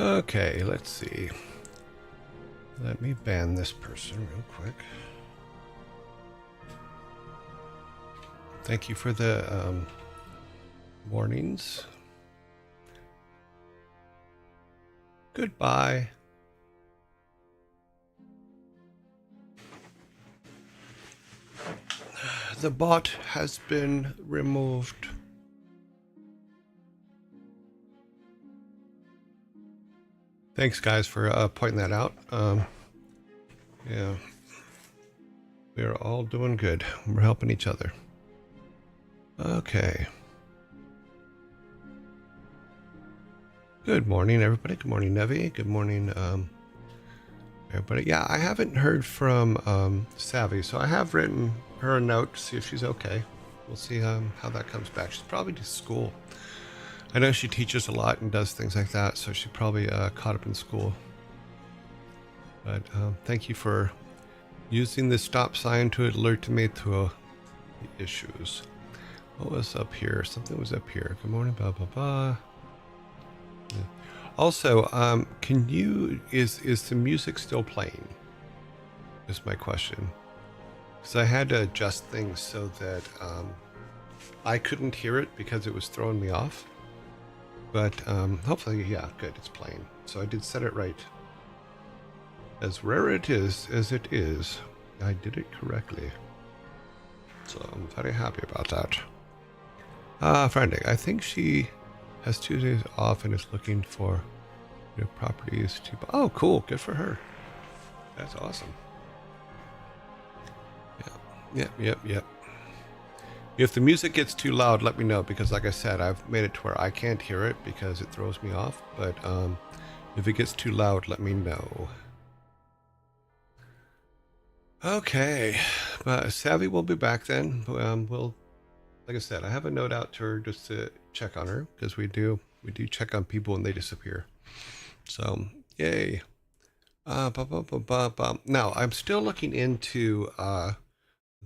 Okay, let's see. Let me ban this person real quick. Thank you for the warnings. Goodbye. The bot has been removed. Thanks, guys, for pointing that out. Yeah, we are all doing good. We're helping each other. Okay. Good morning, everybody. Good morning, Nevi. Good morning, everybody. Yeah, I haven't heard from Savvy, so I have written her a note to see if she's okay. We'll see how that comes back. She's probably to school. I know she teaches a lot and does things like that, so she probably caught up in school. But thank you for using the stop sign to alert me to the issues. What was up here? Something was up here. Good morning, blah, blah, blah. Yeah. Also, can you, is the music still playing? Is my question. Because I had to adjust things so that I couldn't hear it because it was throwing me off. But hopefully, yeah, good, it's playing. So I did set it right. As rare it is as it is, I did it correctly. So I'm very happy about that. Friending, I think she has Tuesdays off and is looking for new properties to... Oh, cool, good for her. That's awesome. Yep. If the music gets too loud, let me know, because like I said, I've made it to where I can't hear it because it throws me off. But if it gets too loud, let me know. Okay, Savvy will be back then. We'll, like I said, I have a note out to her just to check on her, because we do check on people when they disappear. So yay. Now I'm still looking into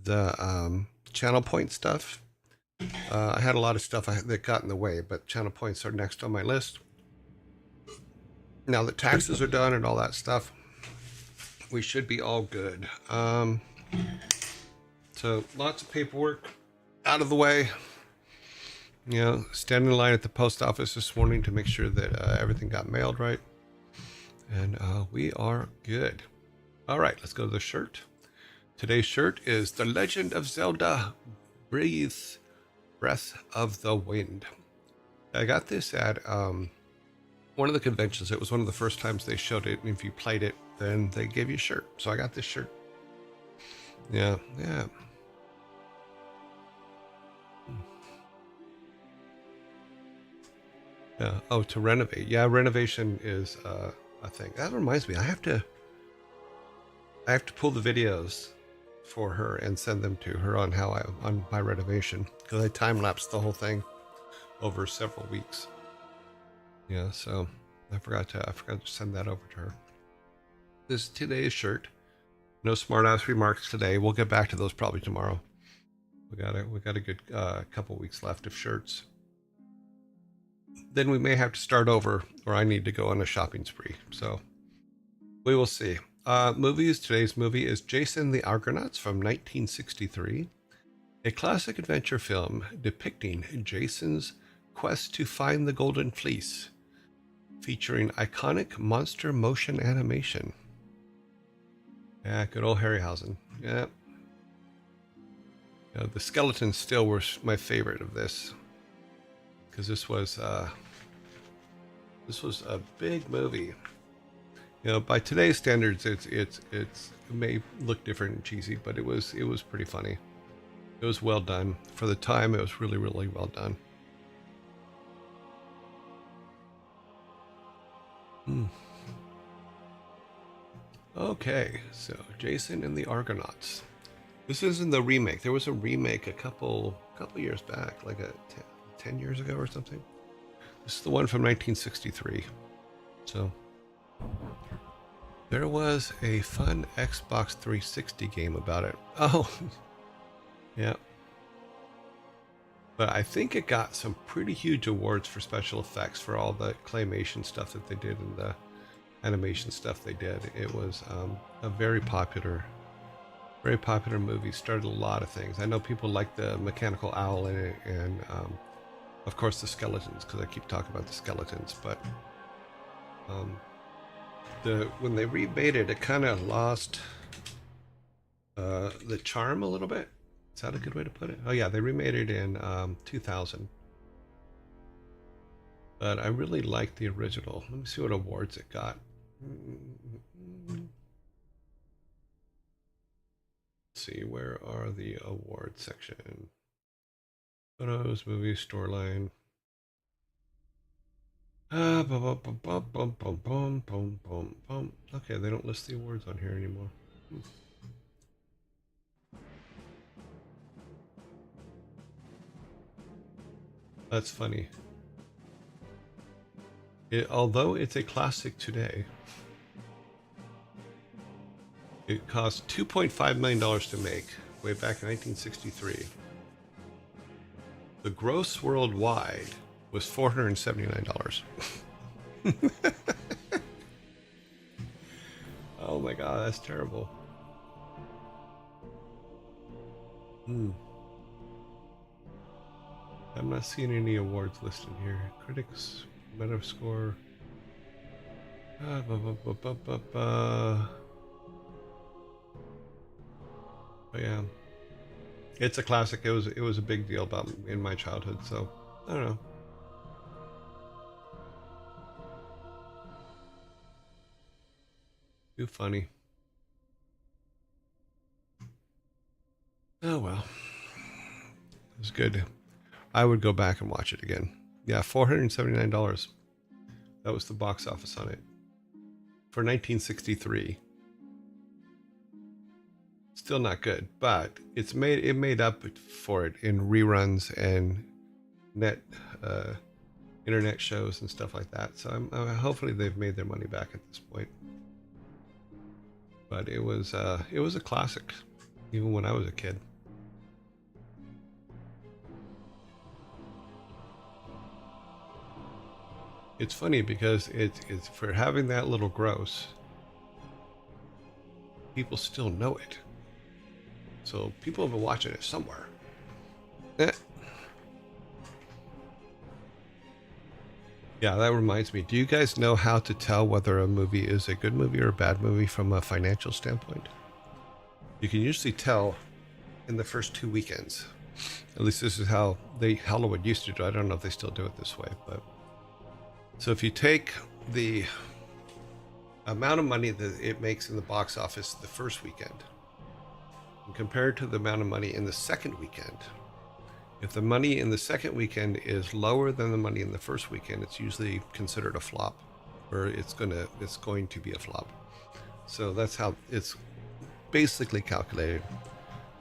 the channel point stuff. I had a lot of stuff that got in the way, but channel points are next on my list. Now that taxes are done and all that stuff, we should be all good. So lots of paperwork out of the way. You know, standing in line at the post office this morning to make sure that everything got mailed right. And we are good. All right, let's go to the shirt. Today's shirt is The Legend of Zelda Breath of the Wind. I got this at one of the conventions. It was one of the first times they showed it, and if you played it, then they gave you a shirt. So I got this shirt. Yeah. Yeah. Oh, to renovate. Yeah, renovation is a thing. That reminds me, I have to pull the videos for her and send them to her on on my renovation, because I time-lapsed the whole thing over several weeks. Yeah, so I forgot to send that over to her. This is today's shirt. No smart-ass remarks today. We'll get back to those probably tomorrow. We got a good couple weeks left of shirts. Then we may have to start over, or I need to go on a shopping spree. So we will see. Movies. Today's movie is Jason the Argonauts from 1963, a classic adventure film depicting Jason's quest to find the Golden Fleece, featuring iconic monster motion animation. Yeah, good old Harryhausen. Yeah. You know, the skeletons still were my favorite of this, because this was a big movie. You know, by today's standards, it may look different and cheesy, but it was pretty funny. It was well done for the time. It was really well done. Okay, so Jason and the Argonauts. This isn't the remake. There was a remake a couple years back, like 10 years ago or something. This is the one from 1963. So there was a fun Xbox 360 game about it. Oh, yeah. But I think it got some pretty huge awards for special effects for all the claymation stuff that they did and the animation stuff they did. It was a very popular movie. Started a lot of things. I know people like the mechanical owl in it, and of course the skeletons, because I keep talking about the skeletons. But when they remade it, it kind of lost the charm a little bit. Is that a good way to put it? Oh yeah, they remade it in 2000. But I really like the original. Let me see what awards it got. Let's see, where are the awards section? Photos, movies, storyline. Okay, they don't list the awards on here anymore. That's funny. Although it's a classic today, it cost $2.5 million to make way back in 1963. The gross worldwide was $479. Oh my god, that's terrible. I'm not seeing any awards listed here. Critics, Metascore. But yeah, it's a classic. It was a big deal about in my childhood. So I don't know. Too funny. Oh well, it was good. I would go back and watch it again. Yeah, $479. That was the box office on it for 1963. Still not good, but it made up for it in reruns and net internet shows and stuff like that. So hopefully they've made their money back at this point. But it was a classic, even when I was a kid. It's funny because it's for having that little gross, people still know it. So people have been watching it somewhere. Yeah, that reminds me. Do you guys know how to tell whether a movie is a good movie or a bad movie from a financial standpoint? You can usually tell in the first 2 weekends. At least this is how Hollywood used to do it. I don't know if they still do it this way, but so if you take the amount of money that it makes in the box office the first weekend and compare it to the amount of money in the second weekend, if the money in the second weekend is lower than the money in the first weekend, it's usually considered a flop, or it's going to be a flop. So that's how it's basically calculated.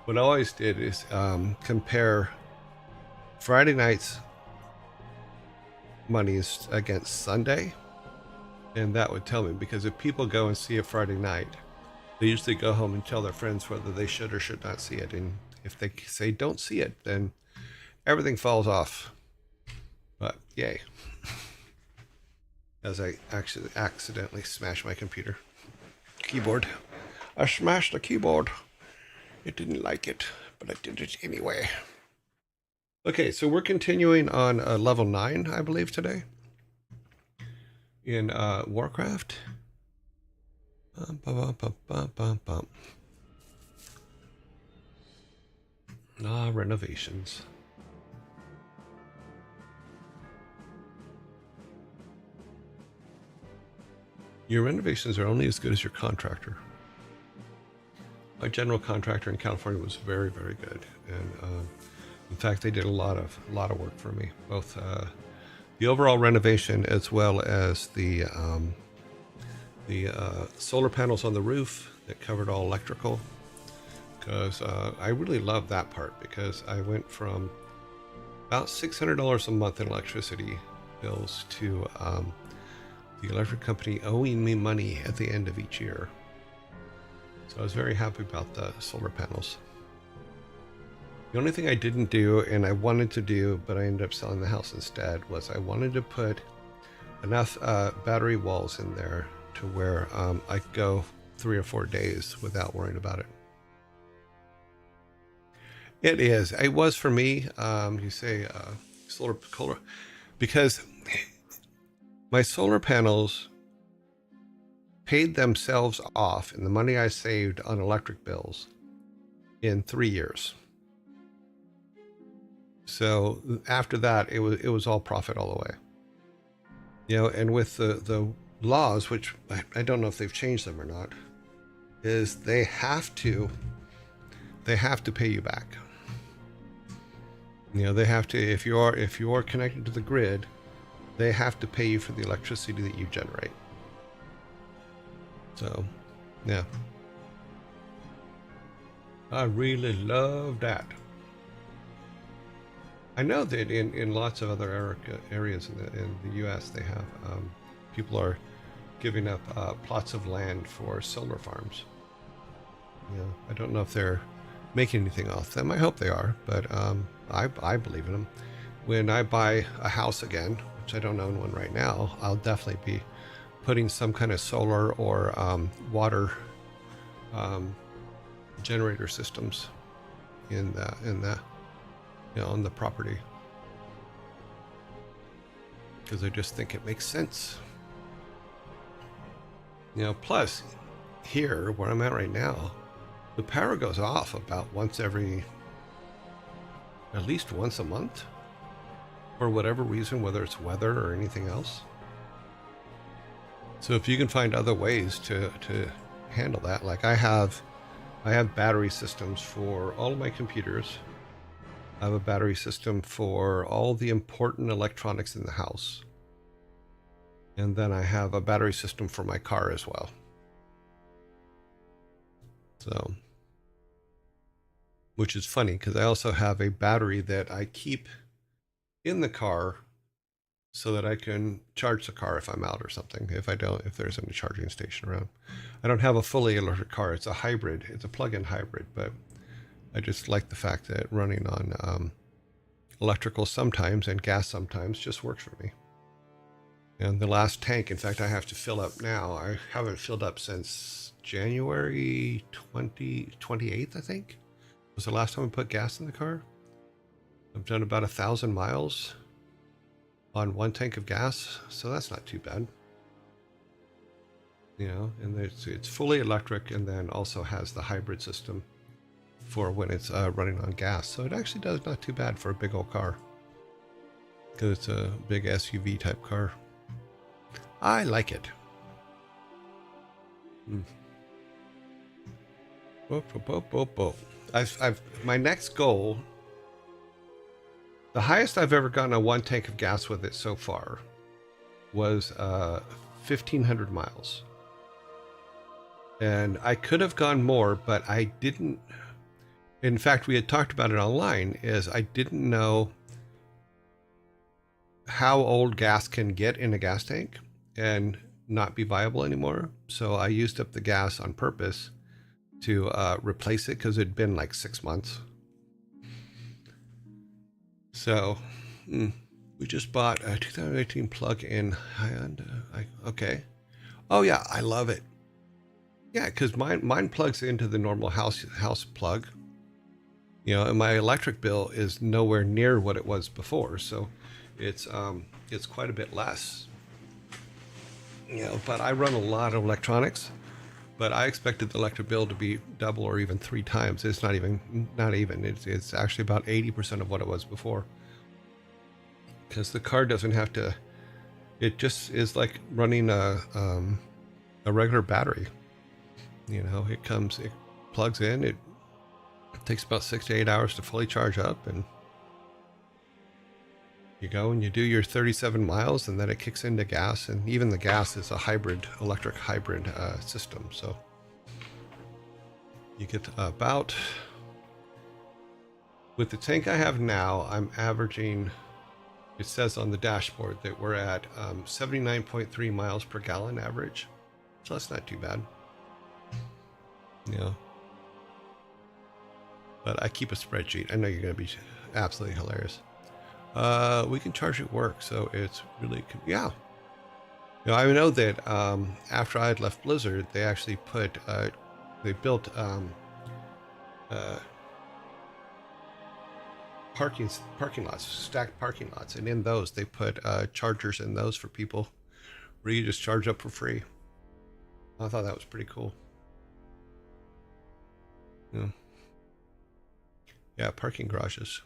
What I always did is compare Friday night's monies against Sunday, and that would tell me, because if people go and see it Friday night, they usually go home and tell their friends whether they should or should not see it, and if they say don't see it, then everything falls off. But yay. As I actually accidentally smashed my keyboard. I smashed the keyboard. It didn't like it, but I did it anyway. Okay, so we're continuing on level 9, I believe, today in WarCraft. Renovations. Your renovations are only as good as your contractor. My general contractor in California was very, very good, and in fact, they did a lot of work for me, both the overall renovation as well as the solar panels on the roof that covered all electrical. Because I really love that part, because I went from about $600 a month in electricity bills to the electric company owing me money at the end of each year. So I was very happy about the solar panels. The only thing I didn't do, and I wanted to do, but I ended up selling the house instead, was I wanted to put enough battery walls in there to where I could go 3 or 4 days without worrying about it. It is. It was for me. You say solar, because my solar panels paid themselves off in the money I saved on electric bills in 3 years. So after that, it was all profit all the way. You know, and with the laws, which I don't know if they've changed them or not, is they have to pay you back. You know, they have to, if you're connected to the grid, they have to pay you for the electricity that you generate. So, yeah. I really love that. I know that in lots of other areas in the U.S. they have people are giving up plots of land for solar farms. You know, I don't know if they're making anything off them. I hope they are, but I believe in them. When I buy a house again, which I don't own one right now, I'll definitely be putting some kind of solar or water generator systems in the you know, on the property, because I just think it makes sense. You know, plus here where I'm at right now, the power goes off about at least once a month, for whatever reason, whether it's weather or anything else. So if you can find other ways to handle that, like I have battery systems for all of my computers. I have a battery system for all the important electronics in the house. And then I have a battery system for my car as well. So, which is funny because I also have a battery that I keep in the car so that I can charge the car if I'm out or something, if there's any charging station around. I don't have a fully electric car. It's a hybrid. It's a plug-in hybrid, but I just like the fact that running on electrical sometimes and gas sometimes just works for me. And the last tank, in fact, I have to fill up now. I haven't filled up since January 28th, I think, was the last time I put gas in the car. I've done about 1,000 miles on one tank of gas, so that's not too bad. You know, and it's fully electric, and then also has the hybrid system for when it's running on gas. So it actually does not too bad for a big old car, because it's a big SUV type car. I like it. I've my next goal, the highest I've ever gotten on one tank of gas with it so far was 1,500 miles. And I could have gone more, but I didn't. In fact, we had talked about it online, is I didn't know how old gas can get in a gas tank and not be viable anymore. So I used up the gas on purpose to replace it, because it'd been like 6 months. So we just bought a 2018 plug-in Hyundai. Okay. Oh yeah, I love it. Yeah, because mine plugs into the normal house plug. You know, and my electric bill is nowhere near what it was before, so it's quite a bit less. You know, but I run a lot of electronics, but I expected the electric bill to be double or even 3 times. It's not even. It's actually about 80% of what it was before, because the car doesn't have to. It just is like running a regular battery. You know, it plugs in. It takes about 6 to 8 hours to fully charge up, and you go and you do your 37 miles, and then it kicks into gas, and even the gas is a electric hybrid system. So you get about, with the tank I have now, I'm averaging, it says on the dashboard that we're at 79.3 miles per gallon average. So that's not too bad. You know, But I keep a spreadsheet. I know you're going to be absolutely hilarious. We can charge at work, so it's really, yeah. You know, I know that after I had left Blizzard, they actually put, they built parking lots, stacked parking lots, and in those they put chargers in those for people where you just charge up for free. I thought that was pretty cool. Yeah, parking garages.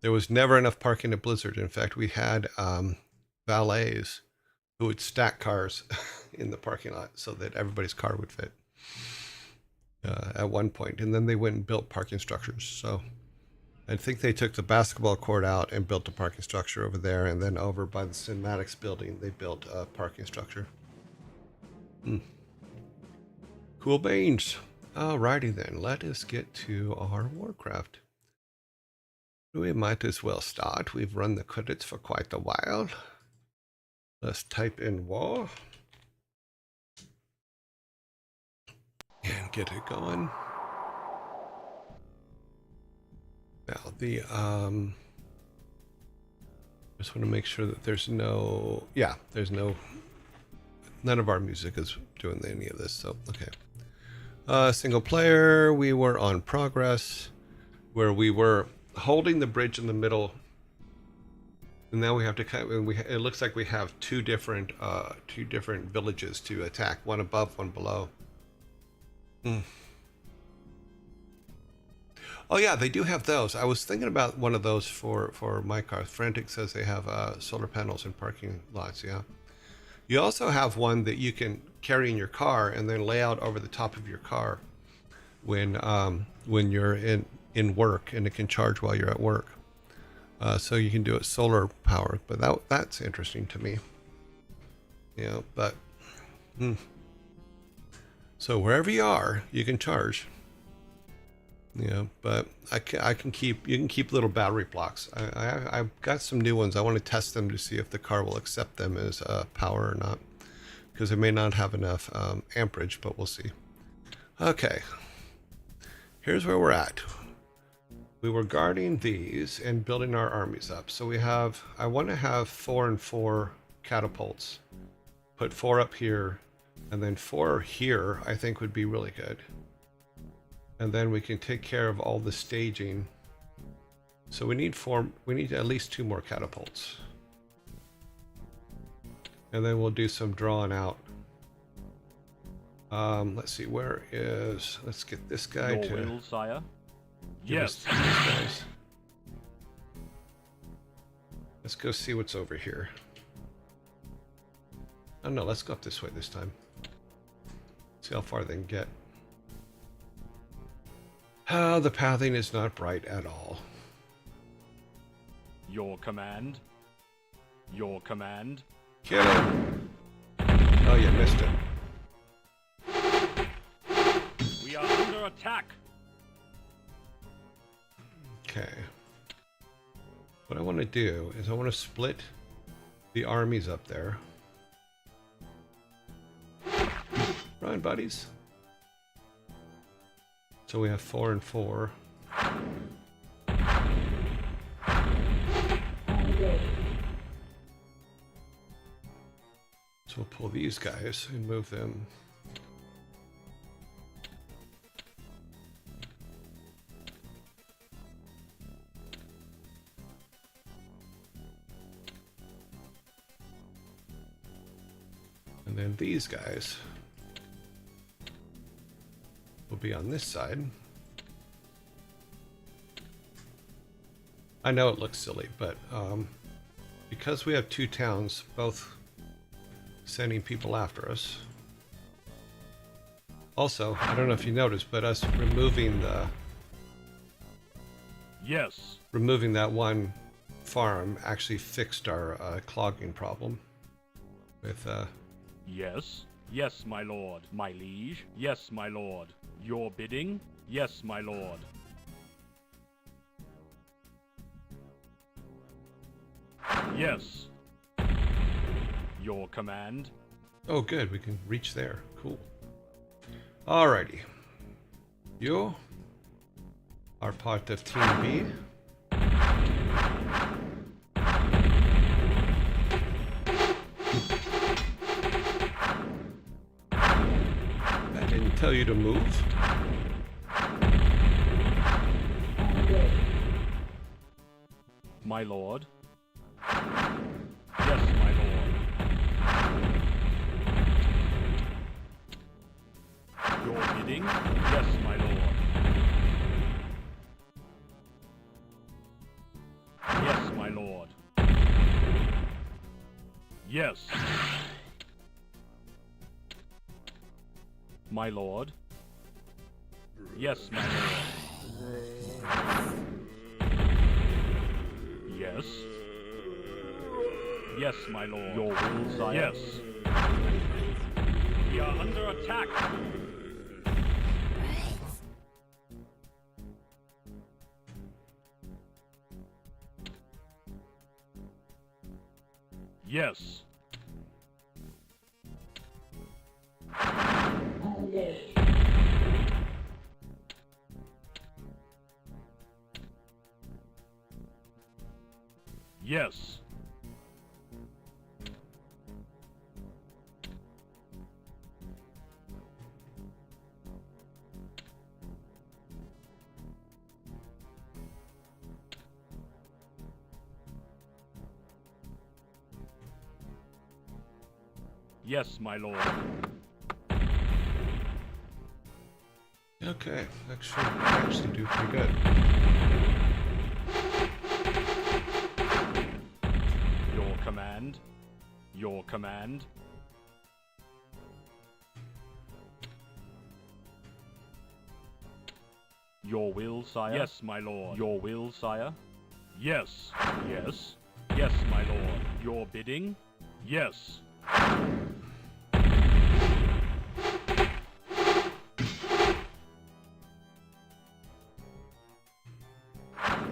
There was never enough parking at Blizzard. In fact, we had valets who would stack cars in the parking lot so that everybody's car would fit at one point. And then they went and built parking structures. So I think they took the basketball court out and built a parking structure over there. And then over by the cinematics building, they built a parking structure. Cool beans. Alrighty then, let us get to our WarCraft. We might as well start. We've run the credits for quite a while. Let's type in war and get it going. Now the just want to make sure that there's no, yeah, there's no, none of our music is doing any of this. So okay. Single player, we were on progress where we were holding the bridge in the middle, and now we have to cut. It looks like we have two different villages to attack, one above, one below. Oh yeah, they do have those. I was thinking about one of those for my car. Frantic says they have solar panels in parking lots. Yeah. You also have one that you can carry in your car and then lay out over the top of your car when you're in work, and it can charge while you're at work. So you can do it solar powered, but that's interesting to me. Yeah, but so wherever you are, you can charge. Yeah, but you can keep little battery blocks. I've got some new ones. I want to test them to see if the car will accept them as power or not, because it may not have enough amperage, but we'll see. Okay, here's where we're at. We were guarding these and building our armies up. So we have, I want to have 4 and 4 catapults. Put 4 up here, and then 4 here, I think would be really good. And then we can take care of all the staging. So we need at least 2 more catapults. And then we'll do some drawing out. Let's see, let's get this guy Your will, sire. Yes. Guys. Let's go see what's over here. Oh no, let's go up this way this time. See how far they can get. Oh, the pathing is not bright at all. Your command. Your command. Kill him. Oh, you missed it. We are under attack. Okay. What I want to do is I want to split the armies up there. Run, buddies. So we have 4 and 4. So we'll pull these guys and move them. And then these guys will be on this side. I know it looks silly, but because we have 2 towns, both sending people after us. Also, I don't know if you noticed, but us removing that one farm actually fixed our clogging problem with Yes. Yes, my lord. My liege. Yes, my lord. Your bidding. Yes, my lord. Yes. Your command. Oh, good. We can reach there. Cool. Alrighty. You our part of Team B. I didn't tell you to move. My lord. Yes, my lord. Your bidding? Yes, my lord. Yes, my lord. Yes. My lord. Yes, my lord. Yes. Yes, my lord. Your will, sire. Yes. We are under attack. Yes. Yes. Yes, my lord. Okay, that should actually do pretty good. Your command. Your command. Your will, sire. Yes, my lord. Your will, sire. Yes. Yes. Yes, my lord. Your bidding. Yes.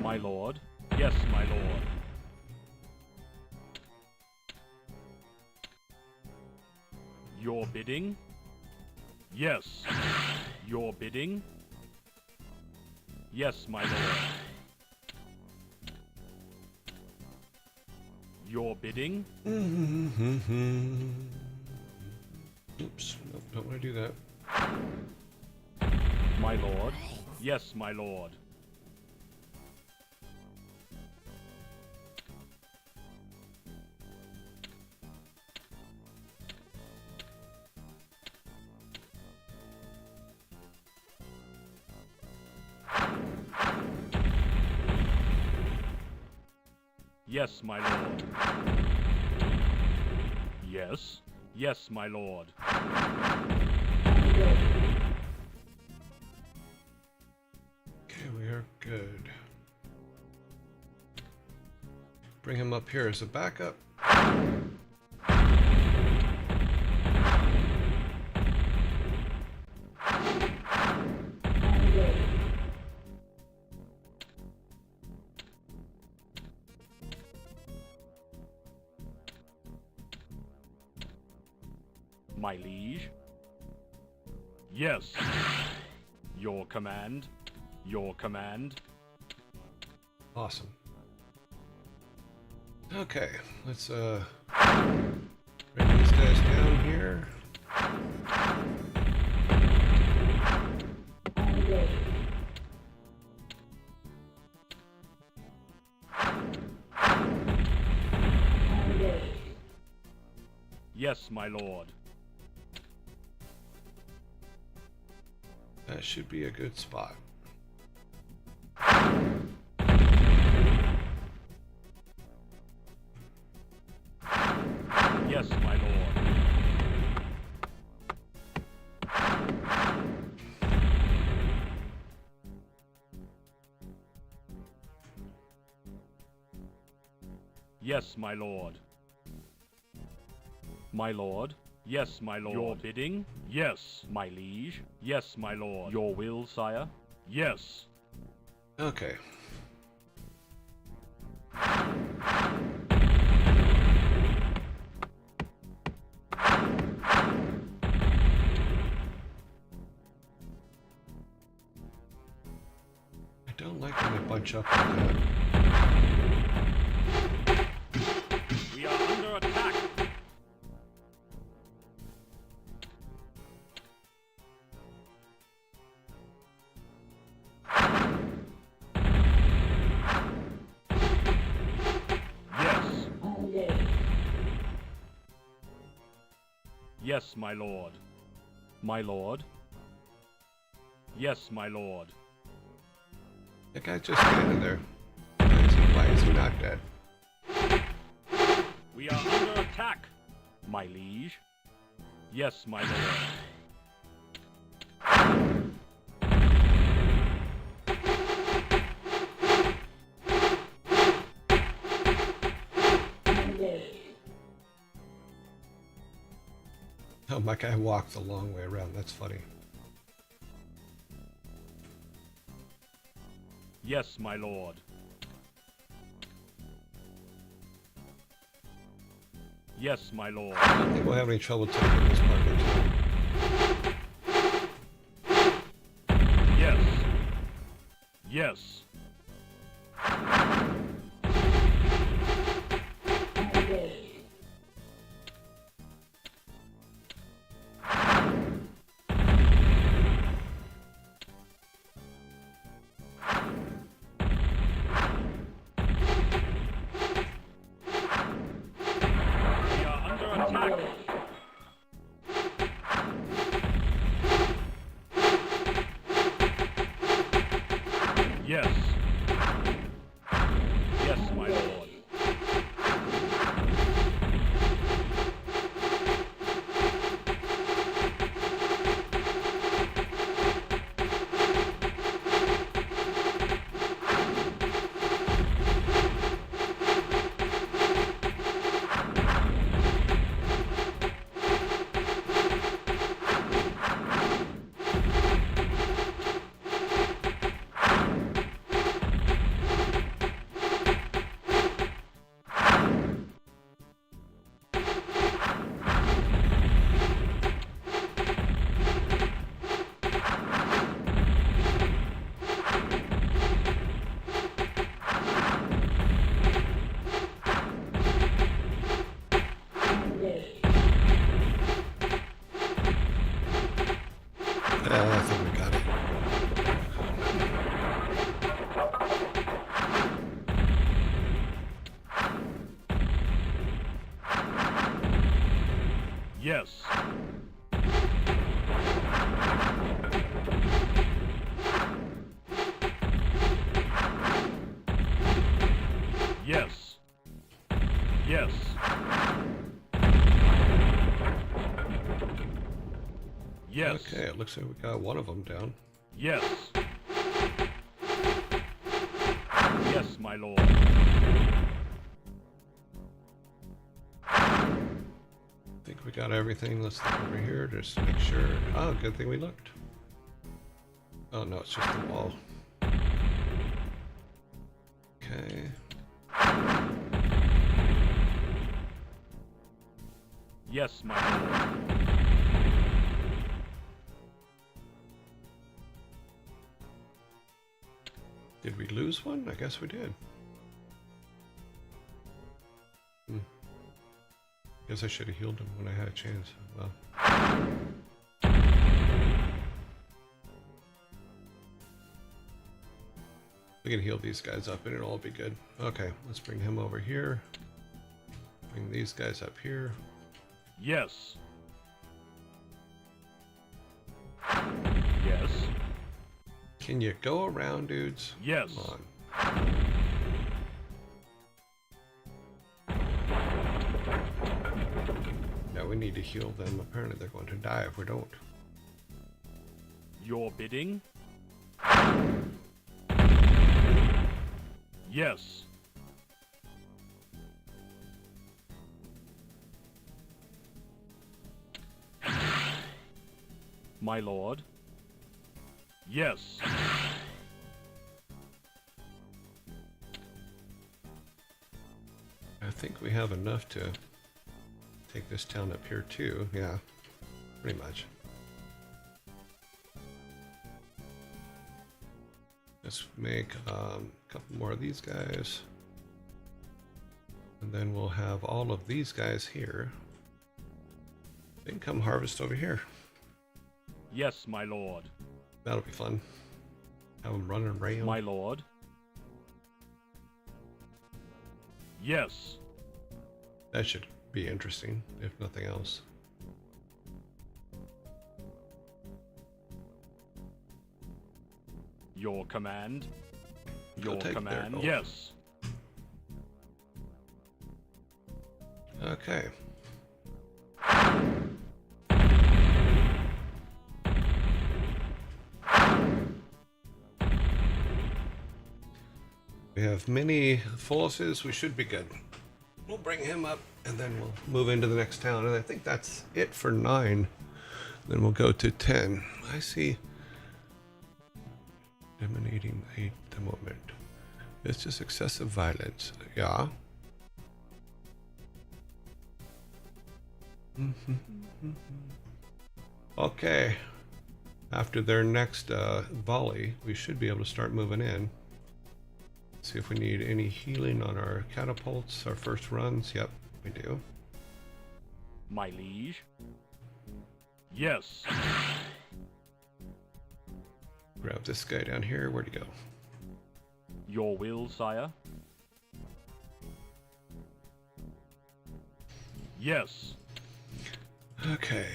My lord. Yes, my lord. Your bidding? Yes. Your bidding? Yes, my lord. Your bidding? Oops, nope, don't want to do that. My lord? Yes, my lord. Yes, my lord. Yes. Yes, my lord. Okay, we are good. Bring him up here as a backup. My liege? Yes. Your command? Your command? Awesome. Okay, let's bring these guys down here. Yes, my lord. That should be a good spot. Yes, my lord. Yes, my lord. My lord? Yes, my lord. Your bidding? Yes, my liege. Yes, my lord. Your will, sire? Yes. Okay. I don't like when they bunch up like that. We are under attack. Yes, my lord. My lord. Yes, my lord. That guy's just standing there. Why is he not dead? We are under attack, my liege. Yes, my lord. Oh, my guy walked the long way around. That's funny. Yes, my lord. Yes, my lord. I don't think we'll have any trouble taking this part of the town. Yes. Yes. We are under attack. Yes. Yes, my lord. I think we got it. Yes. Yes. Yes. Yes. Okay, it looks like we got one of them down. Yes. Yes, my lord. I think we got everything. Let's look over here just to make sure. Oh, good thing we looked. Oh no, it's just the wall. Okay. Yes, my lord. Did we lose one? I guess we did. Guess I should have healed him when I had a chance. Well. We can heal these guys up and it'll all be good. Okay, let's bring him over here. Bring these guys up here. Yes. Yes. Can you go around, dudes? Yes. Come on. Now we need to heal them. Apparently they're going to die if we don't. Your bidding? Yes. My lord? Yes. I think we have enough to take this town up here too. Yeah, pretty much. Let's make a couple more of these guys. And then we'll have all of these guys here. They can come harvest over here. Yes, my lord. That'll be fun. Have them running around. My lord. Yes. That should be interesting, if nothing else. Your command. Go Your take their command. gold. Yes. Okay. We have many Fulluses. We should be good. We'll bring him up and then we'll move into the next town. And I think that's it for 9. Then we'll go to 10. I see emanating at the moment. It's just excessive violence. Yeah. Okay. After their next volley, we should be able to start moving in. See if we need any healing on our catapults, our first runs. Yep, we do. My liege. Yes. Grab this guy down here. Where'd he go? Your will, sire. Yes. Okay.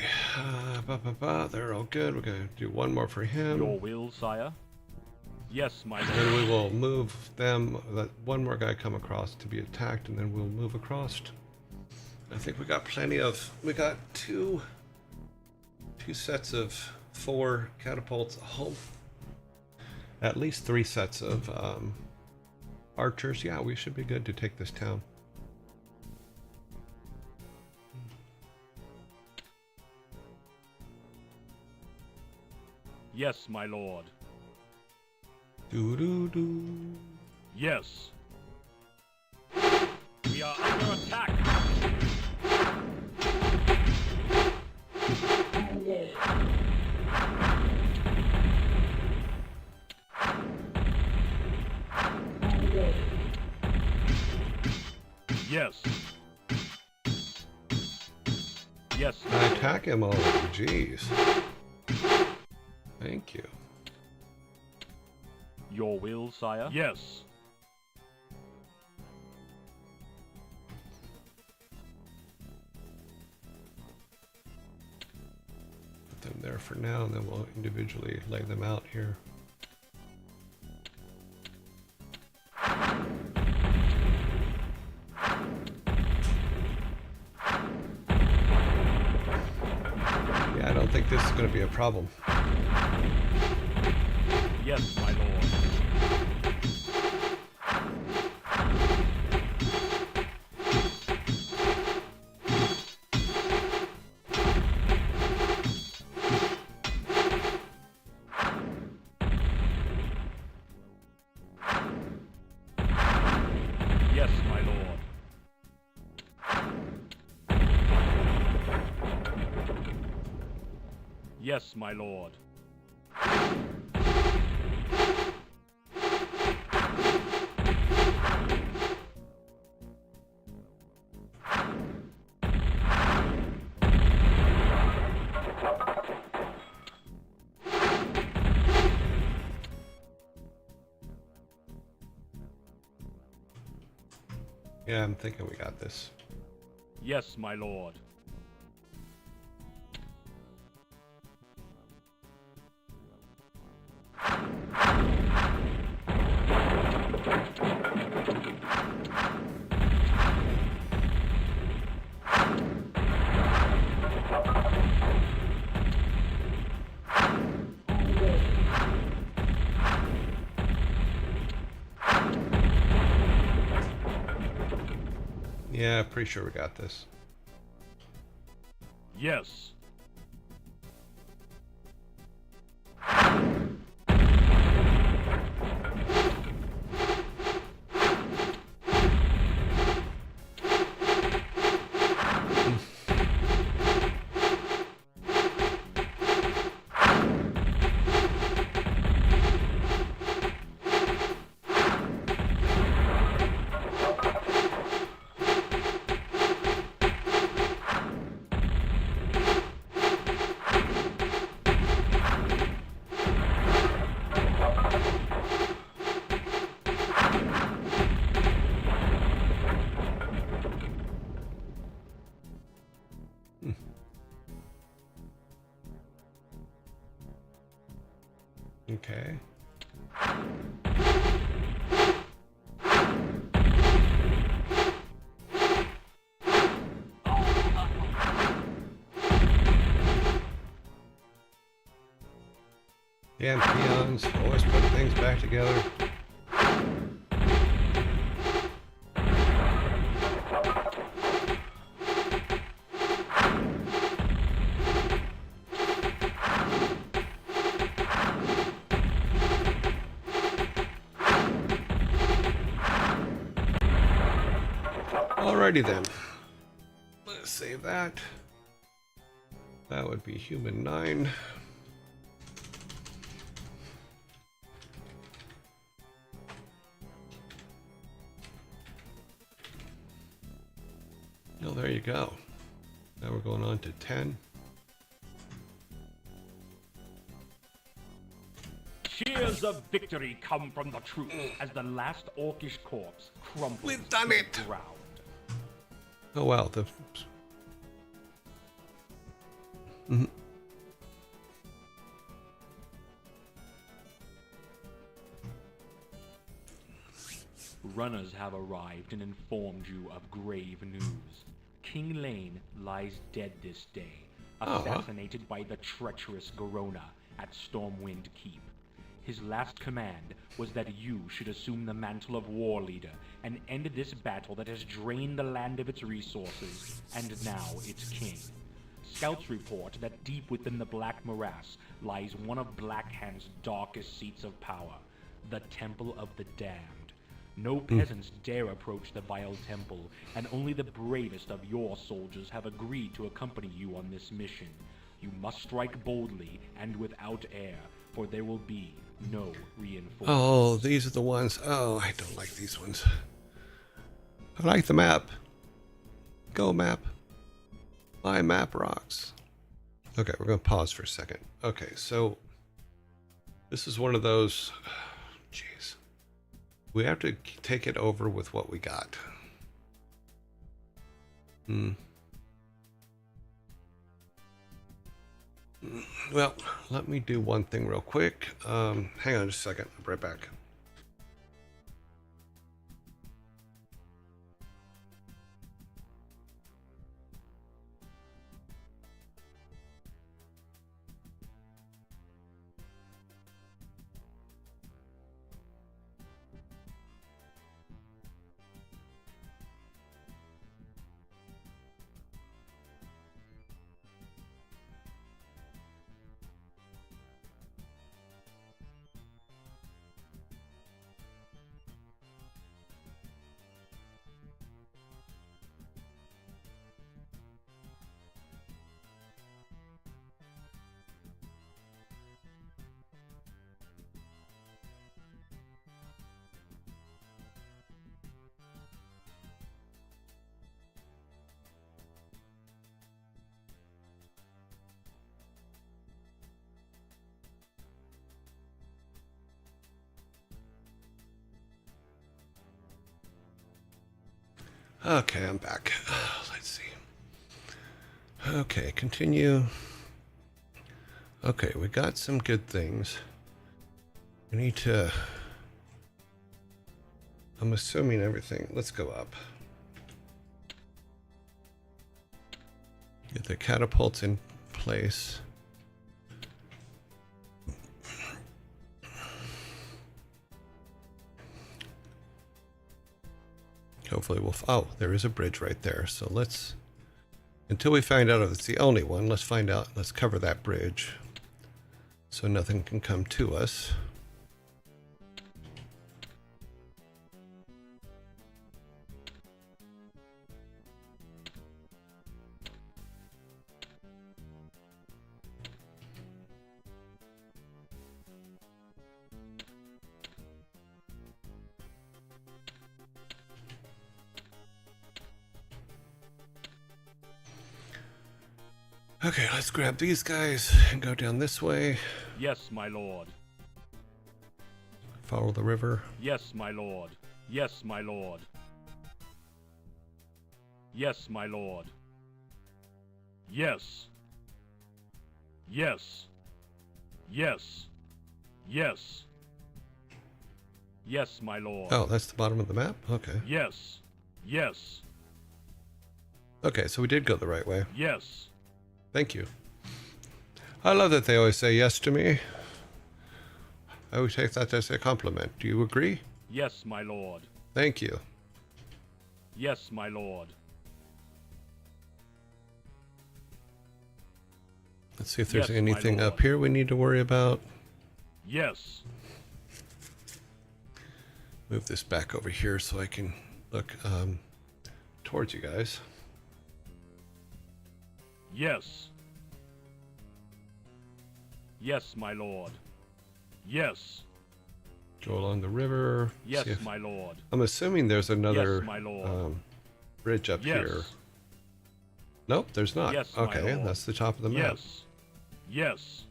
They're all good. We're going to do one more for him. Your will, sire. Yes, my lord. Then we will move them, let one more guy come across to be attacked, and then we'll move across. I think we got plenty of, we got two sets of 4 catapults, at least 3 sets of archers. Yeah, we should be good to take this town. Yes, my lord. Do. Yes. We are under attack. Yes. Yes. I attack him already. Jeez. Thank you. Your will, sire? Yes. Put them there for now, and then we'll individually lay them out here. Yeah, I don't think this is going to be a problem. Yes, my lord. Yes, my lord. Yes, my lord. Yeah, I'm thinking we got this. Yes, my lord. Yeah, pretty sure we got this. Yes. Okay. Damn peons, always put things back together. Alrighty then. Let's save that. That would be human 9. Oh, there you go. Now we're going on to 10. Cheers of victory come from the troops as the last orcish corpse crumbles We've done to it! the ground. Oh well, the... Runners have arrived and informed you of grave news. King Lane lies dead this day, assassinated by the treacherous Garona at Stormwind Keep. His last command was that you should assume the mantle of war leader and end this battle that has drained the land of its resources and now its king. Scouts report that deep within the Black Morass lies one of Blackhand's darkest seats of power, the Temple of the Damned. No peasants dare approach the vile temple, and only the bravest of your soldiers have agreed to accompany you on this mission. You must strike boldly and without air, for there will be no reinforcements. Oh, these are the ones. Oh, I don't like these ones. I like the map. Go map. My map rocks. Okay, we're going to pause for a second. Okay, so this is one of those... Jeez. We have to take it over with what we got. Well, let me do one thing real quick. Hang on just a second. I'll be right back. Okay, I'm back. Let's see. Okay, continue. Okay, we got some good things. We need to... I'm assuming everything... Let's go up. Get the catapults in place. Hopefully we'll... Oh, there is a bridge right there. So let's... Until we find out if it's the only one, let's find out. Let's cover that bridge. So nothing can come to us. Okay, let's grab these guys and go down this way. Yes, my lord. Follow the river. Yes, my lord. Yes, my lord. Yes, my lord. Yes. Yes. Yes. Yes. Yes, my lord. Oh, that's the bottom of the map? Okay. Yes. Yes. Okay, so we did go the right way. Yes. Thank you. I love that they always say yes to me. I would take that as a compliment. Do you agree? Yes, my lord. Thank you. Yes, my lord. Let's see if there's Yes, my anything lord. up here we need to worry about. Yes. Move this back over here so I can look towards you guys. Yes. Yes, my lord. Yes. Go along the river. Yes, see if- my lord. I'm assuming there's another Yes, my lord. bridge up Yes. here. Nope, there's not. Yes, my okay, lord. that's the top of the map. Yes. Yes.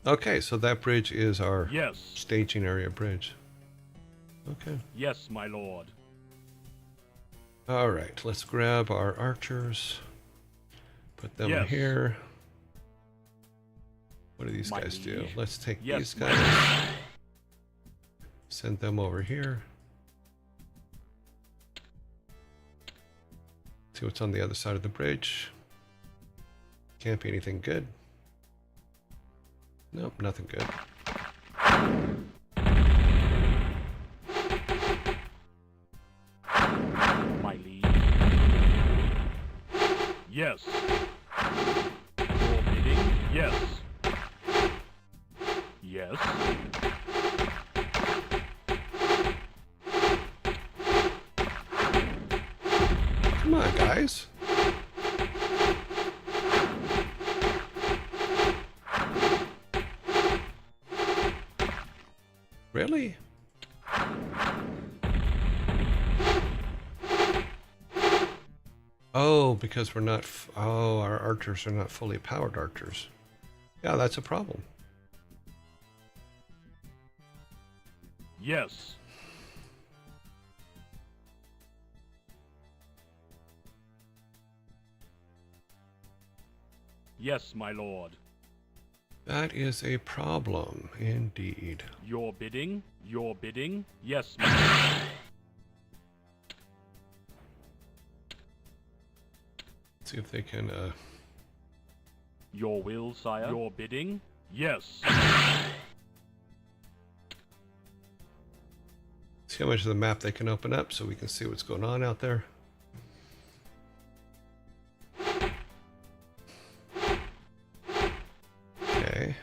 Okay, so that bridge is our Yes. staging area bridge. Okay. Yes, my lord. All right, let's grab our archers. Put them Yes. here. What do these My guys do? liege. Let's take Yes, these my guys. Send them over here. See what's on the other side of the bridge. Can't be anything good. Nope, nothing good. My liege. Yes. Your bidding? Yes. Yes. Come on, guys. Really? Oh, because we're not. Oh, our archers are not fully powered archers. Yeah, that's a problem. Yes. Yes, my lord. That is a problem indeed. Your bidding? Your bidding? Yes, my lord. See if they can. Your will, sire? Your bidding? Yes. See how much of the map they can open up so we can see what's going on out there. Okay.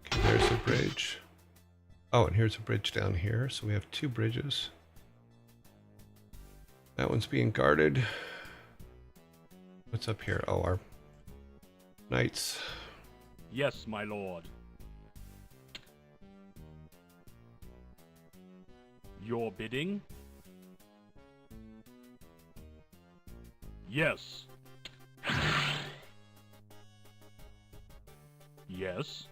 Okay, there's a bridge. Oh, and here's a bridge down here. So we have two bridges. That one's being guarded. What's up here? Oh, our knights. Yes, my lord. Your bidding? Yes. Yes.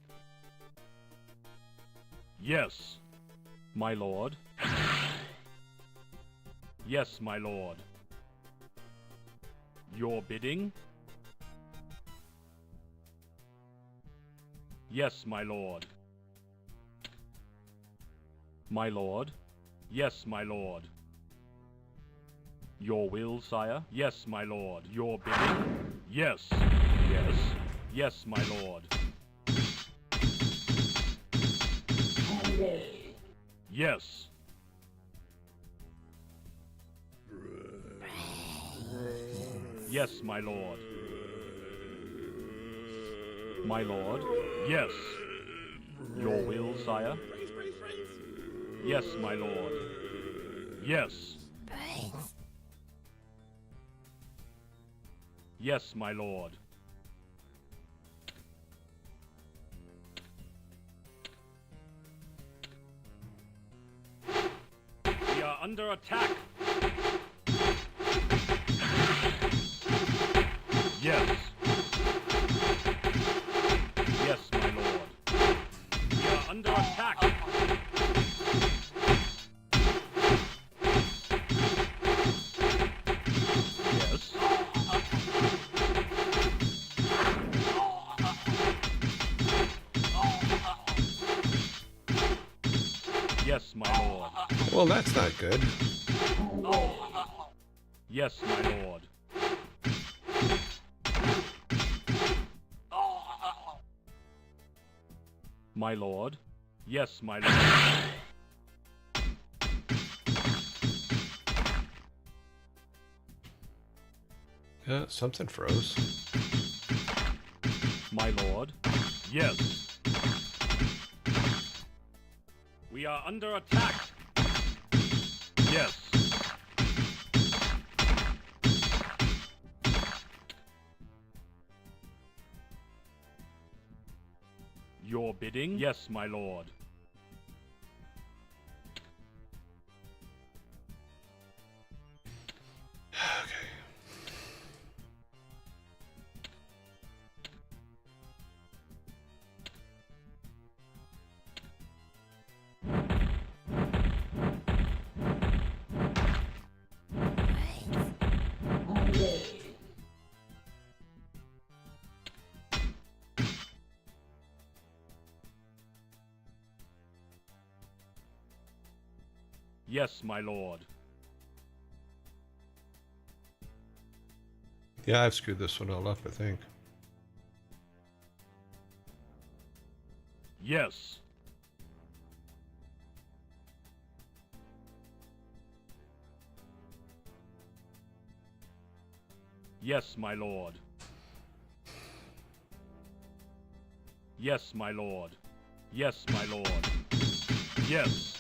Yes, my lord. Yes, my lord. Your bidding? Yes, my lord. My lord? Yes, my lord. Your will, sire? Yes, my lord. Your bidding? Yes. Yes. Yes, my lord. Yes. Yes, my lord. My lord? Yes. Your will, sire? Yes, my lord. Yes. Yes, my lord. We are under attack. Yes. Yes, my lord. We are under attack. Yes, my lord. Well, that's not good. Yes, my lord. My lord. Yes, my lord. Yeah, something froze. My lord. Yes. We are under attack. Yes. Your bidding? Yes, my lord. Yes, my lord. Yeah, I've screwed this one all up, I think. Yes. Yes, my lord. Yes, my lord. Yes, my lord. Yes.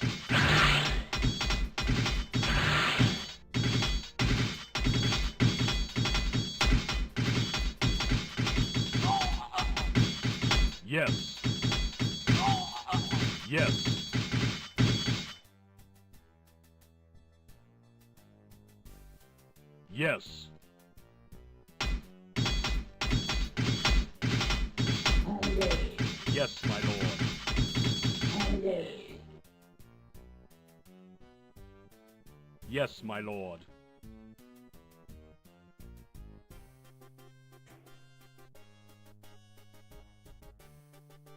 Yes. Yes. Yes. Yes, my lord. Yes, my lord.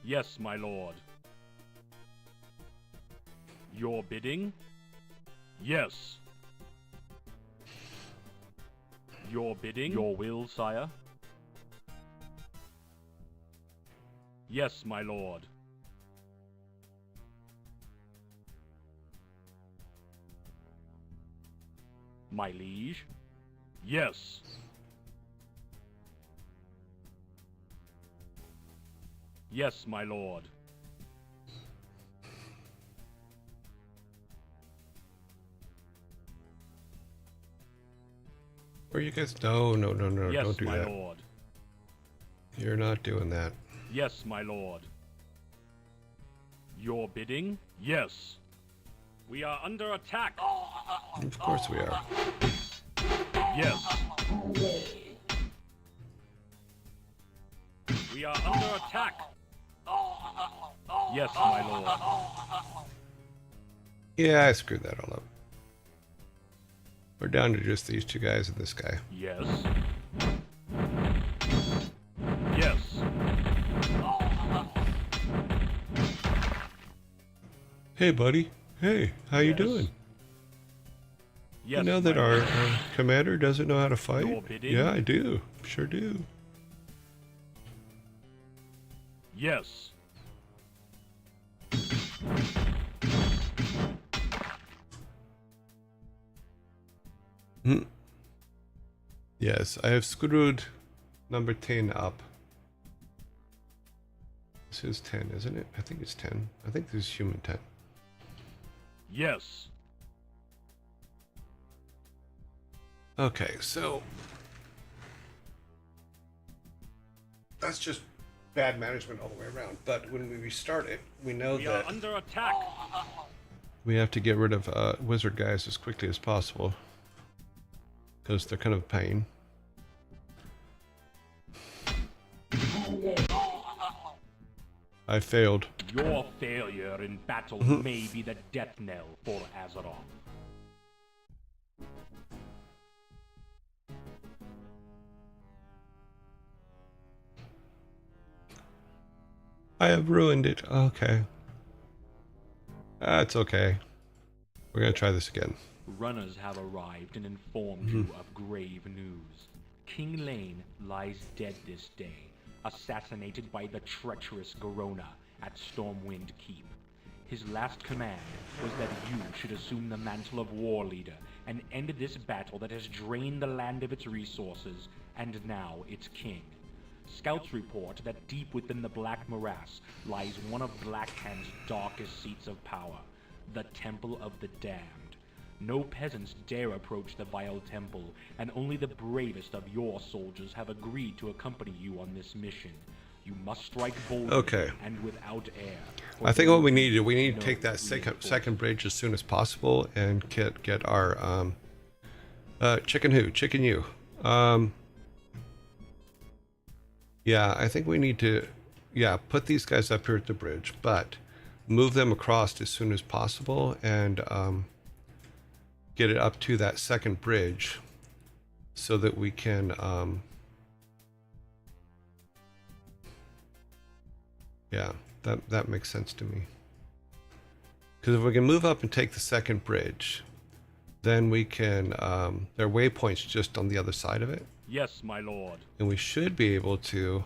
Yes, my lord. Your bidding? Yes. Your bidding? Your will, sire? Yes, my lord. My liege? Yes. Yes, my lord. Where you guys? No, no, no, no, Yes, don't do my that. lord. You're not doing that. Yes, my lord. Your bidding? Yes. We are under attack. Of course we are. Yes. We are under attack. Yes, my lord. Yeah, I screwed that all up. We're down to just these two guys and this guy. Yes. Yes. Hey, buddy. Hey, how you Yes. doing? Yes, You know that my our lord. commander doesn't know how to fight? Your bidding? Yeah, I do. Sure do. Yes. Hmm. Yes, I have screwed number 10 up. This is 10, isn't it? I think it's 10. I think this is human 10. Yes. Okay, so that's just bad management all the way around. But when we restart it, we know We are that under attack. we have to get rid of wizard guys as quickly as possible because they're kind of a pain. I failed. Your failure in battle may be the death knell for Azeroth. I have ruined it. Okay. That's okay. We're gonna try this again. Runners have arrived and informed you of grave news. King Lane lies dead this day, assassinated by the treacherous Garona at Stormwind Keep. His last command was that you should assume the mantle of war leader and end this battle that has drained the land of its resources and now its king. Scouts report that deep within the Black Morass lies one of Blackhand's darkest seats of power, the Temple of the Damned. No peasants dare approach the vile temple, and only the bravest of your soldiers have agreed to accompany you on this mission. You must strike boldly and without air. I think what we need to take that second bridge as soon as possible and get our chicken you. Yeah, I think we need to put these guys up here at the bridge, but move them across as soon as possible and get it up to that second bridge so that we can that makes sense to me, because if we can move up and take the second bridge, then we can there are waypoints just on the other side of it. Yes, my lord. And we should be able to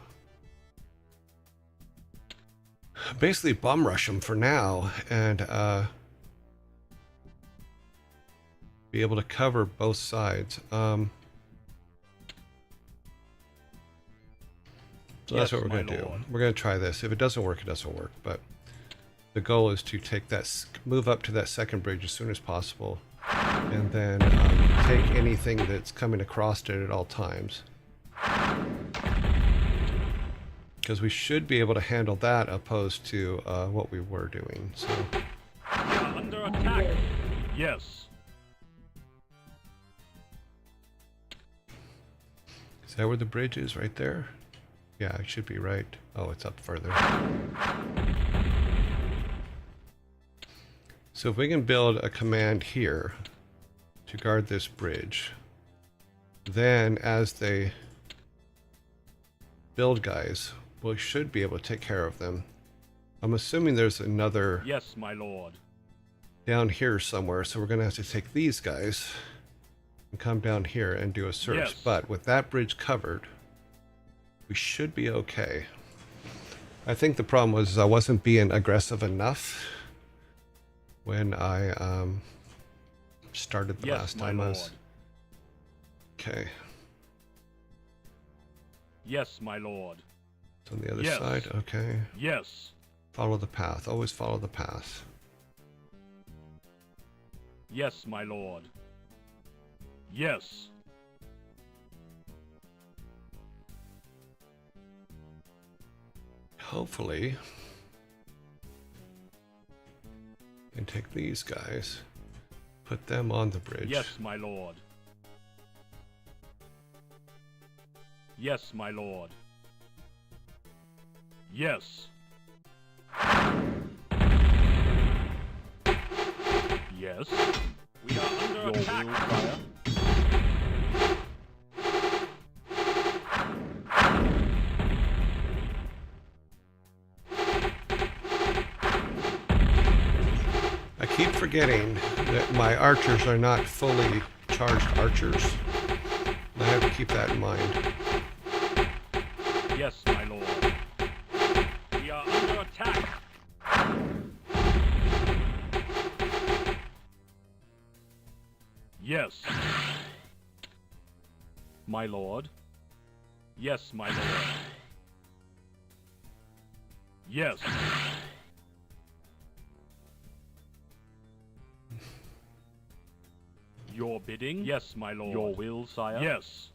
basically bum rush them for now and be able to cover both sides. So that's what we're going to do. We're going to try this. If it doesn't work, it doesn't work. But the goal is to take that, move up to that second bridge as soon as possible, and then take anything that's coming across it at all times. Because we should be able to handle that opposed to what we were doing. So. Under attack. Yes. Is that where the bridge is? Right there? Yeah, it should be right. Oh, it's up further. So if we can build a command here to guard this bridge, then as they build guys, we should be able to take care of them. I'm assuming there's another... Yes, my lord. Down here somewhere, so we're going to have to take these guys and come down here and do a search. Yes. But with that bridge covered, we should be okay. I think the problem was I wasn't being aggressive enough when I started the last time. Okay. Yes, my lord. It's on the other side. Okay. Yes. Follow the path. Always follow the path. Yes, my lord. Yes. Hopefully, and take these guys, put them on the bridge. Yes, my lord. Yes, my lord. Yes. Yes. We are under attack. Fire. I keep forgetting that my archers are not fully charged archers. I have to keep that in mind. Yes, my lord. We are under attack. Yes. My lord. Yes, my lord. Yes. Your bidding? Yes, my lord. Your will, sire? Yes.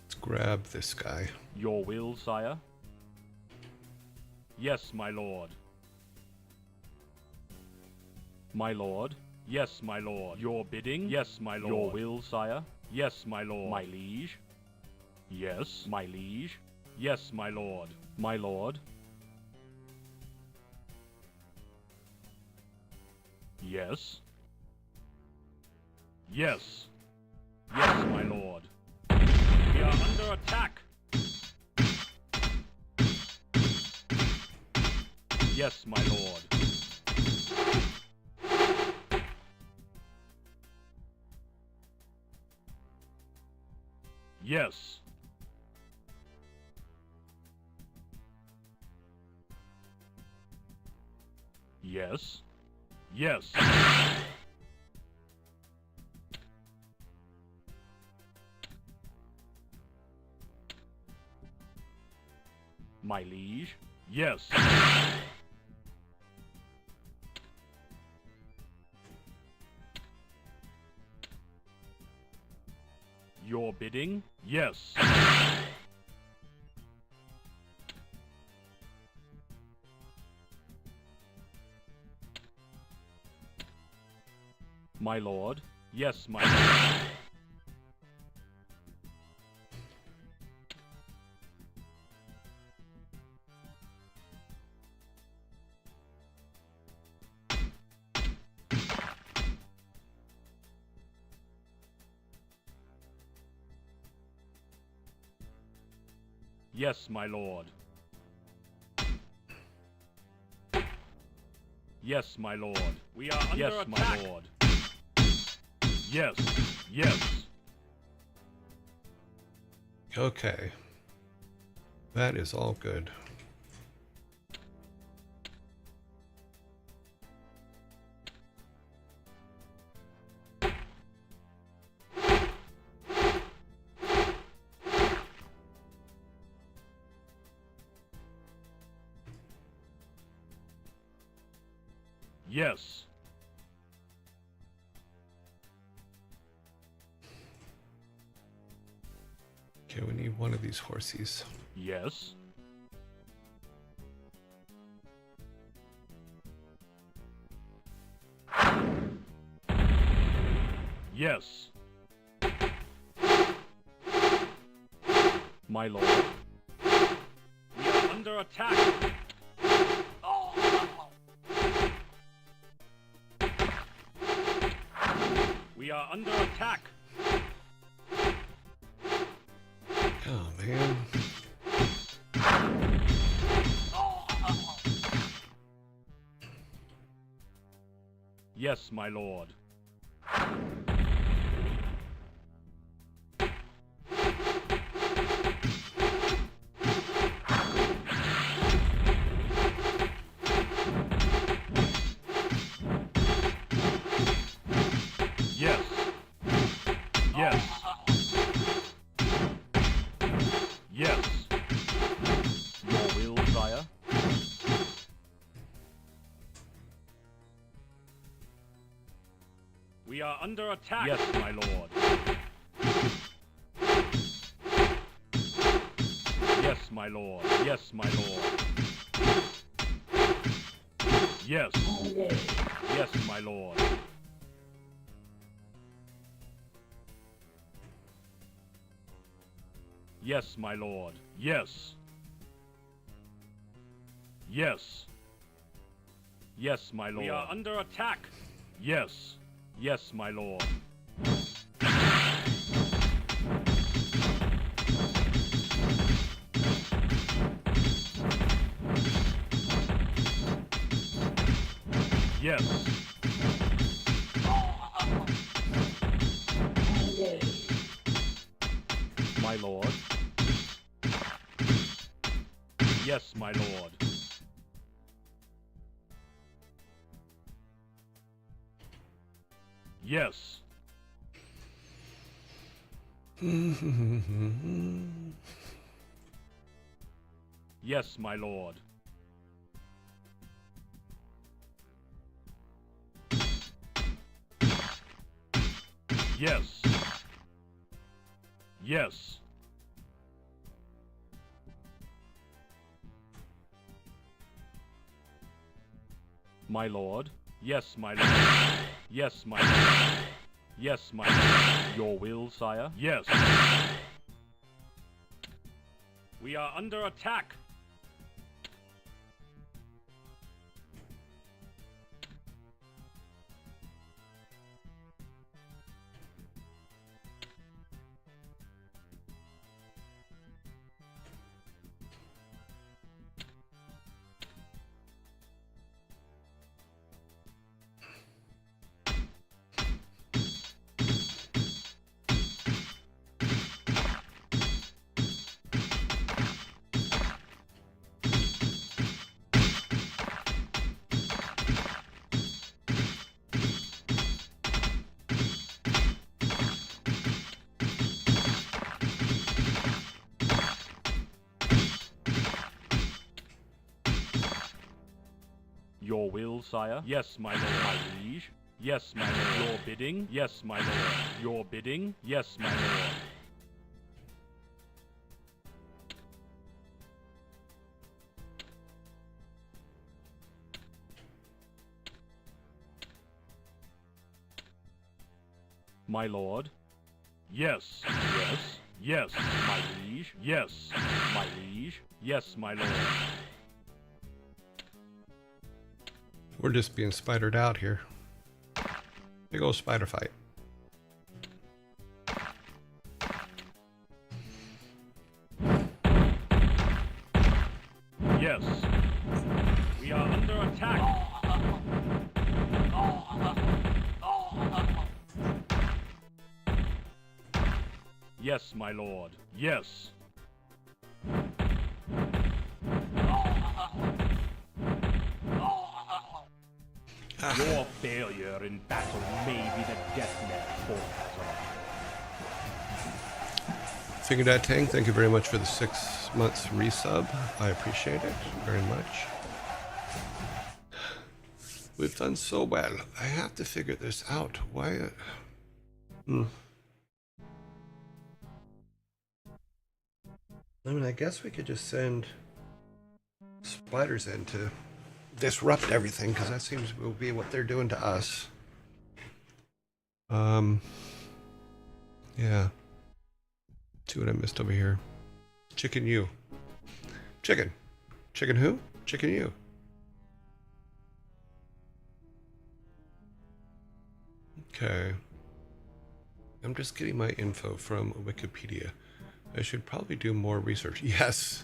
Let's grab this guy. Your will, sire? Yes, my lord. My lord? Yes, my lord. Your bidding? Yes, my lord. Your will, sire? Yes, my lord. My liege? Yes, my liege? Yes, my lord. My lord? Yes? Yes. Yes, my lord. Yes, my lord. Yes. Yes. Yes. My liege. Yes. Your bidding? Yes. My lord? Yes, my lord. Yes, my lord. Yes, my lord. We are under attack. My lord. Yes, yes. Okay. That is all good. Yes. Okay, we need one of these horsies. Yes. Yes. My lord. We are under attack. We are under attack. Oh, man. Yes, my lord. Yes. Yes. Yes. Your will, sire. We are under attack. Yes, my lord. Yes, my lord. Yes, my lord. Yes. Yes, my lord. Yes, my lord. Yes. Yes. Yes, my lord. We are under attack. Yes. Yes, my lord. Yes. My lord. Yes, my lord. Yes. Yes, my lord. Yes. Yes. My lord. Yes, my lord. Yes, my lord. Yes, my lord. Your will, sire? Yes. We are under attack. Your will, sire? Yes, my lord. My liege? Yes, my lord. Your bidding? Yes, my lord. Your bidding? Yes, my lord. My lord? Yes. Yes. Yes, my liege. Yes, my liege. Yes, my lord. We're just being spidered out here. Big old spider fight. Yes. We are under attack. Yes, my lord. Yes. Your failure in battle may be the death knell for Azeroth. Figured that, Tang. Thank you very much for the 6 months resub. I appreciate it very much. We've done so well. I have to figure this out. Why? I mean, I guess we could just send spiders in to disrupt everything, because that seems to be what they're doing to us. Yeah. See what I missed over here. Chicken you. Chicken. Chicken who? Chicken you. Okay. I'm just getting my info from Wikipedia. I should probably do more research. Yes.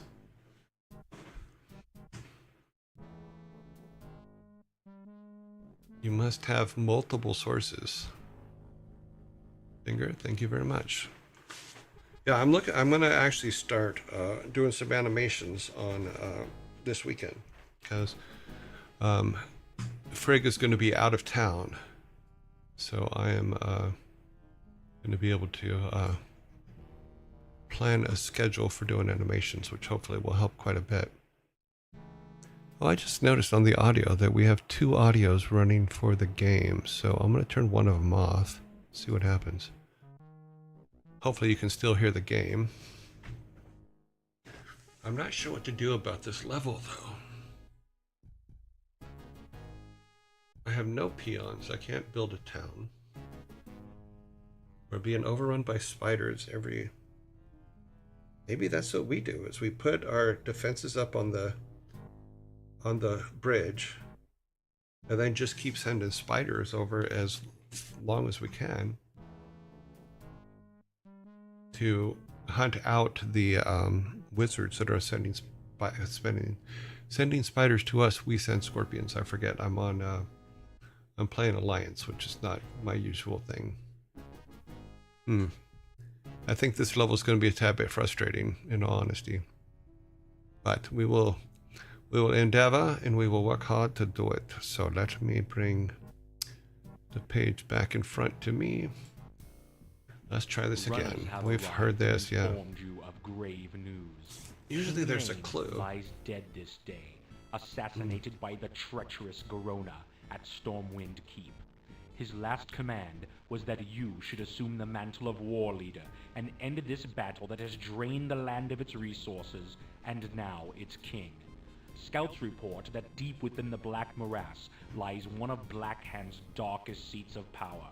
You must have multiple sources. Finger, thank you very much. Yeah, I'm gonna actually start doing some animations on this weekend, because Frigg is going to be out of town, so I am going to be able to plan a schedule for doing animations, which hopefully will help quite a bit. Oh, I just noticed on the audio that we have 2 audios running for the game, so I'm going to turn one of them off, see what happens. Hopefully you can still hear the game. I'm not sure what to do about this level, though. I have no peons. I can't build a town. We're being overrun by spiders every... Maybe that's what we do, is we put our defenses up on the bridge and then just keep sending spiders over as long as we can to hunt out the wizards that are sending spiders to us. We send scorpions. I forget. I'm playing Alliance, which is not my usual thing. I think this level is going to be a tad bit frustrating, in all honesty, but we will endeavor and we will work hard to do it. So let me bring the page back in front to me. Let's try this again. We've heard this, yeah. You of grave news. Usually there's a clue. Lies dead this day, assassinated by the treacherous Garona at Stormwind Keep. His last command was that you should assume the mantle of war leader and end this battle that has drained the land of its resources and now its king. Scouts report that deep within the Black Morass lies one of Blackhand's darkest seats of power,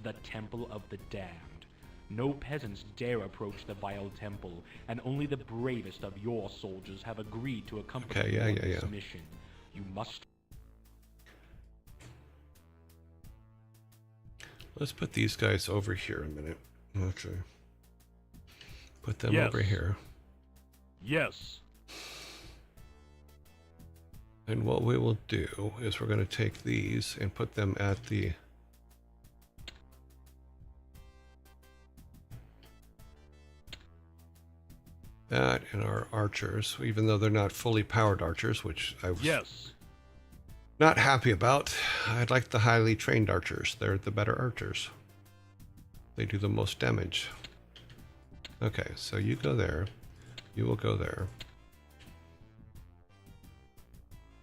the Temple of the Damned. No peasants dare approach the vile temple, and only the bravest of your soldiers have agreed to accompany you on this mission. You must... Let's put these guys over here a minute. Okay. Put them over here. Yes. And what we will do is we're going to take these and put them at the... that and our archers, even though they're not fully powered archers, which I was not happy about. I'd like the highly trained archers. They're the better archers. They do the most damage. Okay, so you go there. You will go there.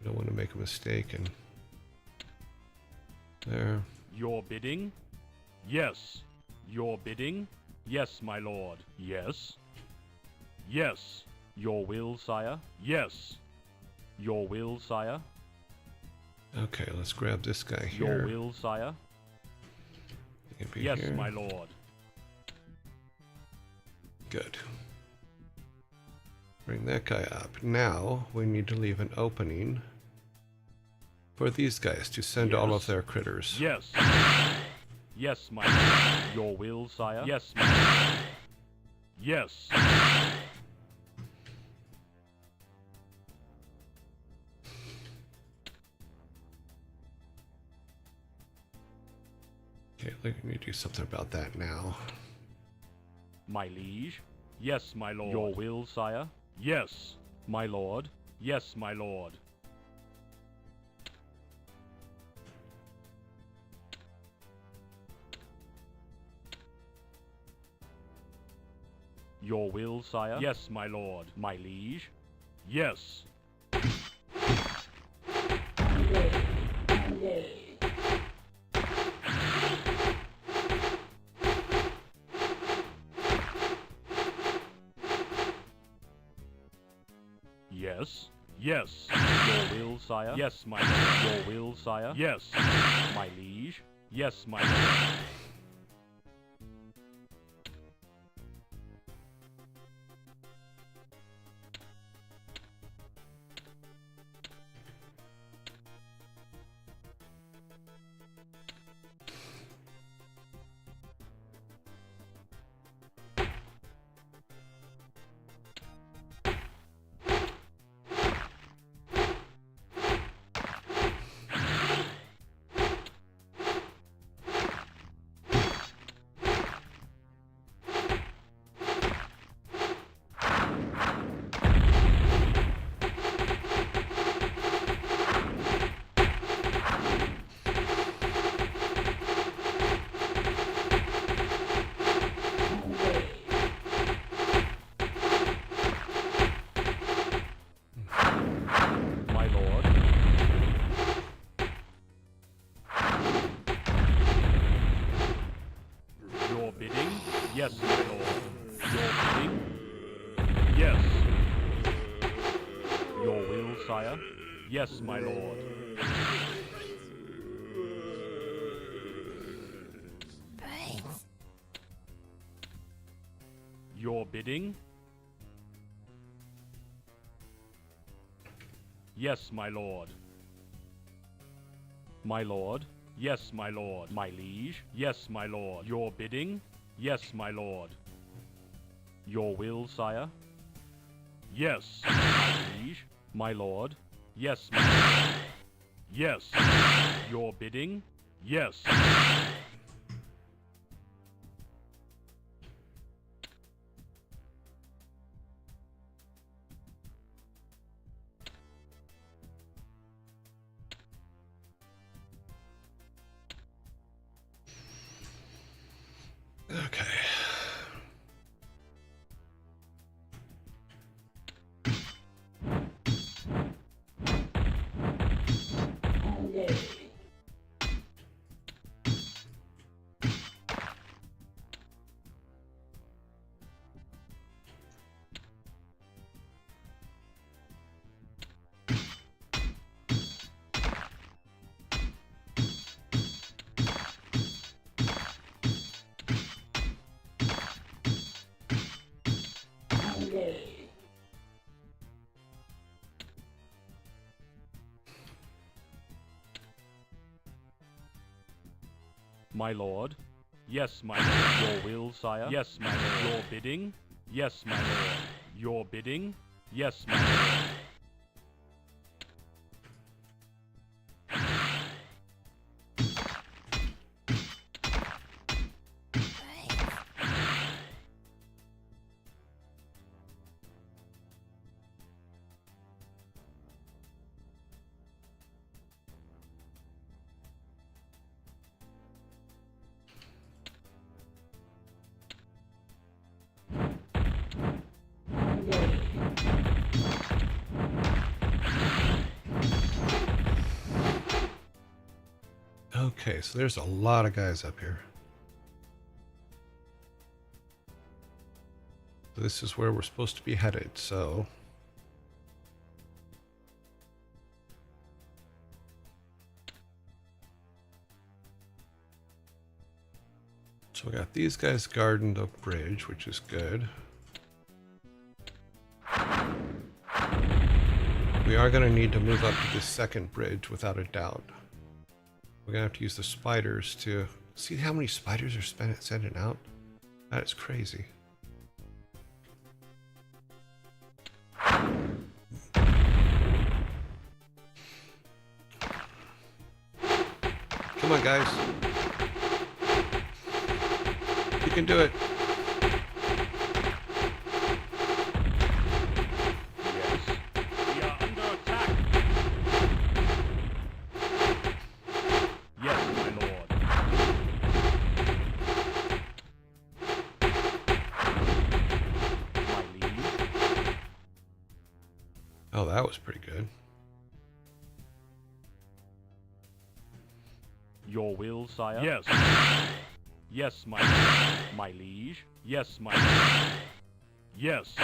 I don't want to make a mistake and There. Your bidding? Yes. Your bidding? Yes, my lord. Yes. Yes. Your will, sire? Yes. Your will, sire? Okay, let's grab this guy Your here. will, sire? He can be Yes, here. my lord. Good. Bring that guy up. Now we need to leave an opening for these guys to send all of Yes. their critters. Yes. Yes, my lord. Your will, sire? Yes, my lord. Yes. Okay, let me do something about that now. My liege? Yes, my lord. Your will, sire? Yes, my lord. Yes, my lord. Your will, sire? Yes, my lord. My liege? Yes. Yes. Yes. Your will, sire? Yes, my lord. Your will, sire? Yes. My liege? Yes, my lord. My lord. Your bidding? Yes, my lord. Your bidding? Yes. Your will, sire? Yes, my lord. Your bidding? Yes, my lord. My lord? Yes, my lord. My liege? Yes, my lord. Your bidding? Yes, my lord. Your will, sire? Yes, my liege. My lord? Yes, my lord. Yes. Your bidding? Yes. Okay. My lord? Yes, my lord. Your will, sire? Yes, my lord. Your bidding? Yes, my lord. Your bidding? Yes, my lord. Okay, so there's a lot of guys up here. So this is where we're supposed to be headed, so... So we got these guys guarding the bridge, which is good. We are going to need to move up to this second bridge without a doubt. We're going to have to use the spiders to... See how many spiders are sending out? That is crazy. Come on, guys. You can do it. Yes. We are under attack. Yes, my lord. My liege. Oh, that was pretty good. Your will, sire? Yes. Yes, my liege. Yes, my yes.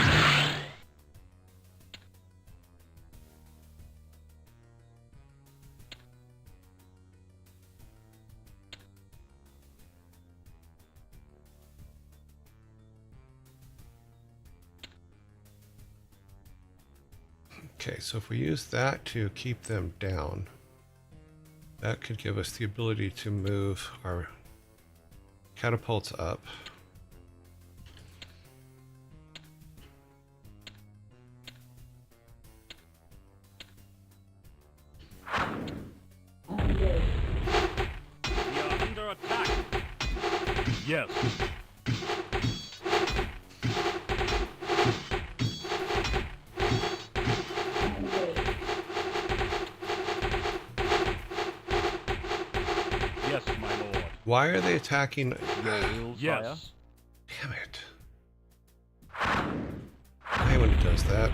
Okay, so if we use that to keep them down, that could give us the ability to move our catapults up. We are under attack. Yes. Yes, my lord. Why are they attacking? Your will, yes. Damn it. I hate when it does that.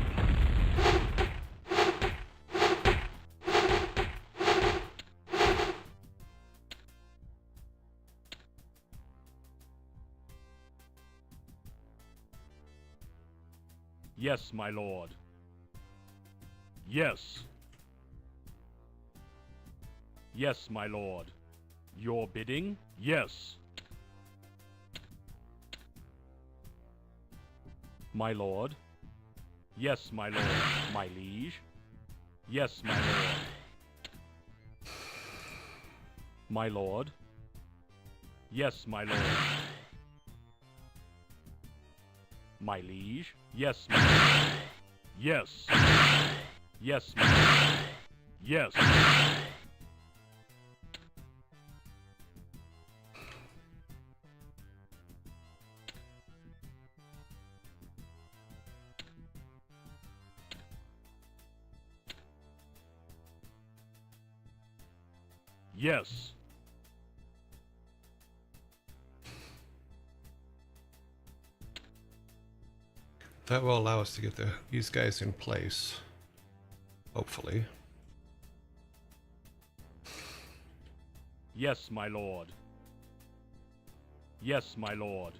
Yes, my lord. Yes. Yes, my lord. Your bidding? Yes. My lord. Yes, my lord. My liege. Yes, my lord. My lord. Yes, my lord. My liege. Yes, my lord. Yes. Yes, my lord. Yes. Yes. That will allow us to get these guys in place. Hopefully. Yes, my lord. Yes, my lord.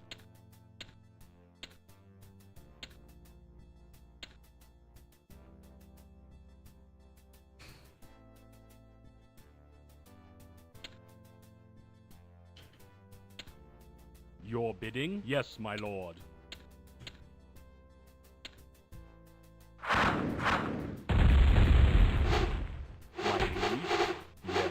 Your bidding? Yes, my lord. My liege? Yes.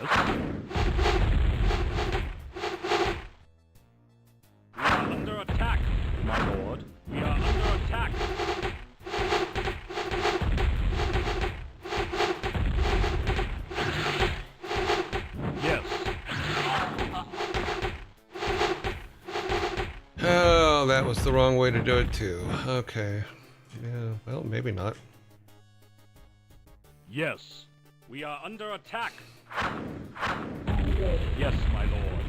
We are under attack, my lord. We are under attack. Yes. Oh, that was the wrong way to do it too. Okay. Yeah, well, maybe not. Yes. We are under attack. Yes, my lord.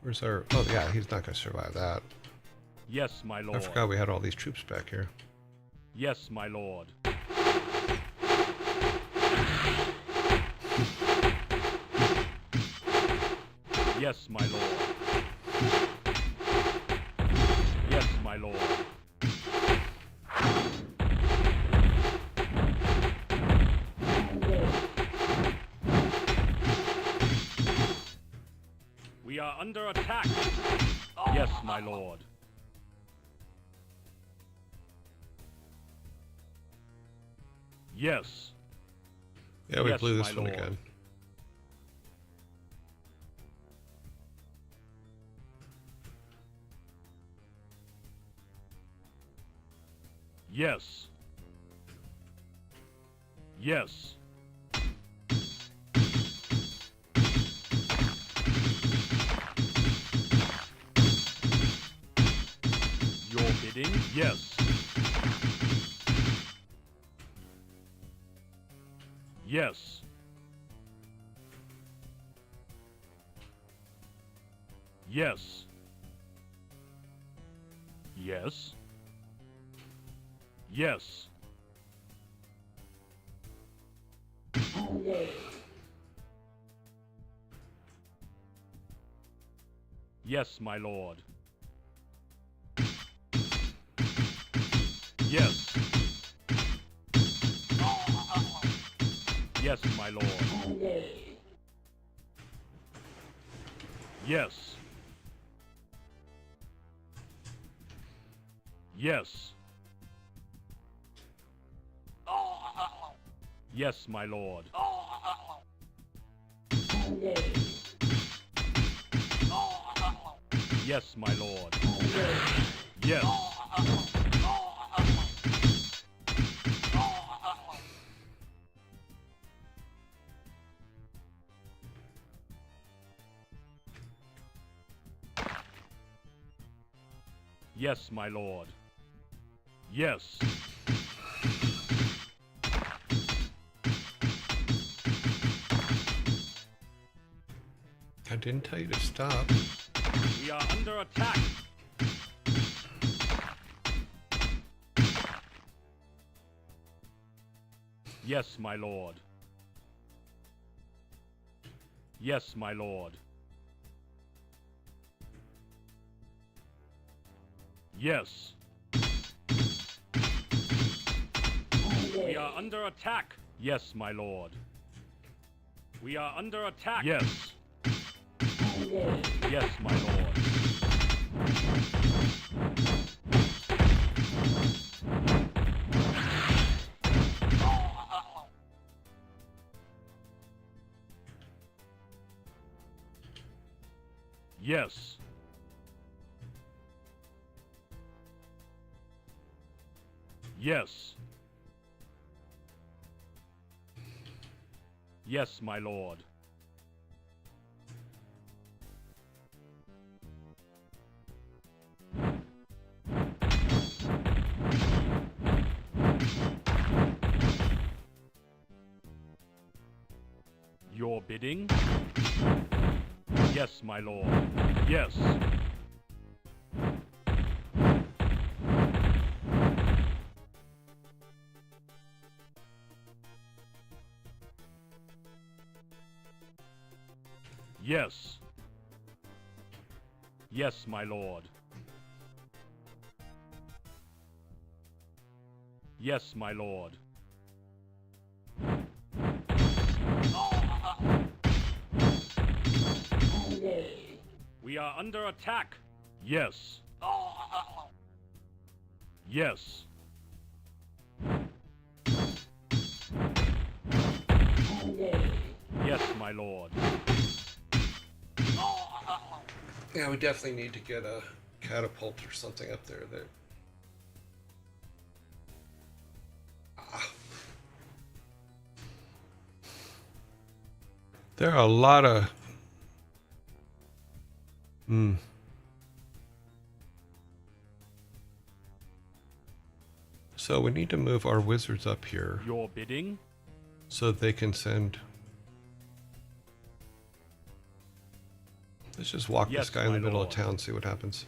Where's our... Oh, yeah, he's not going to survive that. Yes, my lord. I forgot we had all these troops back here. Yes, my lord. Yes, my lord. Yes, my lord. We are under attack. Yes, my lord. Yes. Yeah, we Yes, blew this my one lord. again. Yes. Yes. Your bidding? Yes. Yes. Yes. Yes. Yes. Yes, my lord. Yes. Yes, my lord. Yes. Yes. Yes, my lord. Yes, my lord. Yes. Yes, my lord. Yes. I didn't tell you to stop. We are under attack. Yes, my lord. Yes, my lord. Yes. We are under attack. Yes, my lord. We are under attack. Yes. Yes, my lord. Yes. Yes. Yes, my lord. Your bidding? Yes, my lord. Yes. Yes. Yes, my lord. Yes, my lord. We are under attack. Yes. Yes. Yes, my lord. Yeah, we definitely need to get a catapult or something up there that... There are a lot of... So we need to move our wizards up here Your bidding? so they can send... Let's just walk Yes, this guy in the my middle lord. of town, see what happens.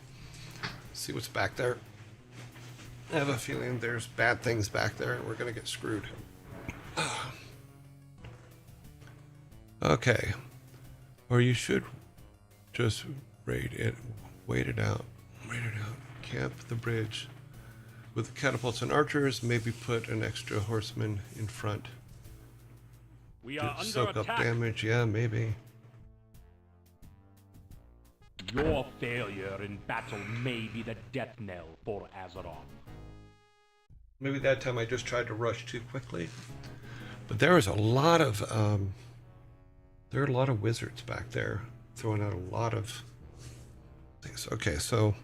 See what's back there. I have a feeling there's bad things back there and we're going to get screwed. Okay. Or you should Just raid it. Wait it out. Wait it out. Camp the bridge. With catapults and archers, maybe put an extra horseman in front. We are under Soak up attack. damage, yeah, maybe. Your failure in battle may be the death knell for Azeroth. Maybe that time I just tried to rush too quickly. But there was a lot of there are a lot of wizards back there throwing out a lot of things. Okay, so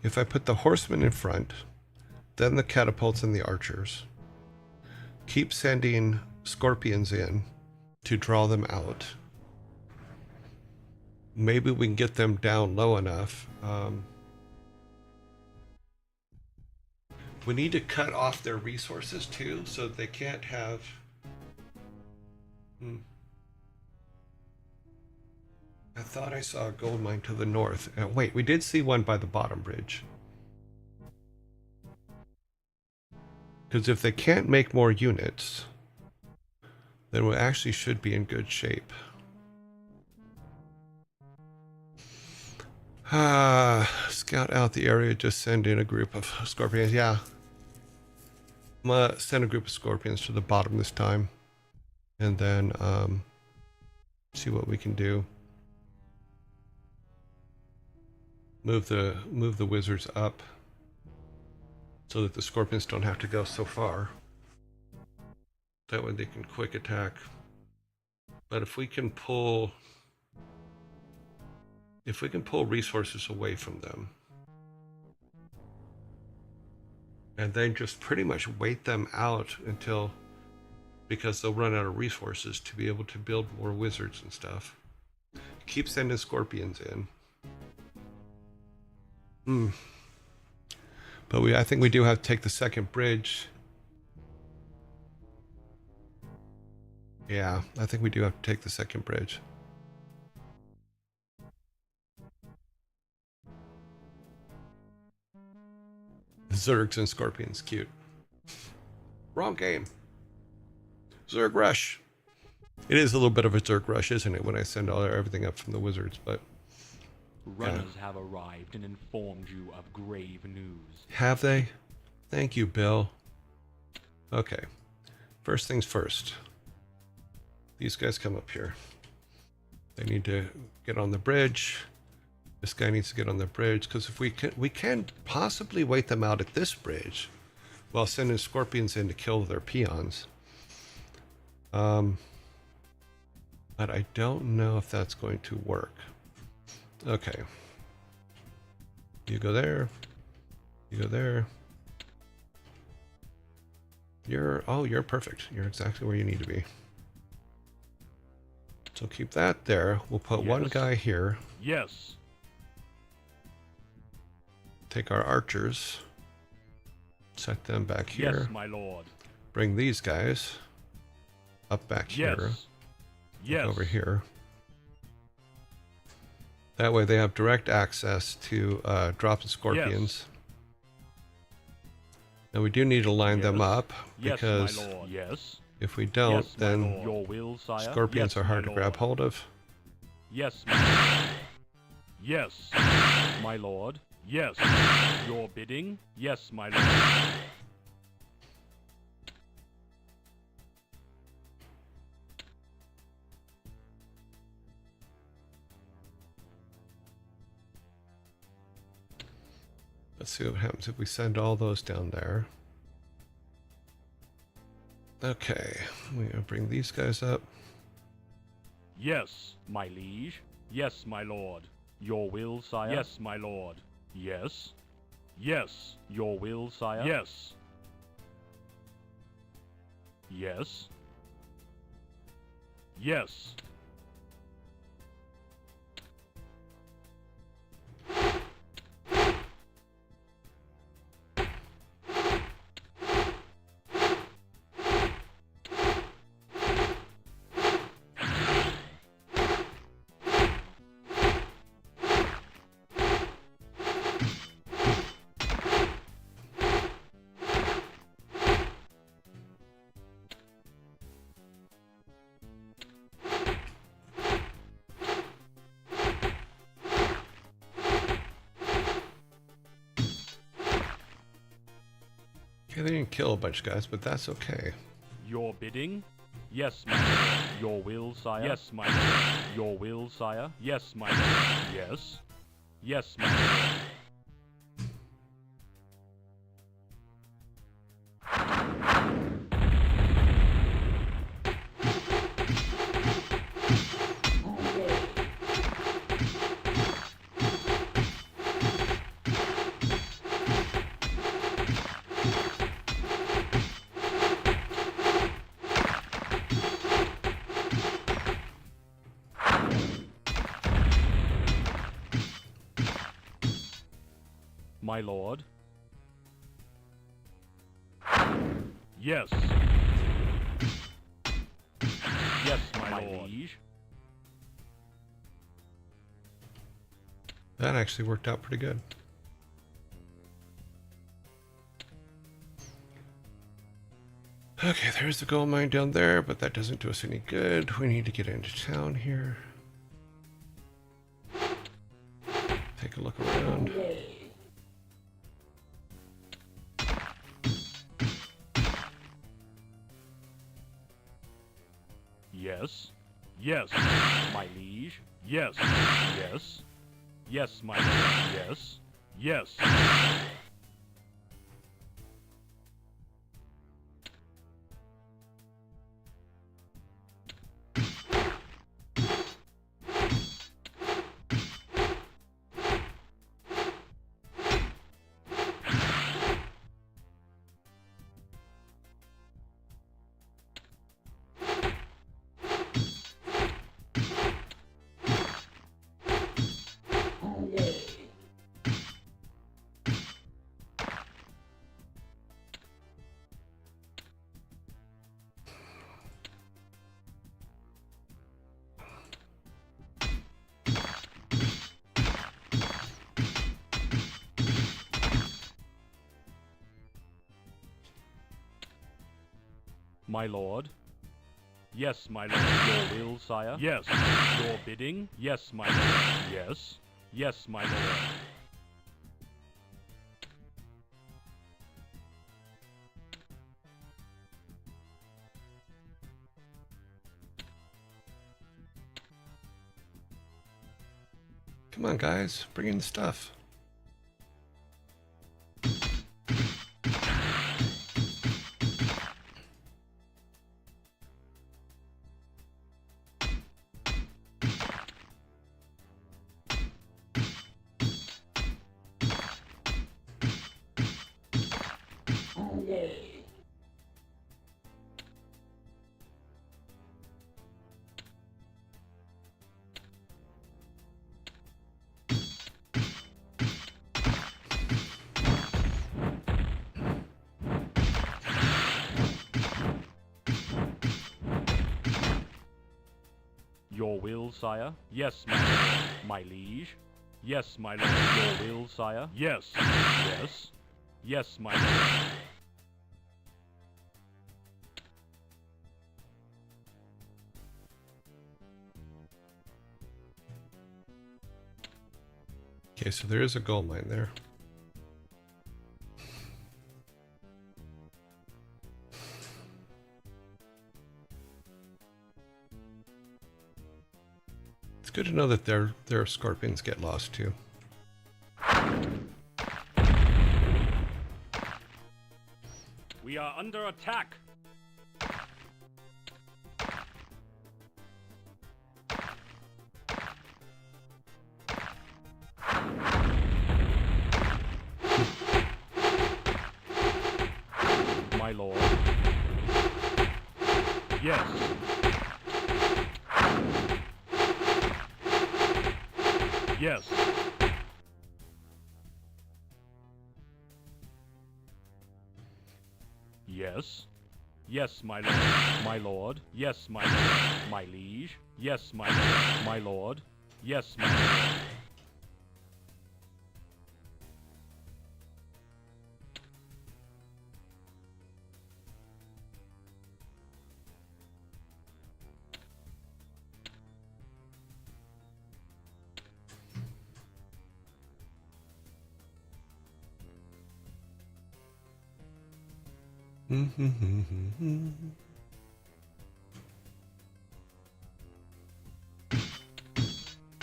if I put the horsemen in front, then the catapults and the archers, keep sending scorpions in to draw them out. Maybe we can get them down low enough. We need to cut off their resources too, so they can't have... I thought I saw a gold mine to the north. Wait, we did see one by the bottom bridge. Because if they can't make more units, then we actually should be in good shape. Scout out the area, just send in a group of scorpions. Yeah. I'm gonna send a group of scorpions to the bottom this time. And then see what we can do. Move the wizards up so that the scorpions don't have to go so far. That way they can quick attack. But if we can pull resources away from them and then just pretty much wait them out until, because they'll run out of resources to be able to build more wizards and stuff. Keep sending scorpions in. But I think we do have to take the second bridge. Yeah, I think we do have to take the second bridge. Zergs and scorpions, cute. Wrong game. Zerg rush. It is a little bit of a Zerg rush, isn't it, when I send everything up from the wizards, but... Runners have arrived and informed you of grave news. Have they? Thank you, Bill. Okay. First things first. These guys come up here. They need to get on the bridge. This guy needs to get on the bridge, because if we can possibly wait them out at this bridge while sending scorpions in to kill their peons. But I don't know if that's going to work. Okay. You go there. You go there. You're perfect. You're exactly where you need to be. So keep that there. We'll put one guy here. Yes. Take our archers. Set them back here. Yes, my lord. Bring these guys up back here. Yes. Over here. That way they have direct access to dropping scorpions. Yes. Now we do need to line them up, because yes, my lord. Yes. If we don't, yes, then your will, sire. Scorpions are hard to grab hold of. Yes, my lord. Yes, my lord. Yes, your bidding. Yes, my lord. Let's see what happens if we send all those down there. Okay, we're gonna bring these guys up. Yes, my liege. Yes, my lord. Your will, sire. Yes, my lord. Yes. Yes, your will, sire. Yes. Yes. Yes. Okay, they didn't kill a bunch of guys, but that's okay. Your bidding? Yes, my lord. Your will, sire? Yes, my lord. Your will, sire? Yes, my lord. Yes. Yes, my lord. My lord. Yes. Yes, my lord. Liege. That actually worked out pretty good. Okay, there's the gold mine down there, but that doesn't do us any good. We need to get into town here. Take a look around. Yes. Yes, my liege. Yes. Yes. Yes, my lord. Yes. Yes. My lord. Yes, my lord. Your will, sire. Yes. Your bidding. Yes, my lord. Yes. Yes, my lord. Come on, guys. Bring in the stuff. Your will, sire. Yes, my lord. My liege. Yes, my lord. Your will, sire. Yes. Yes. Yes, my lord. Okay, so there is a gold mine there. It's good to know that their scorpions get lost too. We are under attack. My lord. Yes. Yes. Yes. Yes, my lord. My lord. Yes, my lord. My liege. Yes, my lord. My lord. Yes, my lord.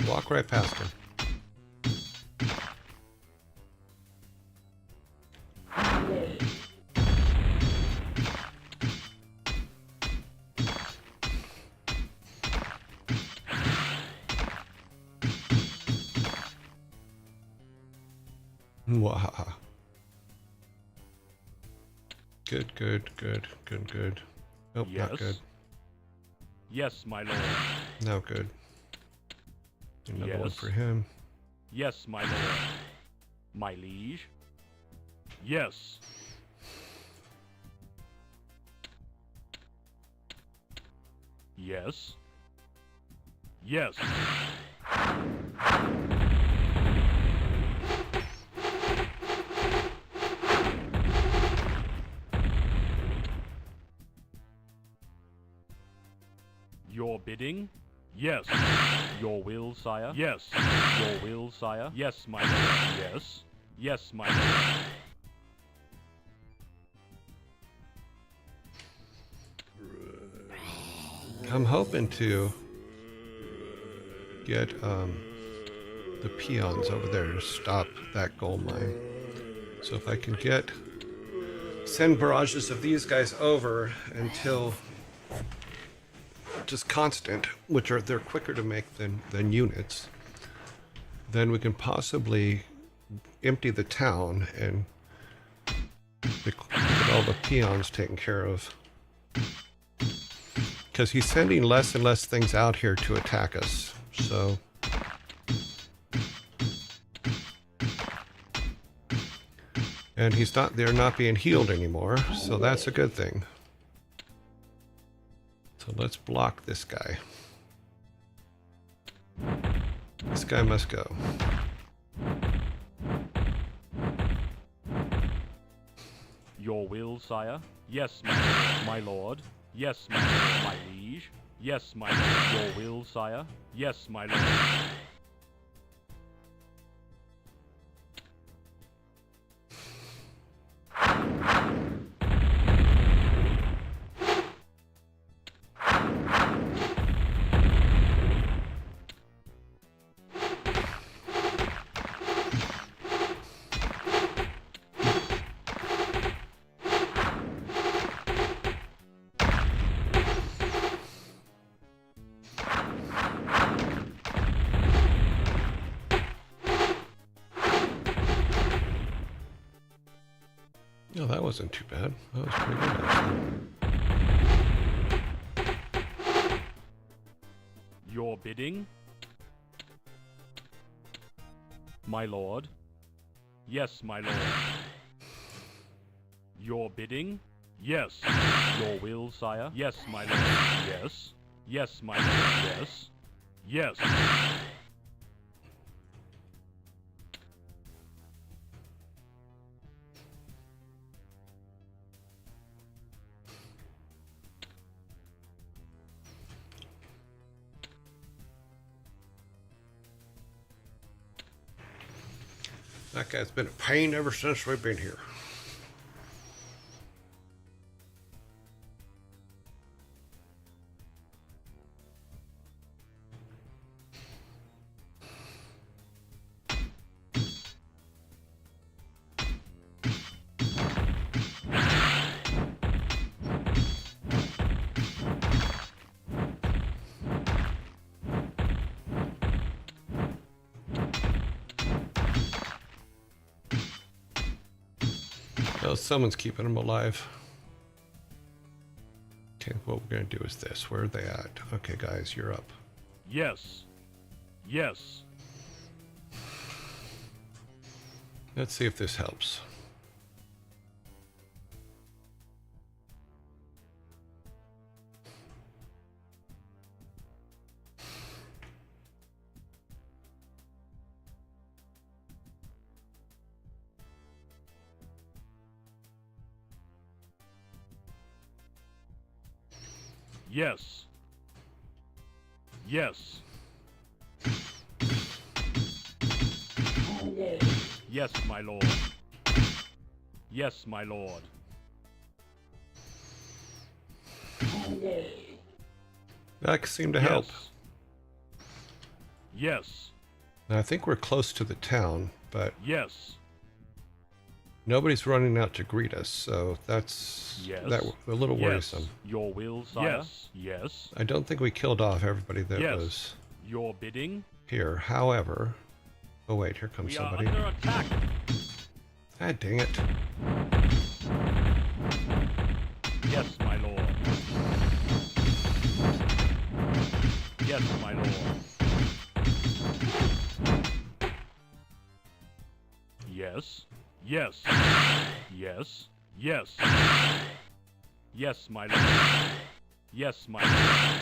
Walk right past him. Wow. Good, good, good, good, good. Nope, Yes. not good. Yes, my lord. No good. Another one Yes. for him. Yes, my lord. My liege. Yes. Yes. Yes. Your bidding? Yes. Your will, sire? Yes. Your will, sire? Yes, my lord. Yes. Yes, my lord. I'm hoping to get the peons over there to stop that gold mine. So if I can send barrages of these guys over until just constant, which they're quicker to make than units, then we can possibly empty the town and get all the peons taken care of. Because he's sending less and less things out here to attack us. So and they're not being healed anymore, so that's a good thing. So let's block this guy. This guy must go. Your will, sire? Yes, my lord. Yes, my lord, my liege. Yes, my lord. Your will, sire? Yes, my lord. No, that wasn't too bad. That was pretty good, actually. Your bidding? My lord? Yes, my lord. Your bidding? Yes. Your will, sire? Yes, my lord. Yes. Yes, my lord. Yes. Yes. That guy's been a pain ever since we've been here. Well, someone's keeping them alive. Okay, what we're going to do is this. Where are they at? Okay, guys, you're up. Yes. Yes. Let's see if this helps. Yes. Yes. Yes, my lord. Yes, my lord. That seemed to help. Yes. Now, I think we're close to the town, but Yes. nobody's running out to greet us, so that's a little worrisome. Your will, sire. Yes. I don't think we killed off everybody that was Your bidding. here. However, oh wait, here comes somebody. We are under attack. Ah, dang it. Yes, my lord. Yes, my lord. Yes. Yes. Yes. Yes. Yes, my lord. Yes, my lord.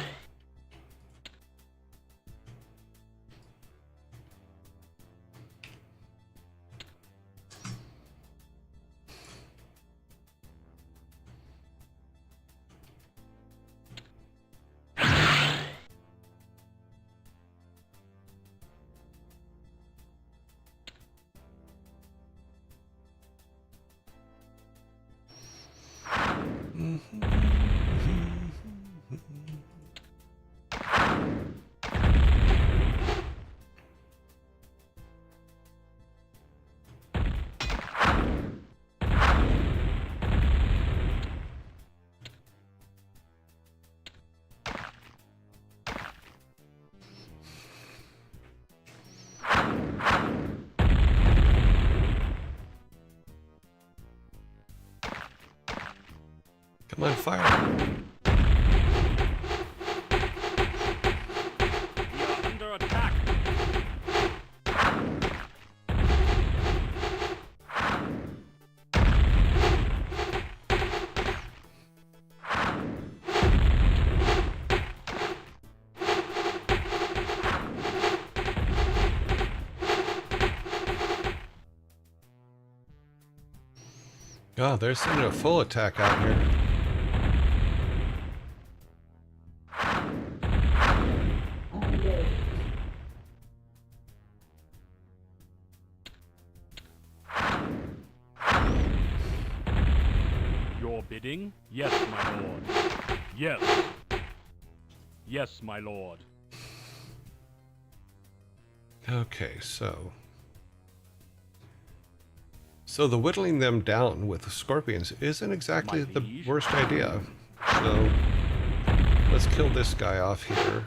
Come on, fire. We are under attack. Oh, they're sending a full attack out here. Your bidding? Yes, my lord. Yes. Yes, my lord. Okay, so the whittling them down with the scorpions isn't exactly the worst idea. So let's kill this guy off here.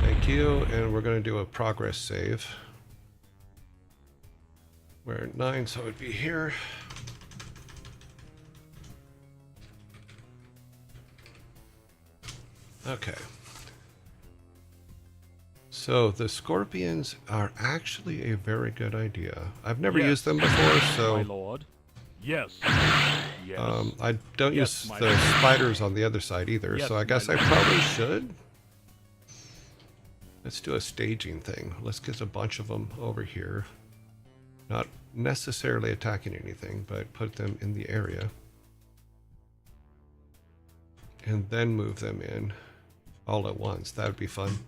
Thank you, and we're going to do a progress save. We're at 9, so it'd be here. Okay. So the scorpions are actually a very good idea. I've never used them before, so my lord. Yes. Yes. I don't use the spiders on the other side either, so I guess I probably should. Let's do a staging thing. Let's get a bunch of them over here. Not necessarily attacking anything, but put them in the area. And then move them in all at once. That would be fun.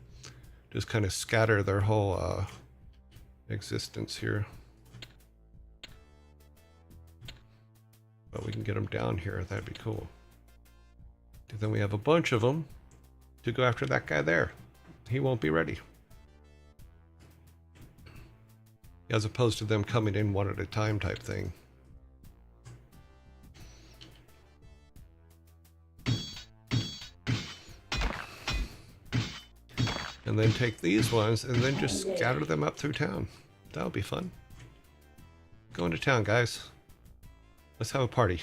Just kind of scatter their whole existence here. But we can get them down here. That'd be cool. And then we have a bunch of them to go after that guy there. He won't be ready. As opposed to them coming in one at a time type thing. And then take these ones and then just scatter them up through town. That'll be fun. Go into town, guys. Let's have a party.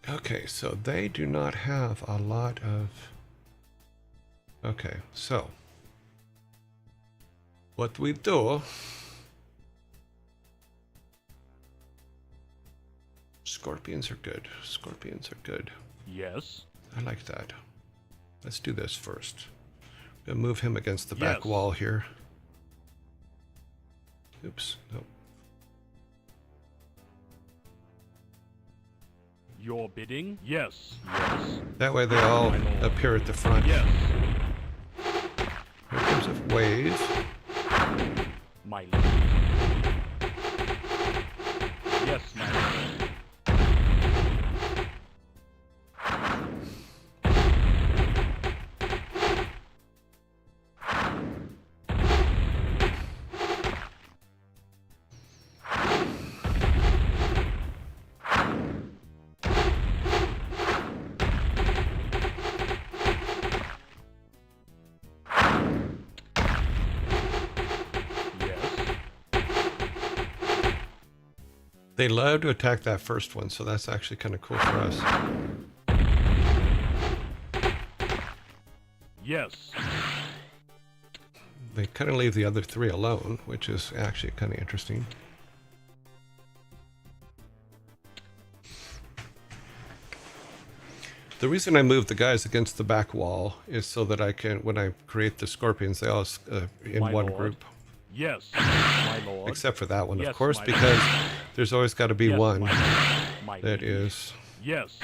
Okay, so they do not have a lot of... Okay, so what we do... Scorpions are good. Scorpions are good. Yes. I like that. Let's do this first. I'm gonna move him against the back wall here. Oops, nope. Your bidding? Yes. Yes. That way they all My lord. appear at the front. Yes. Here comes a wave. My liege. Yes, my lord. They love to attack that first one, so that's actually kind of cool for us. Yes. They kind of leave the other three alone, which is actually kind of interesting. The reason I move the guys against the back wall is so that I can, when I create the scorpions, they all in My one lord. group. Yes, my lord. Except for that one, Yes, of course, my because there's always got to be Yes, one my that liege. is Yes.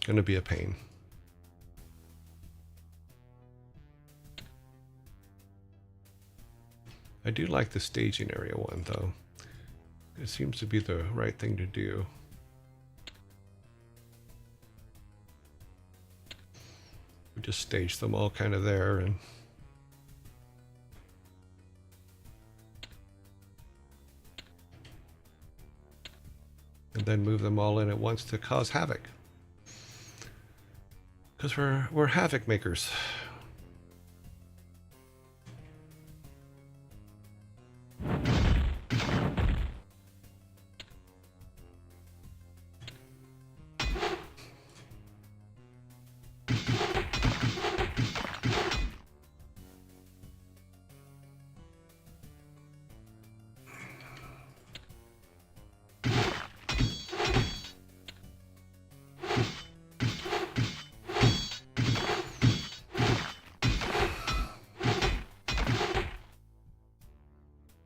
going to be a pain. I do like the staging area one, though. It seems to be the right thing to do. We just stage them all kind of there, and then move them all in at once to cause havoc. Because we're havoc makers.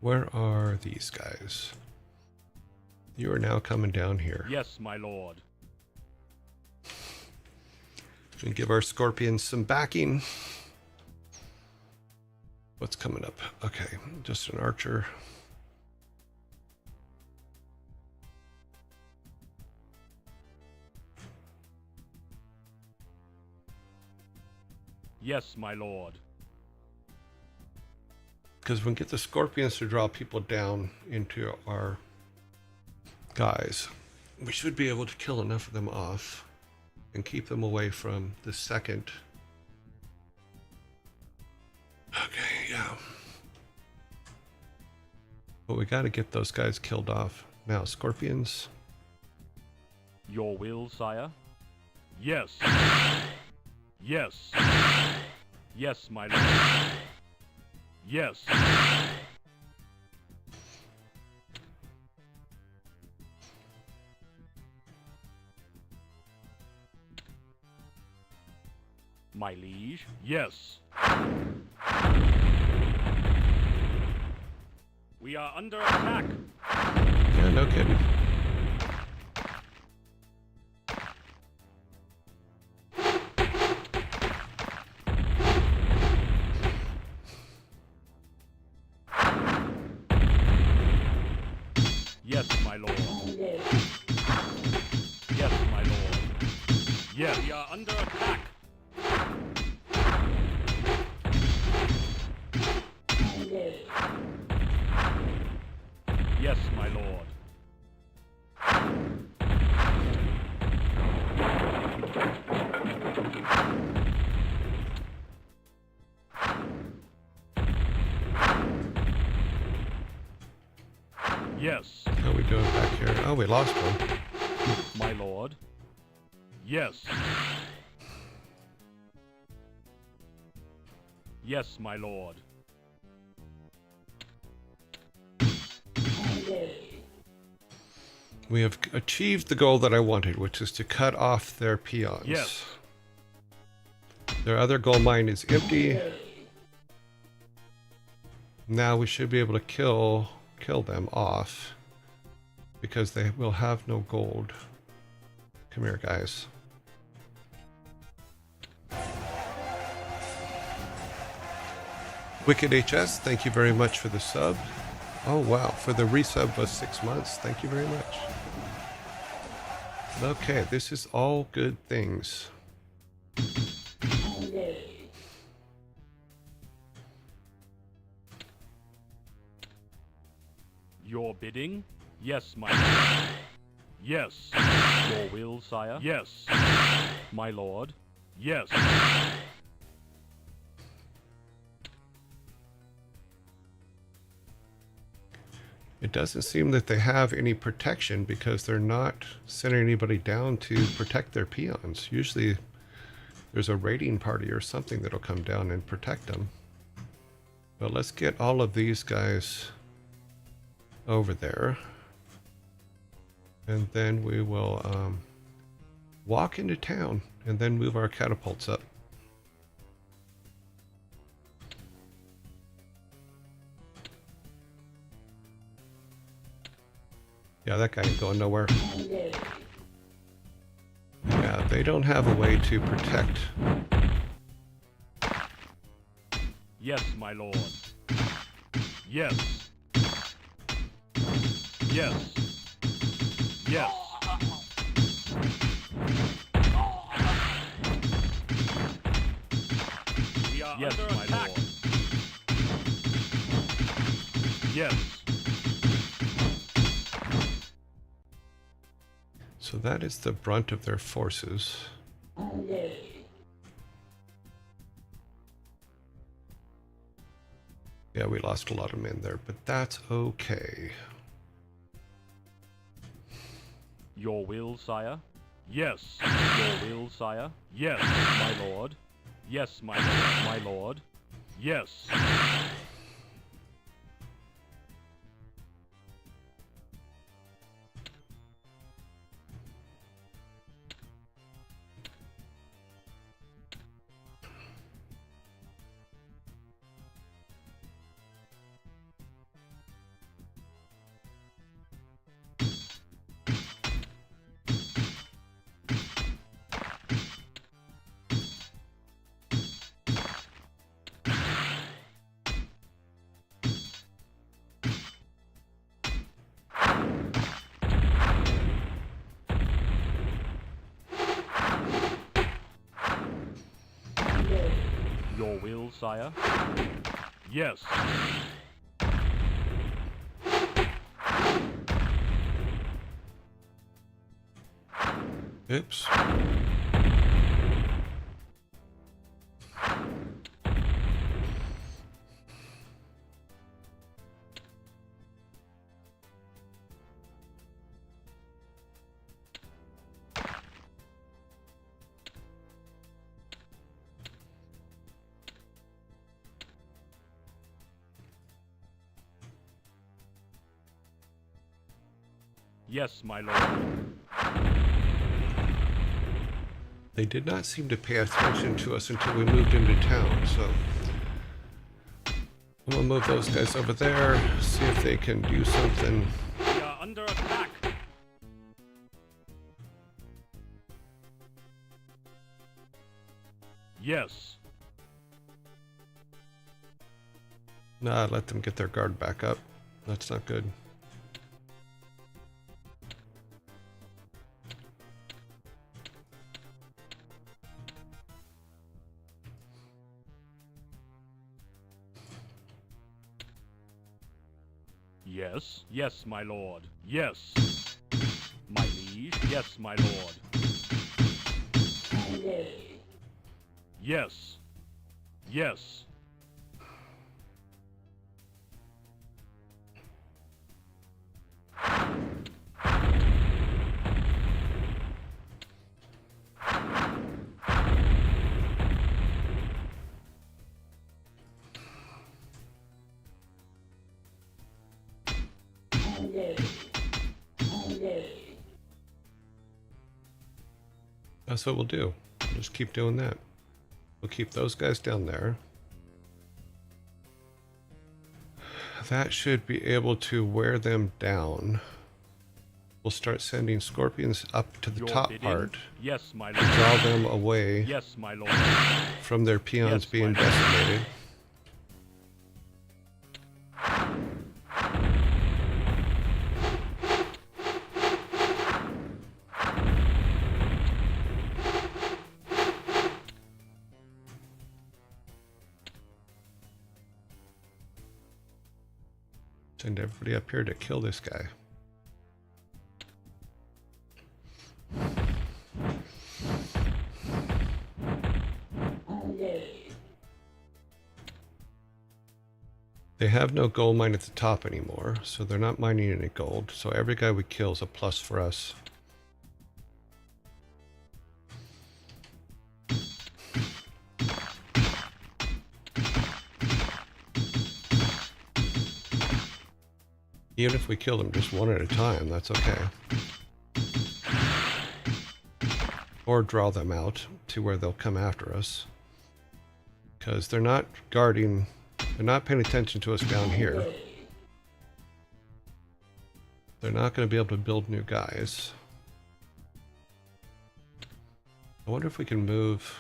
Where are these guys? You are now coming down here. Yes, my lord. And give our scorpions some backing. What's coming up? Okay, just an archer. Yes, my lord. Because we can get the scorpions to draw people down into our guys, we should be able to kill enough of them off and keep them away from the second. Okay, yeah. But we got to get those guys killed off. Now, scorpions. Your will, sire? Yes. Yes. Yes, my lord. Yes. My liege? Yes. We are under attack. Yeah, no kidding. Yes, my lord. Yes, my lord. Yes. We are under attack. Yes, my lord. Yes, How are we doing back here? Oh, we lost one. my lord. Yes. Yes, my lord. We have achieved the goal that I wanted, which is to cut off their peons. Yes. Their other gold mine is empty. Now we should be able to kill them off because they will have no gold. Come here, guys. Wicked HS, thank you very much for the sub. Oh wow, for the resub of 6 months, thank you very much. Okay, this is all good things. Your bidding? Yes, my lord. Yes. Your will, sire? Yes. My lord? Yes. It doesn't seem that they have any protection because they're not sending anybody down to protect their peons. Usually there's a raiding party or something that'll come down and protect them. But let's get all of these guys over there. And then we will walk into town and then move our catapults up. Yeah, that guy ain't going nowhere. Yeah, they don't have a way to protect. Yes, my lord. Yes. Yes. Yes. We are yes, under attack. Lord. Yes. So that is the brunt of their forces. Yeah, we lost a lot of men there, but that's okay. Your will, sire? Yes. Your will, sire? Yes, my lord. Yes, my lord. My lord. Yes. Your will, sire? Yes. Oops. Yes, my lord. They did not seem to pay attention to us until we moved into town, so I'm gonna move those guys over there, see if they can do something. We are under attack. Yes. Nah, let them get their guard back up. That's not good. Yes. Yes, my lord. Yes. My liege. Yes, my lord. Yes. Yes. That's what we'll do. We'll just keep doing that. We'll keep those guys down there. That should be able to wear them down. we'll start sending scorpions up to the Your top bidding? part Yes, my to lord. draw them away Yes, my lord. from their peons Yes, being my lord. decimated. Send everybody up here to kill this guy. They have no gold mine at the top anymore, so they're not mining any gold. So every guy we kill is a plus for us. Even if we kill them just one at a time, that's okay. Or draw them out to where they'll come after us. Because they're not guarding, they're not paying attention to us down here. They're not going to be able to build new guys. I wonder if we can move...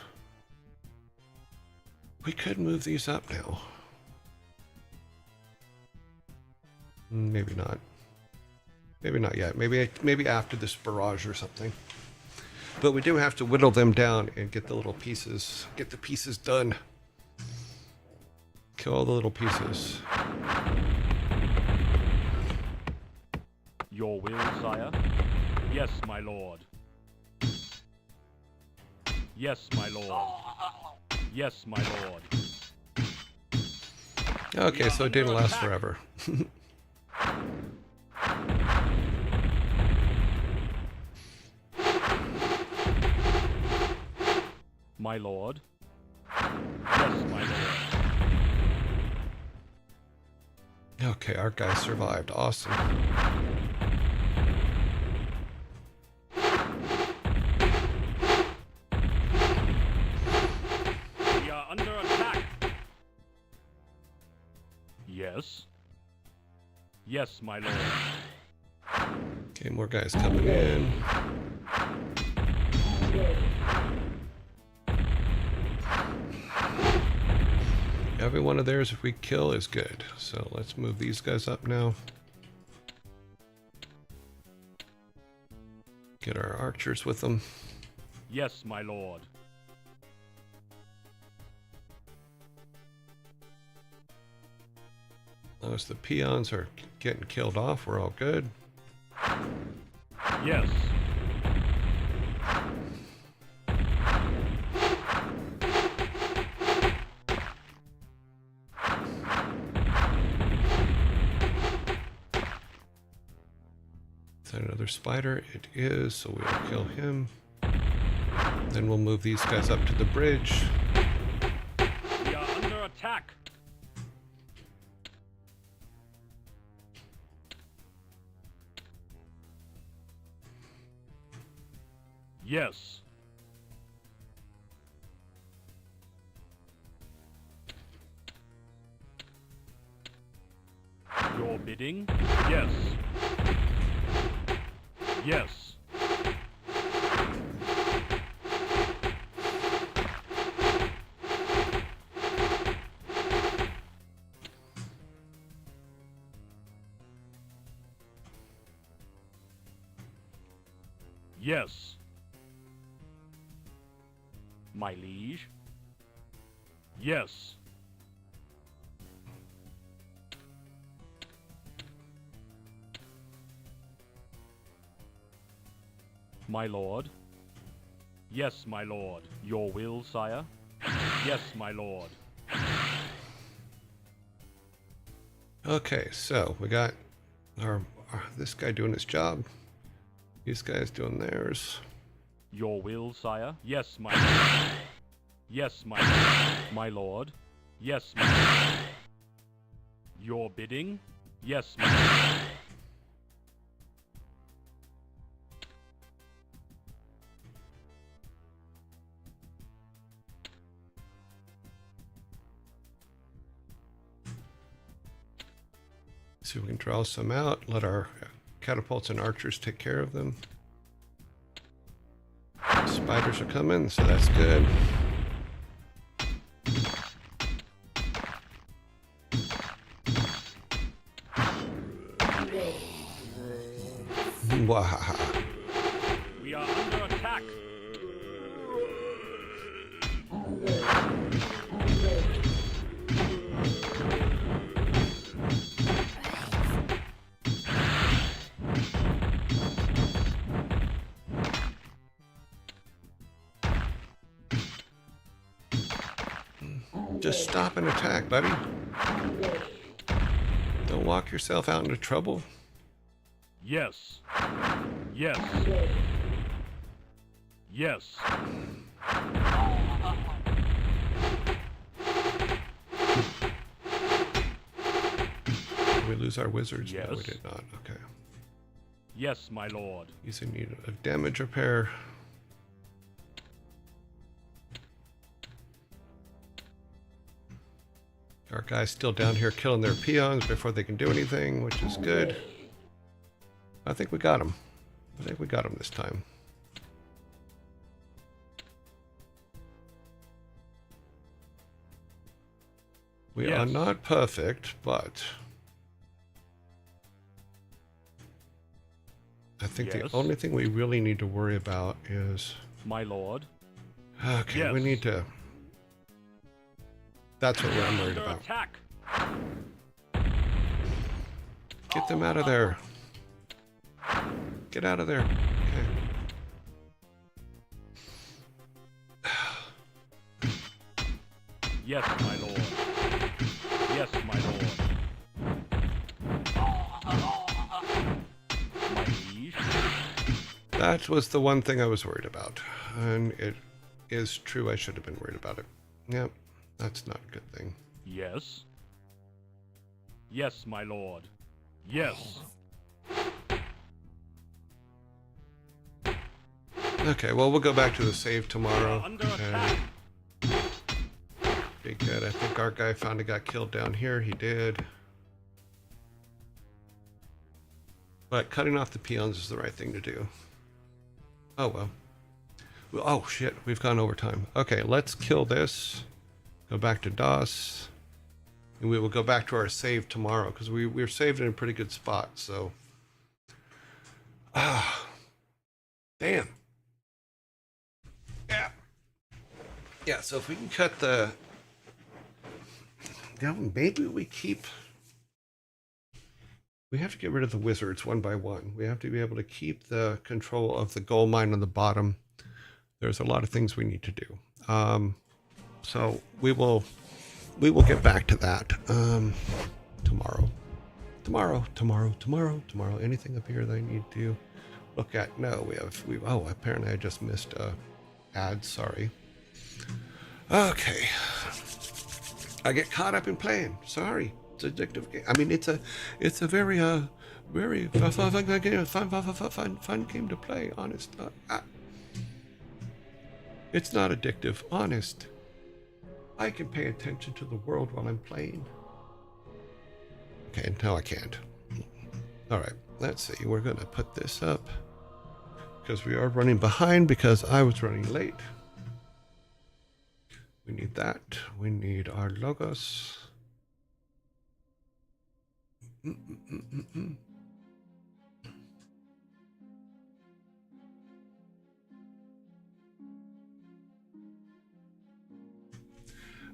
We could move these up now. Maybe not. Maybe not yet. Maybe after this barrage or something. But we do have to whittle them down and get the little pieces. Get the pieces done. Kill all the little pieces. Your will, sire? Yes, my lord. Yes, my lord. Yes, my lord. Okay, so it didn't last forever. My lord. Yes, my lord. Okay, our guy survived. Awesome. We are under attack. Yes. Yes, my lord. Okay, more guys coming in. Every one of theirs, if we kill, is good. So let's move these guys up now. Get our archers with them. Yes, my lord. As long as the peons are getting killed off, we're all good. Yes. Is that another spider? It is, so we'll kill him. Then we'll move these guys up to the bridge. We are under attack. Yes. Your bidding? Yes. Yes. Yes. My liege? Yes. My lord? Yes, my lord. Your will, sire? Yes, my lord. Okay, so we got our this guy doing his job. These guys doing theirs. Your will, sire? Yes, my lord. Yes, my lord. My lord? Yes, my lord. Your bidding? Yes, my lord. See if we can draw some out. Let our catapults and archers take care of them. Spiders are coming, so that's good. Wahaha. We are under attack. Just stop and attack, buddy. Don't walk yourself out into trouble. Yes. Yes. Yes. Did we lose our wizards? Yes. No, we did not. Okay. Yes, my lord. He's in need of damage repair. Our guy's still down here killing their peons before they can do anything, which is good. I think we got him. I think we got him this time. We are not perfect, but I think the only thing we really need to worry about is... My lord. Okay, we need to... That's what I'm worried about. Attack. Get them out of there. Get out of there. Okay. Yes, my lord. Yes, my lord. My liege. That was the one thing I was worried about. And it is true, I should have been worried about it. Yep, that's not a good thing. Yes. Yes, my lord. Yes. Okay, well, we'll go back to the save tomorrow. Under attack. Be good. I think our guy finally got killed down here. He did. But cutting off the peons is the right thing to do. Oh, well. Oh, shit. We've gone over time. Okay, let's kill this. Go back to DOS. And we will go back to our save tomorrow, because we're saved in a pretty good spot, so... Ah. Damn. Yeah. Yeah, so if we can cut the... Yeah, maybe we keep... We have to get rid of the wizards one by one. We have to be able to keep the control of the gold mine on the bottom. There's a lot of things we need to do. So we will get back to that tomorrow. Tomorrow. Anything up here that I need to look at? No, oh, apparently I just missed a ad. Sorry. Okay. I get caught up in playing. Sorry. It's an addictive game. I mean, it's a very fun game to play. Honest. It's not addictive. Honest. I can pay attention to the world while I'm playing. Okay, no, I can't. All right, let's see. We're gonna put this up because we are running behind because I was running late. We need that. We need our logos.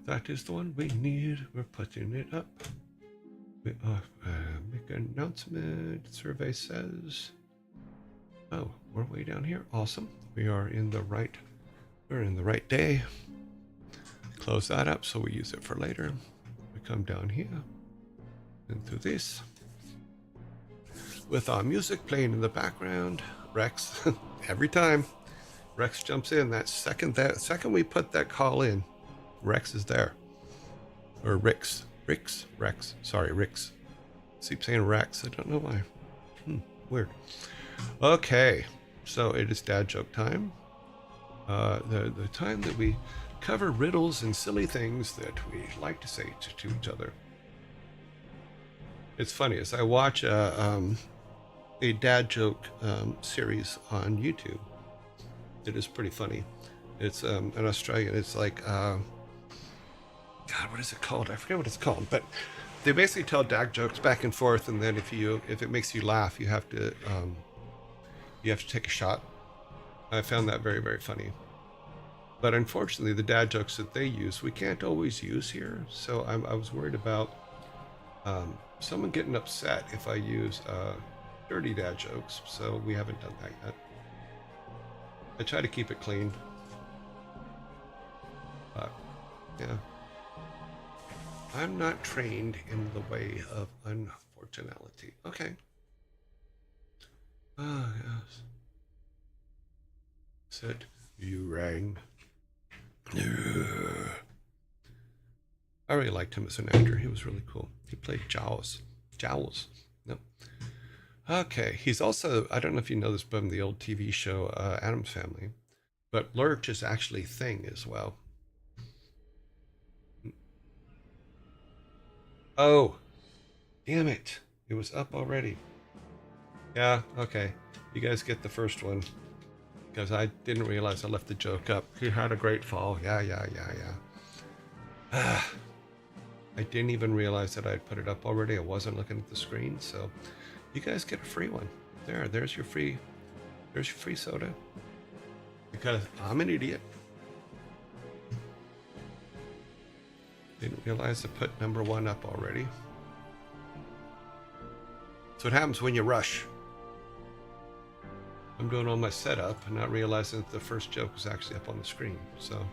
That is the one we need. We're putting it up. We make an announcement. Survey says. Oh, we're way down here. Awesome. We are in the right. We're in the right day. Close that up so we use it for later. We come down here into this with our music playing in the background. Rex, every time Rex jumps in, that second we put that call in, Rex is there. Or Rex. Sorry, Rex. I keep saying Rex. I don't know why. Weird. Okay, so it is dad joke time. The time that we cover riddles and silly things that we like to say to each other. It's funny as I watch a dad joke series on YouTube. It is pretty funny. It's an Australian. It's like God, what is it called? I forget what it's called, but they basically tell dad jokes back and forth, and then if it makes you laugh, you have to take a shot. I found that very, very funny. But unfortunately, the dad jokes that they use, we can't always use here. So I was worried about someone getting upset if I use dirty dad jokes. So we haven't done that yet. I try to keep it clean. But yeah. I'm not trained in the way of unfortunality. Okay. Ah, yes. Said, you rang. I really liked him as an actor. He was really cool. He played Jowls. No. Okay. He's also, I don't know if you know this from the old TV show Addams Family, but Lurch is actually Thing as well. Oh, damn it. It was up already. Yeah, okay. You guys get the first one. Because I didn't realize I left the joke up. He had a great fall. Yeah. I didn't even realize that I'd put it up already. I wasn't looking at the screen, so you guys get a free one. There's your free soda. Because I'm an idiot. Didn't realize I put number 1 up already. That's what happens when you rush. I'm doing all my setup and not realizing that the first joke was actually up on the screen. So,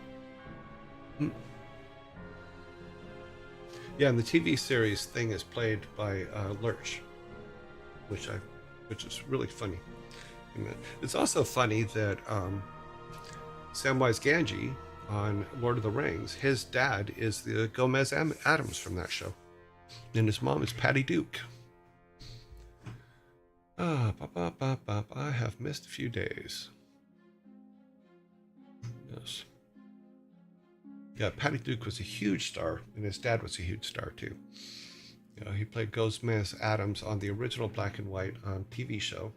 yeah, and the TV series Thing is played by Lurch, which is really funny. It's also funny that Samwise Gamgee on Lord of the Rings, his dad is the Gomez Addams from that show, and his mom is Patty Duke. I have missed a few days. Yes. Yeah, Patty Duke was a huge star, and his dad was a huge star too. You know, he played Gomez Addams on the original black and white TV show,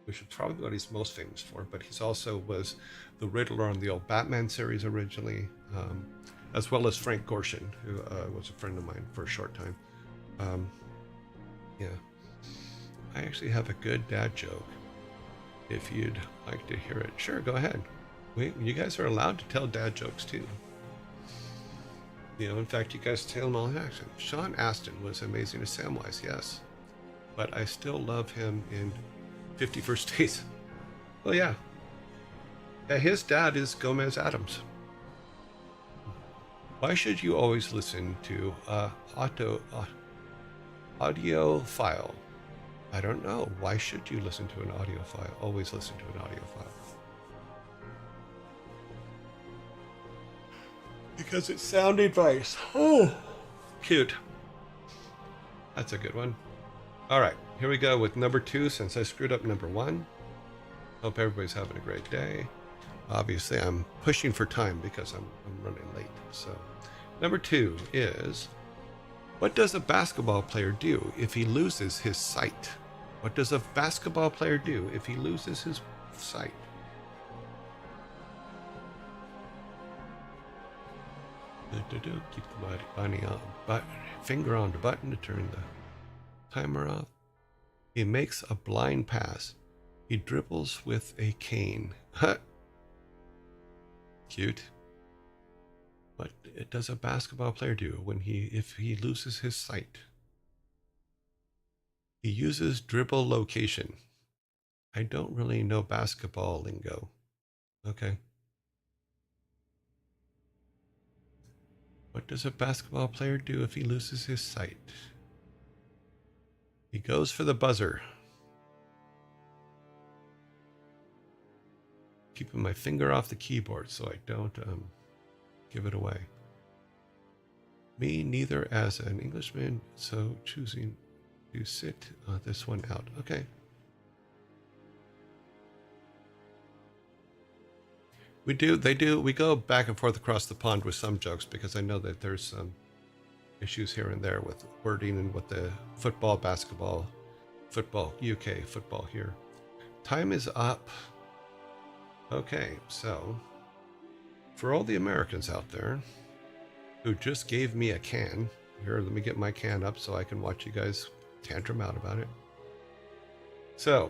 which is probably what he's most famous for. But he's also was the Riddler on the old Batman series originally, as well as Frank Gorshin, who was a friend of mine for a short time. Yeah, I actually have a good dad joke. If you'd like to hear it, sure, go ahead. You guys are allowed to tell dad jokes too. You know, in fact, you guys tell them all in action. Sean Astin was amazing as Samwise, yes, but I still love him in 50 First Dates. Well, yeah, his dad is Gomez Addams. Why should you always listen to audio file? I don't know. Why should you listen to an audio file? Always listen to an audio file. Because it's sound advice. Oh, cute. That's a good one. All right, here we go with number 2 since I screwed up number 1. Hope everybody's having a great day. Obviously, I'm pushing for time because I'm running late. So, number 2 is, what does a basketball player do if he loses his sight? What does a basketball player do if he loses his sight? Keep the finger on the button to turn the timer off. He makes a blind pass. He dribbles with a cane. Cute. What does a basketball player do if he loses his sight? He uses dribble location. I don't really know basketball lingo. Okay. What does a basketball player do if he loses his sight? He goes for the buzzer. Keeping my finger off the keyboard so I don't give it away. Me neither as an Englishman, so choosing to sit this one out. Okay. We go back and forth across the pond with some jokes because I know that there's some issues here and there with wording and what the football, basketball football, UK football here. Time is up. Okay, so for all the Americans out there who just gave me a can, here, let me get my can up so I can watch you guys tantrum out about it. So,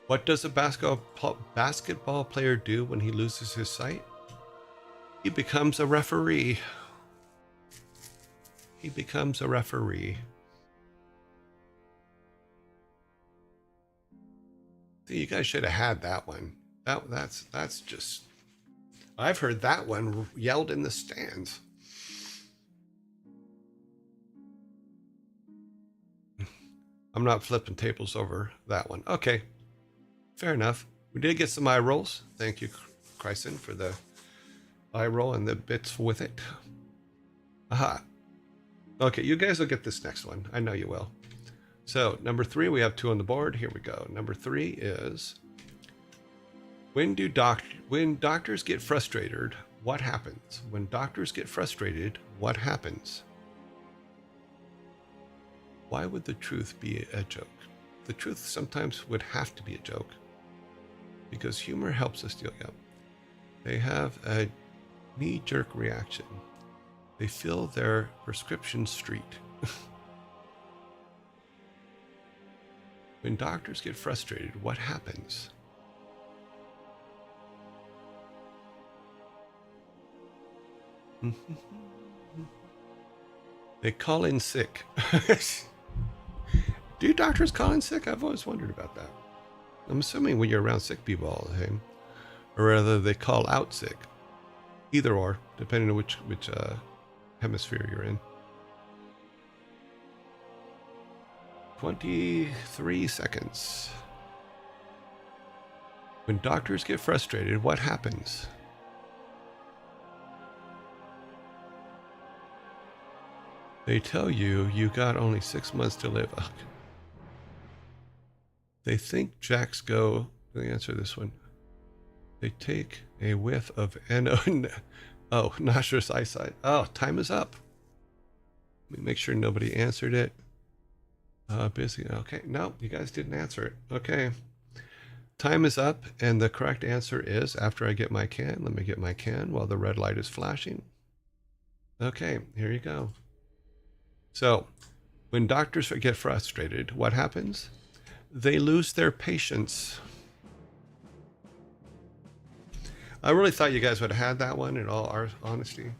what does a basketball player do when he loses his sight? He becomes a referee. He becomes a referee. See, you guys should have had that one. That's just... I've heard that one yelled in the stands. I'm not flipping tables over that one. Okay, fair enough. We did get some eye rolls. Thank you, Chryson, for the eye roll and the bits with it. Aha. Okay, you guys will get this next one. I know you will. So, number 3, we have 2 on the board. Here we go. Number 3 is... When doctors get frustrated, what happens? When doctors get frustrated, what happens? Why would the truth be a joke? The truth sometimes would have to be a joke because humor helps us deal. Yeah. They have a knee-jerk reaction. They fill their prescription street. When doctors get frustrated, what happens? They call in sick. Do doctors call in sick? I've always wondered about that. I'm assuming when you're around sick people all the time, or rather they call out sick. Either or, depending on which hemisphere you're in. 23 seconds. When doctors get frustrated, what happens? They tell you you got only 6 months to live. Ugh. They think Jacks go. Let me answer this one. They take a whiff of noxious eyesight. Oh, time is up. Let me make sure nobody answered it. Busy. Okay, no, you guys didn't answer it. Okay. Time is up, and the correct answer is, after I get my can, let me get my can while the red light is flashing. Okay, here you go. So, when doctors get frustrated, what happens? They lose their patience. I really thought you guys would have had that one, in all honesty.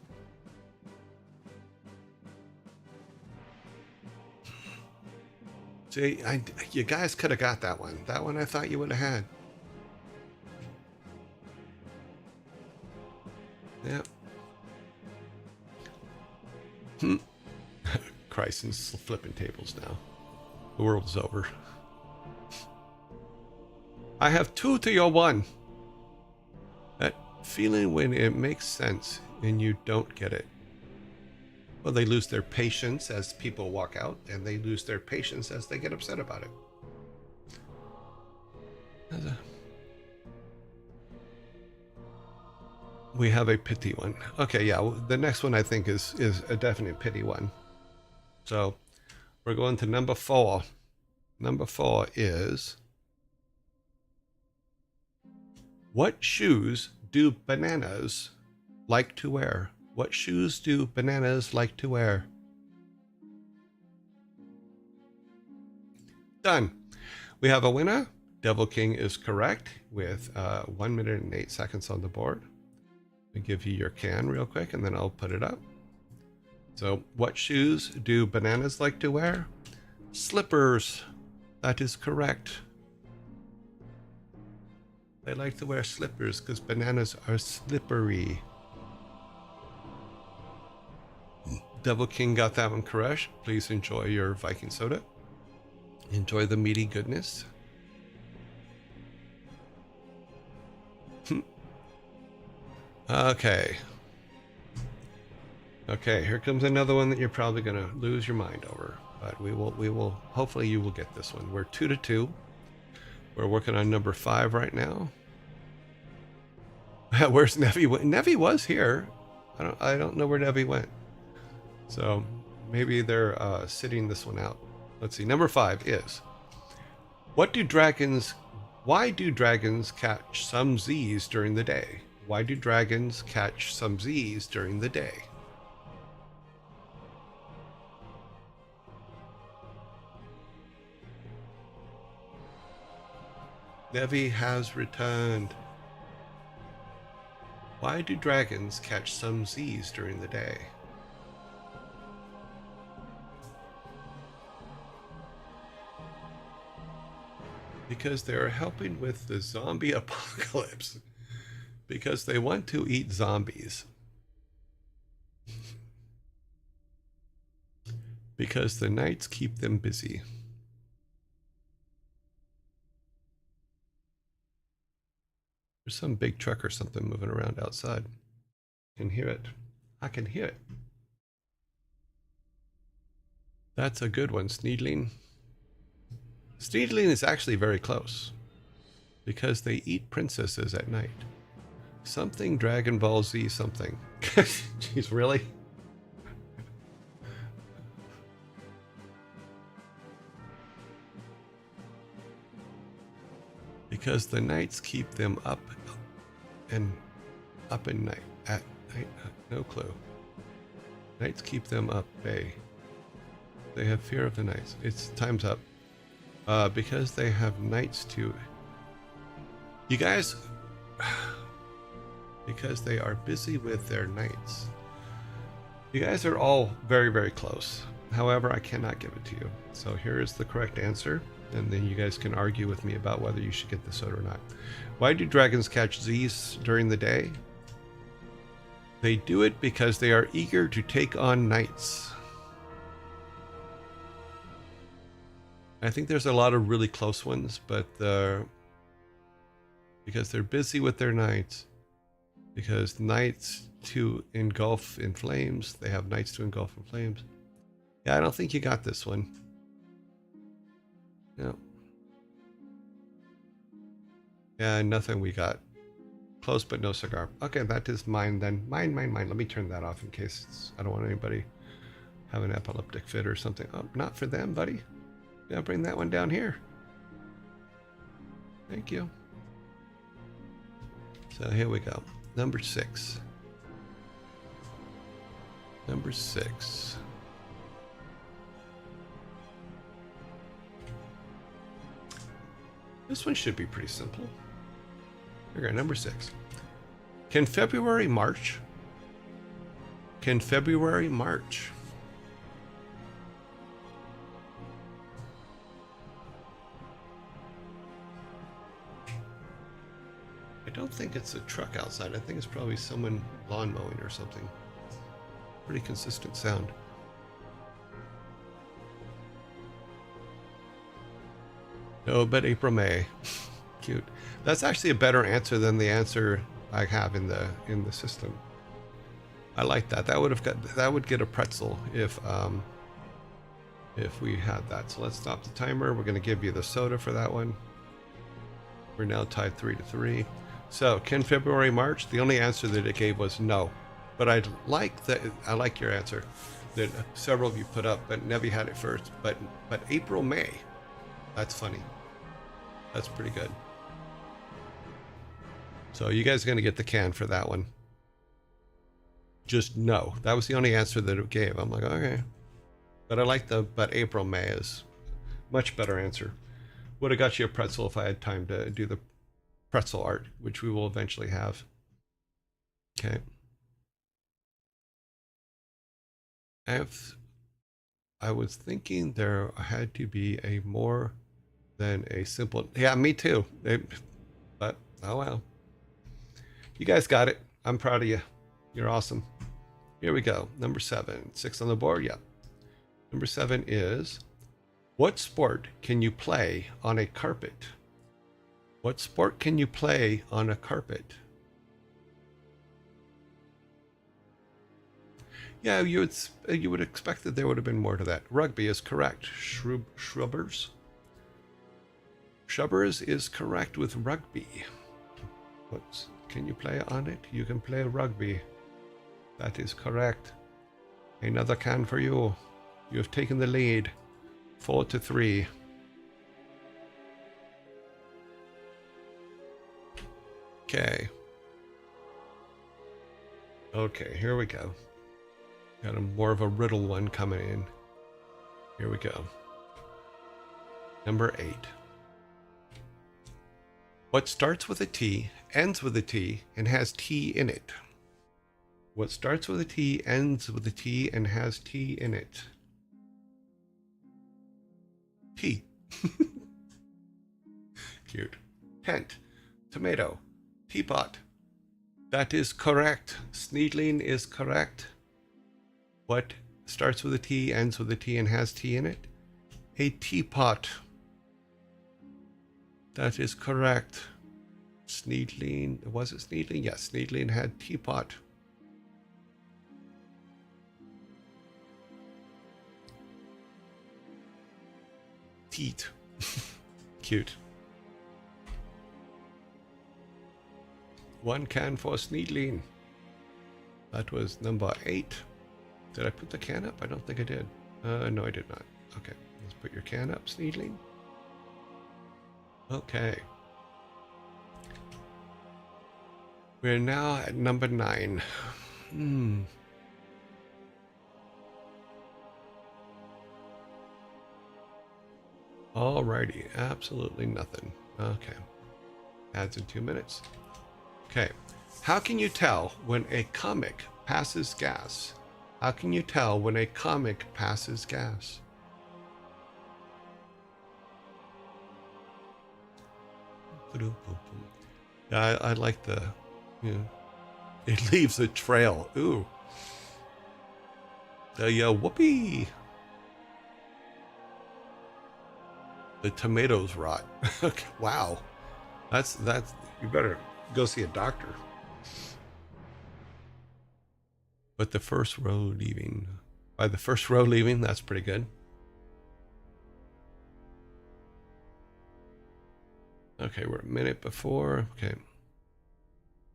See, you guys could have got that one. That one I thought you would have had. Yep. Chryson's flipping tables now. The world's over. I have 2 to your 1. That feeling when it makes sense and you don't get it. Well, they lose their patience as people walk out, and they lose their patience as they get upset about it. We have a pity one. Okay, yeah, the next one I think is a definite pity one. So we're going to number 4. Number 4 is, what shoes do bananas like to wear? What shoes do bananas like to wear? Done. We have a winner. Devil King is correct with 1 minute and 8 seconds on the board. I'll give you your can real quick and then I'll put it up. So, what shoes do bananas like to wear? Slippers. That is correct. They like to wear slippers because bananas are slippery. Devil King got that one correct. Please enjoy your Viking soda. Enjoy the meaty goodness. Okay. Okay, here comes another one that you're probably going to lose your mind over. But we will, hopefully you will get this one. We're 2 to 2. We're working on number 5 right now. Where's Nevi? Nevi was here. I don't know where Nevi went. So maybe they're sitting this one out. Let's see. Number 5 is, Why do dragons catch some Z's during the day? Why do dragons catch some Z's during the day? Nevi has returned. Why do dragons catch some Z's during the day? Because they are helping with the zombie apocalypse. Because they want to eat zombies. Because the nights keep them busy. There's some big truck or something moving around outside. I can hear it. I can hear it. That's a good one, Sneedling. Sneedling is actually very close. Because they eat princesses at night. Something Dragon Ball Z something. Jeez, really? Because the nights keep them up and up at night. At night, no clue. Nights keep them up, Bay. They have fear of the nights. It's time's up. Because they have nights to. You guys. Because they are busy with their nights. You guys are all very, very close. However, I cannot give it to you. So here is the correct answer. And then you guys can argue with me about whether you should get the soda or not. Why do dragons catch Z's during the day? They do it because they are eager to take on knights. I think there's a lot of really close ones, but because they're busy with their knights. Because knights to engulf in flames. They have knights to engulf in flames. Yeah, I don't think you got this one. No. Yeah, nothing we got. Close but no cigar. Okay, that is mine then. Mine. Let me turn that off in case I don't want anybody have an epileptic fit or something. Oh, not for them, buddy. Yeah, bring that one down here. Thank you. So here we go. Number 6. Number 6. This one should be pretty simple. Here we go, number 6. Can February march? Can February march? I don't think it's a truck outside. I think it's probably someone lawn mowing or something. Pretty consistent sound. No, but April, May. Cute. That's actually a better answer than the answer I have in the system. I like that. That would get a pretzel if we had that. So let's stop the timer. We're going to give you the soda for that one. We're now tied 3-3. So, can February March? The only answer that it gave was no. But I like your answer that several of you put up, but Nevi had it first. But April, May. That's funny. That's pretty good. So you guys are going to get the can for that one. Just no. That was the only answer that it gave. I'm like, okay. But I like but April, May is much better answer. Would have got you a pretzel if I had time to do the pretzel art, which we will eventually have. Okay. I was thinking there had to be a more than a simple. Yeah, me too. But oh well. You guys got it. I'm proud of you. You're awesome. Here we go. Number 7. 6 on the board. Yep. Number 7 is, what sport can you play on a carpet? What sport can you play on a carpet? Yeah, you would expect that there would have been more to that. Rugby is correct. Shrubbers is correct with rugby. What can you play on it? You can play rugby. That is correct. Another can for you. You have taken the lead. 4-3. Okay. Okay, here we go. Got a more of a riddle one coming in. Here we go. Number 8. What starts with a T, ends with a T, and has T in it? What starts with a T, ends with a T, and has T in it? T. Cute. Tent. Tomato. Teapot. That is correct. Sneedling is correct. What starts with a T, ends with a T, and has T in it? A teapot. That is correct. Sneedling. Was it Sneedling? Yes, Sneedling had teapot. Teat. Cute. One can for Sneedling. That was number 8. Did I put the can up? I don't think I did. No, I did not. Okay, let's put your can up, Sneedling. Okay. We're now at number 9. Alrighty, absolutely nothing. Okay. Adds in 2 minutes. Okay. How can you tell when a comic passes gas? How can you tell when a comic passes gas? Yeah, I like the, you know, it leaves a trail. Ooh. The whoopee. The tomatoes rot. Okay, wow. That's, you better go see a doctor. But the first row leaving. By the first row leaving, that's pretty good. Okay, we're a minute before. Okay.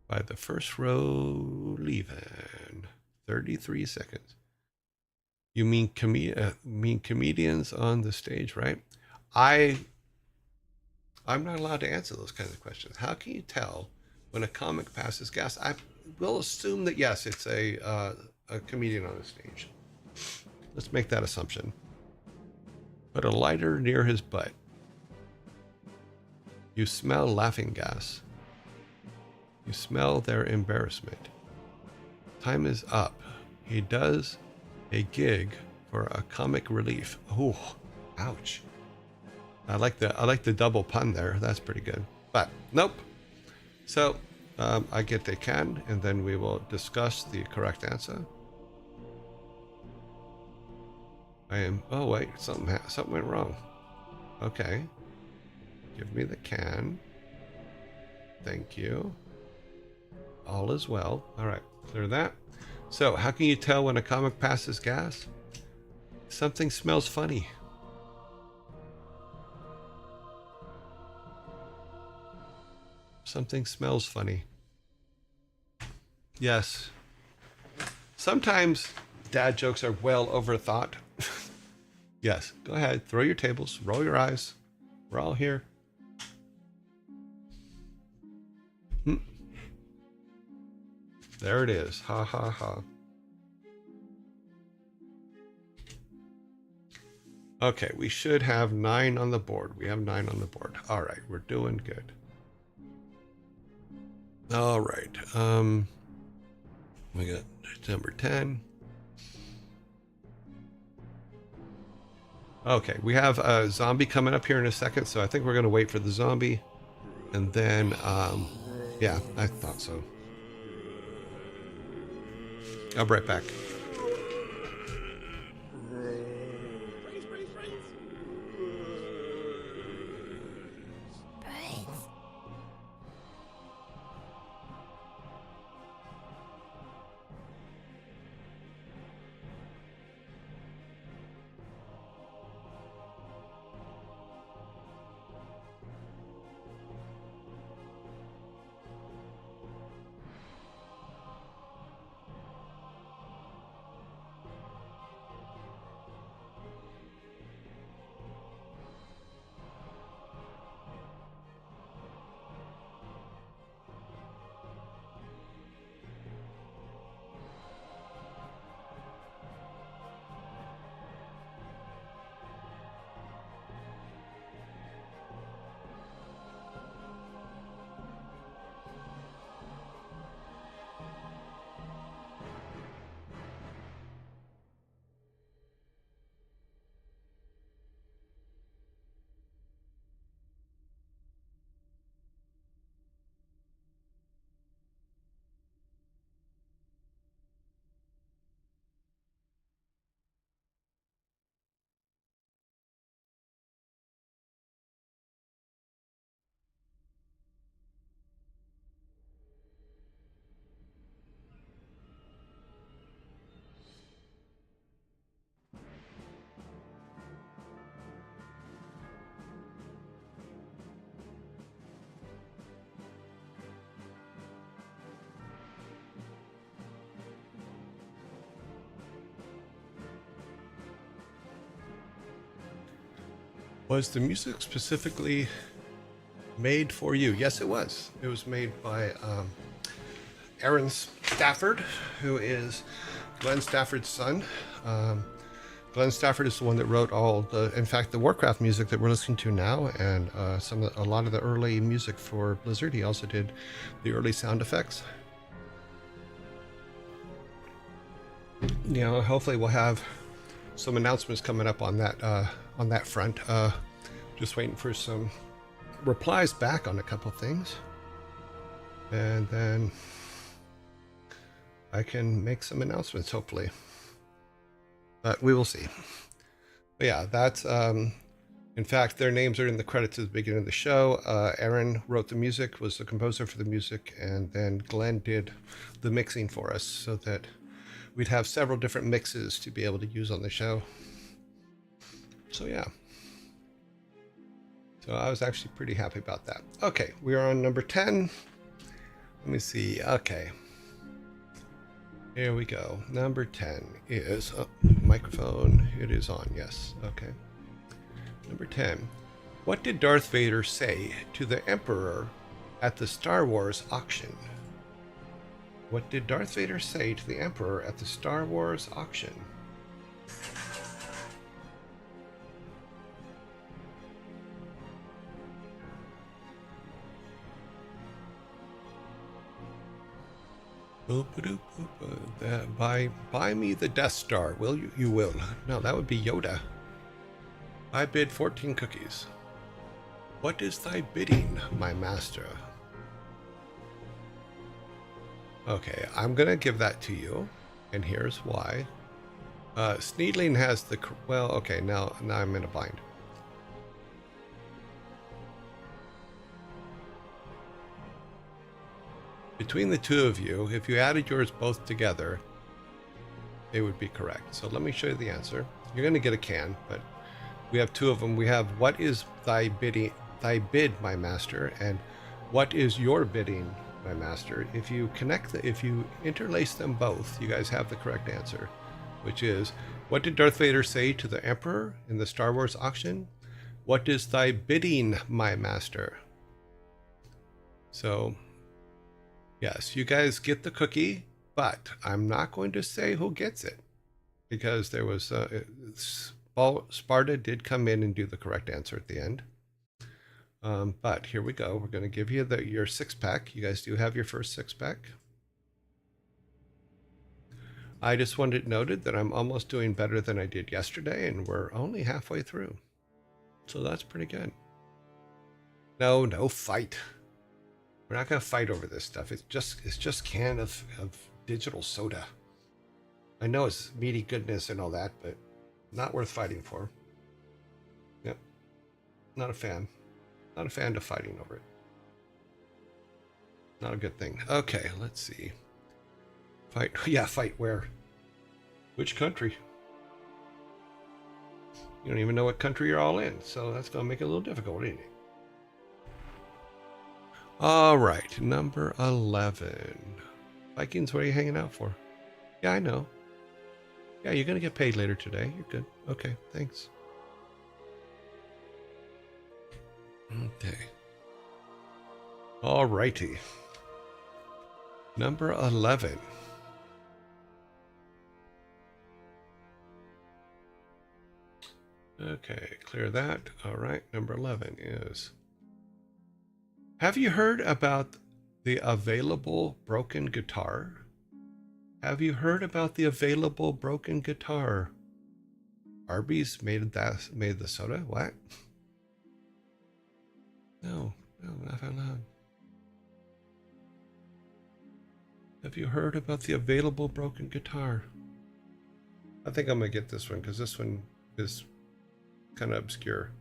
By the first row leaving. 33 seconds. You mean comedians on the stage, right? I'm not allowed to answer those kinds of questions. How can you tell when a comic passes gas? I will assume that yes, it's a comedian on the stage. Let's make that assumption. Put a lighter near his butt. You smell laughing gas. You smell their embarrassment. Time is up. He does a gig for a comic relief. Oh, ouch. I like the double pun there. That's pretty good. But nope. So I get they can, and then we will discuss the correct answer. I am. Oh wait, something went wrong. Okay. Give me the can. Thank you. All is well. All right, clear that. So, how can you tell when a comic passes gas? Something smells funny. Something smells funny. Yes. Sometimes dad jokes are well overthought. Yes, go ahead. Throw your tables. Roll your eyes. We're all here. There it is. Ha ha ha. Okay, we should have 9 on the board. We have 9 on the board. All right, we're doing good. All right. We got number 10. Okay, we have a zombie coming up here in a second, so I think we're going to wait for the zombie. And then, yeah, I thought so. I'll be right back. Was the music specifically made for you? Yes, it was. It was made by Aaron Stafford, who is Glenn Stafford's son. Glenn Stafford is the one that wrote in fact, the WarCraft music that we're listening to now, and a lot of the early music for Blizzard. He also did the early sound effects. Hopefully we'll have some announcements coming up on that front. Just waiting for some replies back on a couple things, and then I can make some announcements, hopefully. But we will see. But yeah, that's in fact, their names are in the credits at the beginning of the show. Aaron wrote the music, was the composer for the music, and then Glenn did the mixing for us so that we'd have several different mixes to be able to use on the show. So yeah. So I was actually pretty happy about that. Okay, we are on number 10. Let me see. Okay. Here we go. Number 10 is microphone. It is on. Yes. Okay. Number 10. What did Darth Vader say to the Emperor at the Star Wars auction? What did Darth Vader say to the Emperor at the Star Wars auction? Buy me the Death Star, will you? You will. No, that would be Yoda. I bid 14 cookies. What is thy bidding, my master? Okay, I'm gonna give that to you, and here's why. Sneedling has the well. Okay, now I'm in a bind. Between the two of you, if you added yours both together, it would be correct. So let me show you the answer. You're going to get a can, but we have two of them. We have what is thy bid, my master, and what is your bidding, my master. If you interlace them both, you guys have the correct answer, which is, what did Darth Vader say to the Emperor in the Star Wars auction? What is thy bidding, my master? So yes, you guys get the cookie, but I'm not going to say who gets it, because there was Sparta did come in and do the correct answer at the end. But here we go. We're going to give you your 6-pack. You guys do have your first 6-pack. I just wanted it noted that I'm almost doing better than I did yesterday, and we're only halfway through. So that's pretty good. No fight. We're not going to fight over this stuff. It's just can of digital soda. I know it's meaty goodness and all that, but not worth fighting for. Yep. Not a fan. Not a fan of fighting over it. Not a good thing. Okay, let's see. Fight. Yeah, fight where? Which country? You don't even know what country you're all in, so that's going to make it a little difficult, isn't it? All right, number 11. Vikings, what are you hanging out for? Yeah, I know. Yeah, you're going to get paid later today. You're good. Okay, thanks. Okay. All righty. Number 11. Okay, clear that. All right, number 11 is... Have you heard about the available broken guitar? Have you heard about the available broken guitar? Arby's made the soda? What? No, not allowed. Have you heard about the available broken guitar? I think I'm gonna get this one because this one is kind of obscure.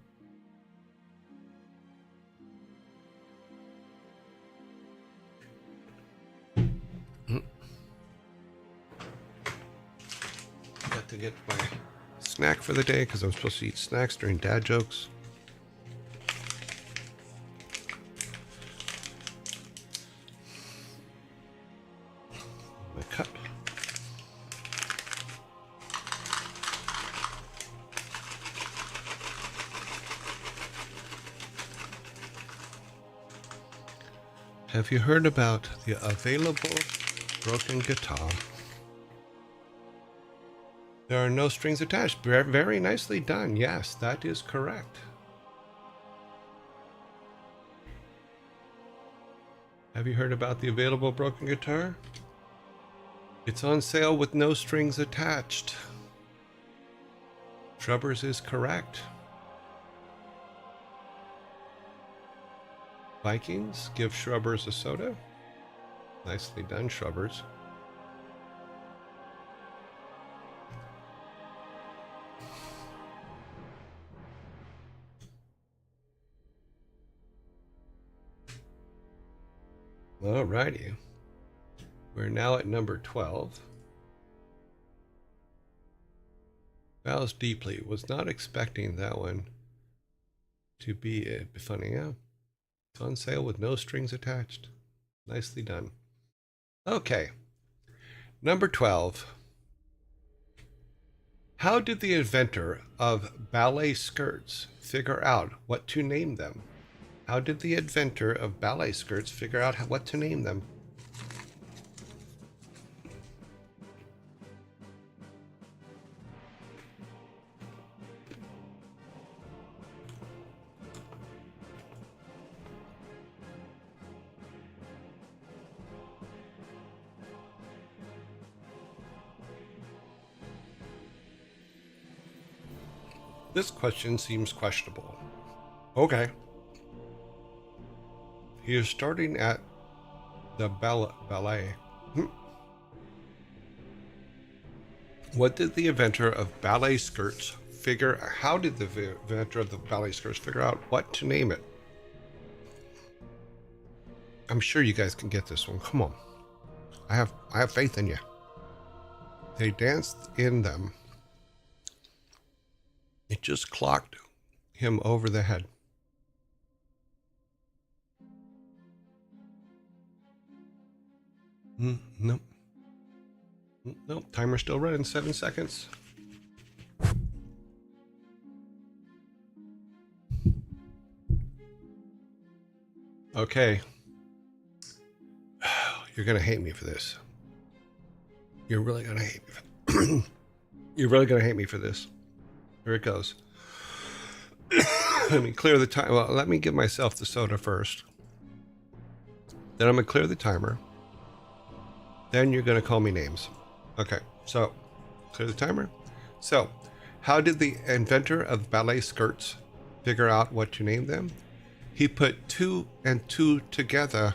Got to get my snack for the day because I'm supposed to eat snacks during dad jokes. My cup. Have you heard about the available broken guitar? There are no strings attached. Very nicely done. Yes, that is correct. Have you heard about the available broken guitar? It's on sale with no strings attached. Shrubbers is correct. Vikings, give Shrubbers a soda. Nicely done, Shrubbers. Alrighty. We're now at number 12. Vows deeply. Was not expecting that one to be funny. Yeah. It's on sale with no strings attached. Nicely done. Okay. Number 12. How did the inventor of ballet skirts figure out what to name them? How did the inventor of ballet skirts figure out what to name them? This question seems questionable. Okay. He is starting at the ballet. What did the inventor of ballet skirts how did the inventor of the ballet skirts figure out what to name it? I'm sure you guys can get this one. Come on. I have faith in you. They danced in them. It just clocked him over the head. Nope. Nope. Timer's still running. 7 seconds. Okay. You're going to hate me for this. You're really going to hate me. You're really going to hate me for this. Here it goes. Let me clear the time. Well, let me give myself the soda first. Then I'm going to clear the timer. Then you're going to call me names. Okay, so clear the timer. So, how did the inventor of ballet skirts figure out what to name them? He put 2 and 2 together.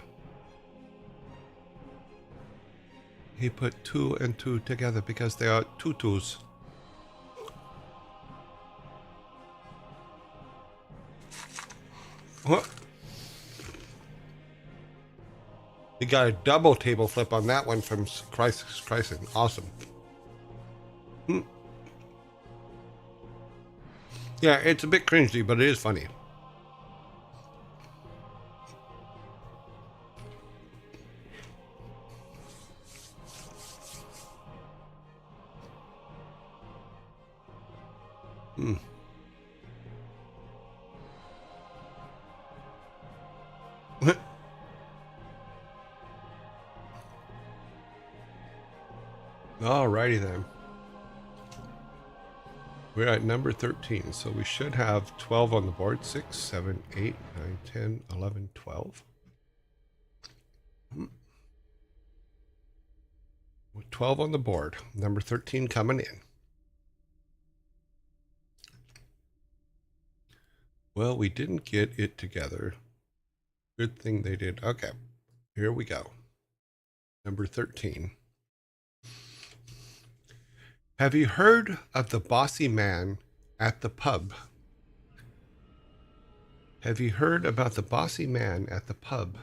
He put 2 and 2 together because they are tutus. What? You got a double table flip on that one from Chryson. Awesome. Yeah, it's a bit cringy, but it is funny. Alrighty then. We're at number 13, so we should have 12 on the board. 6, 7, 8, 9, 10, 11, 12. With 12 on the board. Number 13 coming in. Well, we didn't get it together. Good thing they did. Okay, here we go. Number 13. Have you heard of the bossy man at the pub? Have you heard about the bossy man at the pub?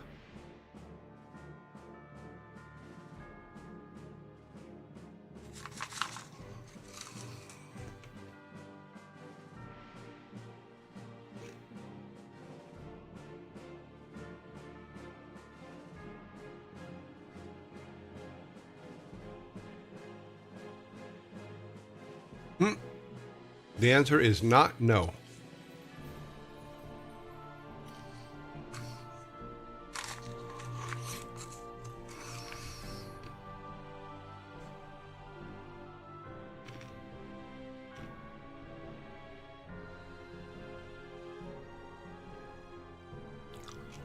The answer is not no.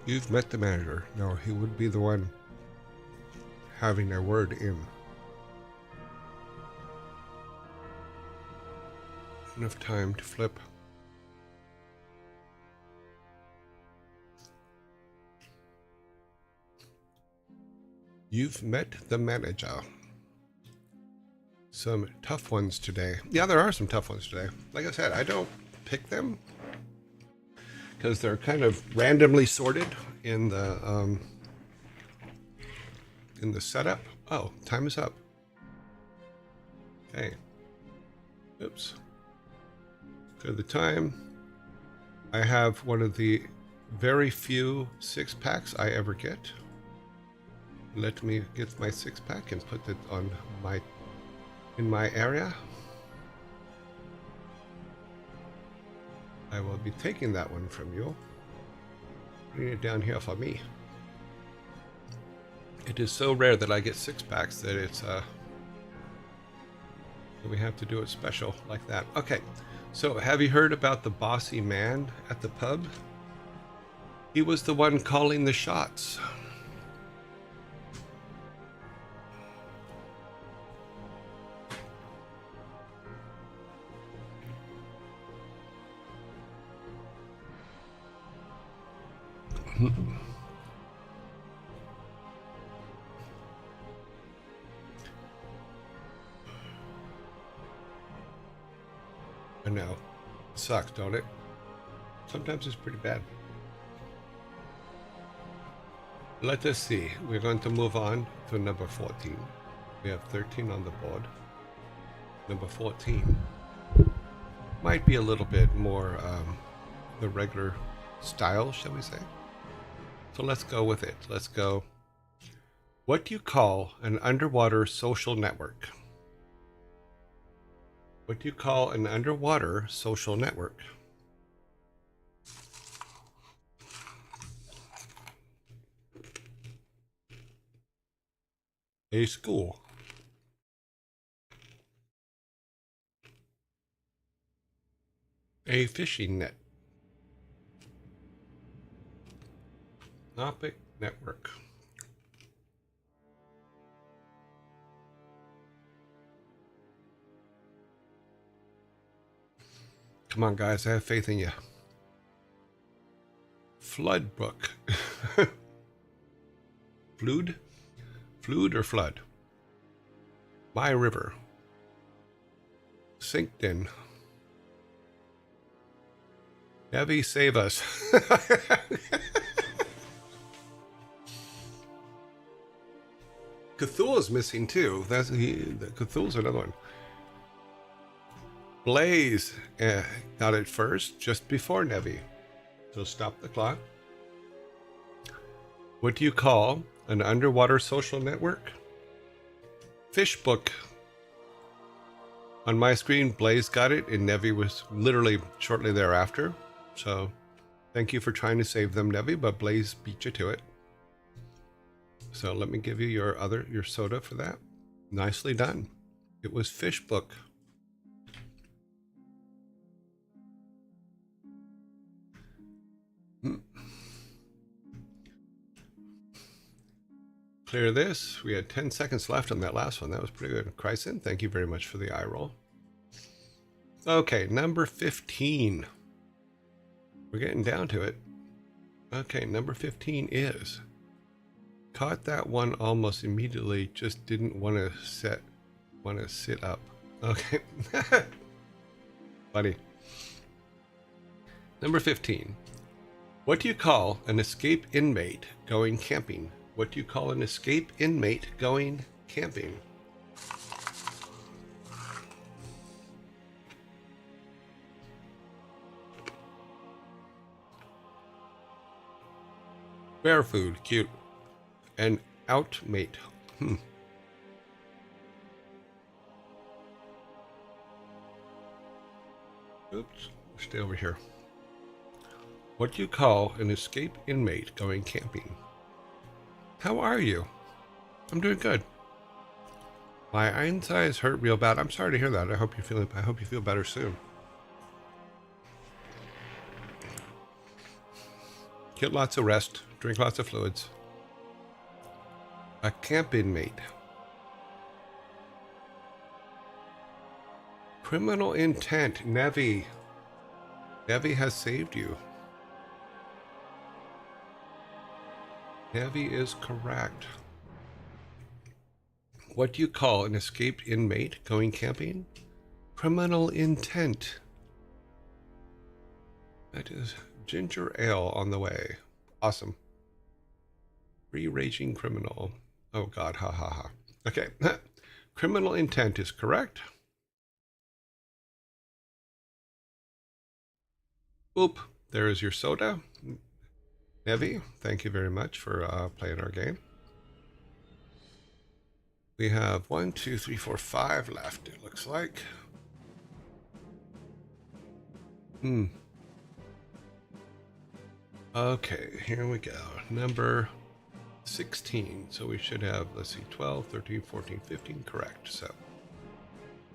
You've met the manager. No, he would be the one having a word in. Enough time to flip. You've met the manager. Some tough ones today. Yeah, there are some tough ones today. Like I said, I don't pick them because they're kind of randomly sorted in the setup. Oh, time is up. Okay. Oops. Clear the time. I have one of the very few 6-packs I ever get. Let me get my 6-pack and put it on in my area. I will be taking that one from you. Putting it down here for me. It is so rare that I get 6-packs that it's we have to do it special like that. Okay, so have you heard about the bossy man at the pub? He was the one calling the shots. I know. Sucks, don't it? Sometimes it's pretty bad. Let us see. We're going to move on to number 14. We have 13 on the board. Number 14 might be a little bit more the regular style, shall we say? So let's go with it. Let's go. What do you call an underwater social network? What do you call an underwater social network? A school. A fishing net. Topic network. Come on, guys. I have faith in you. Flood book. Flood? Flood or flood? My river. Sinked in. Heavy, save us. Cthulhu's missing too. Cthulhu's another one. Blaze got it first, just before Nevi. So stop the clock. What do you call an underwater social network? Fish book. On my screen, Blaze got it, and Nevi was literally shortly thereafter. So thank you for trying to save them, Nevi, but Blaze beat you to it. So let me give you your soda for that. Nicely done. It was Fish book. Clear this. We had 10 seconds left on that last one. That was pretty good. Chryson, thank you very much for the eye roll. Okay, number 15. We're getting down to it. Okay, number 15 is... Caught that one almost immediately, just didn't want to sit up. Okay. Funny. Number 15. What do you call an escape inmate going camping? What do you call an escape inmate going camping? Bear food, cute. An outmate. Oops, stay over here. What do you call an escape inmate going camping? How are you? I'm doing good. My insides hurt real bad. I'm sorry to hear that. I hope you feel better soon. Get lots of rest. Drink lots of fluids. A camp inmate. Criminal intent. Nevi. Nevi has saved you. Nevi is correct. What do you call an escaped inmate going camping? Criminal intent. That is ginger ale on the way. Awesome. Raging criminal. Oh God, ha ha ha. Okay, criminal intent is correct. Oop, there is your soda. Nevi, thank you very much for playing our game. We have 1, 2, 3, 4, 5 left, it looks like. Okay, here we go. Number 16. So we should have, let's see, 12, 13, 14, 15. Correct. So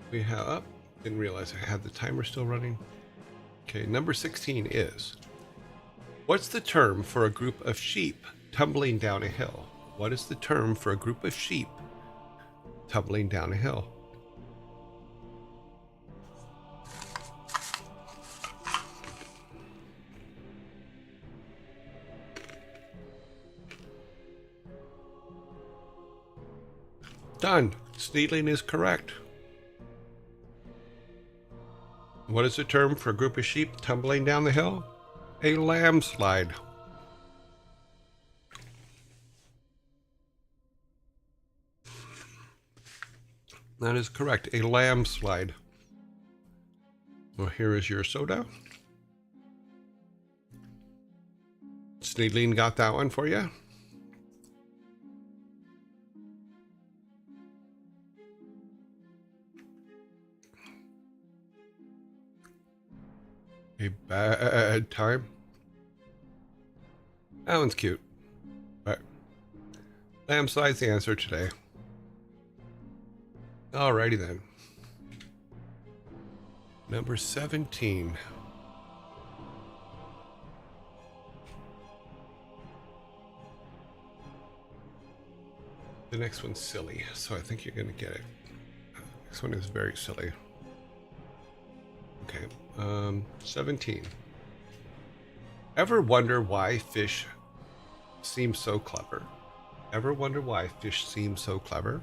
we have, didn't realize I had the timer still running. Okay, number 16 is, what's the term for a group of sheep tumbling down a hill? What is the term for a group of sheep tumbling down a hill? Done. Sneedling is correct. What is the term for a group of sheep tumbling down the hill? A landslide. That is correct. A landslide. Well, here is your soda. Sneedling got that one for you. A bad time. That one's cute. But landslide's the answer today. Alrighty then. Number 17. The next one's silly, so I think you're going to get it. This one is very silly. Okay, 17. Ever wonder why fish seem so clever? Ever wonder why fish seem so clever?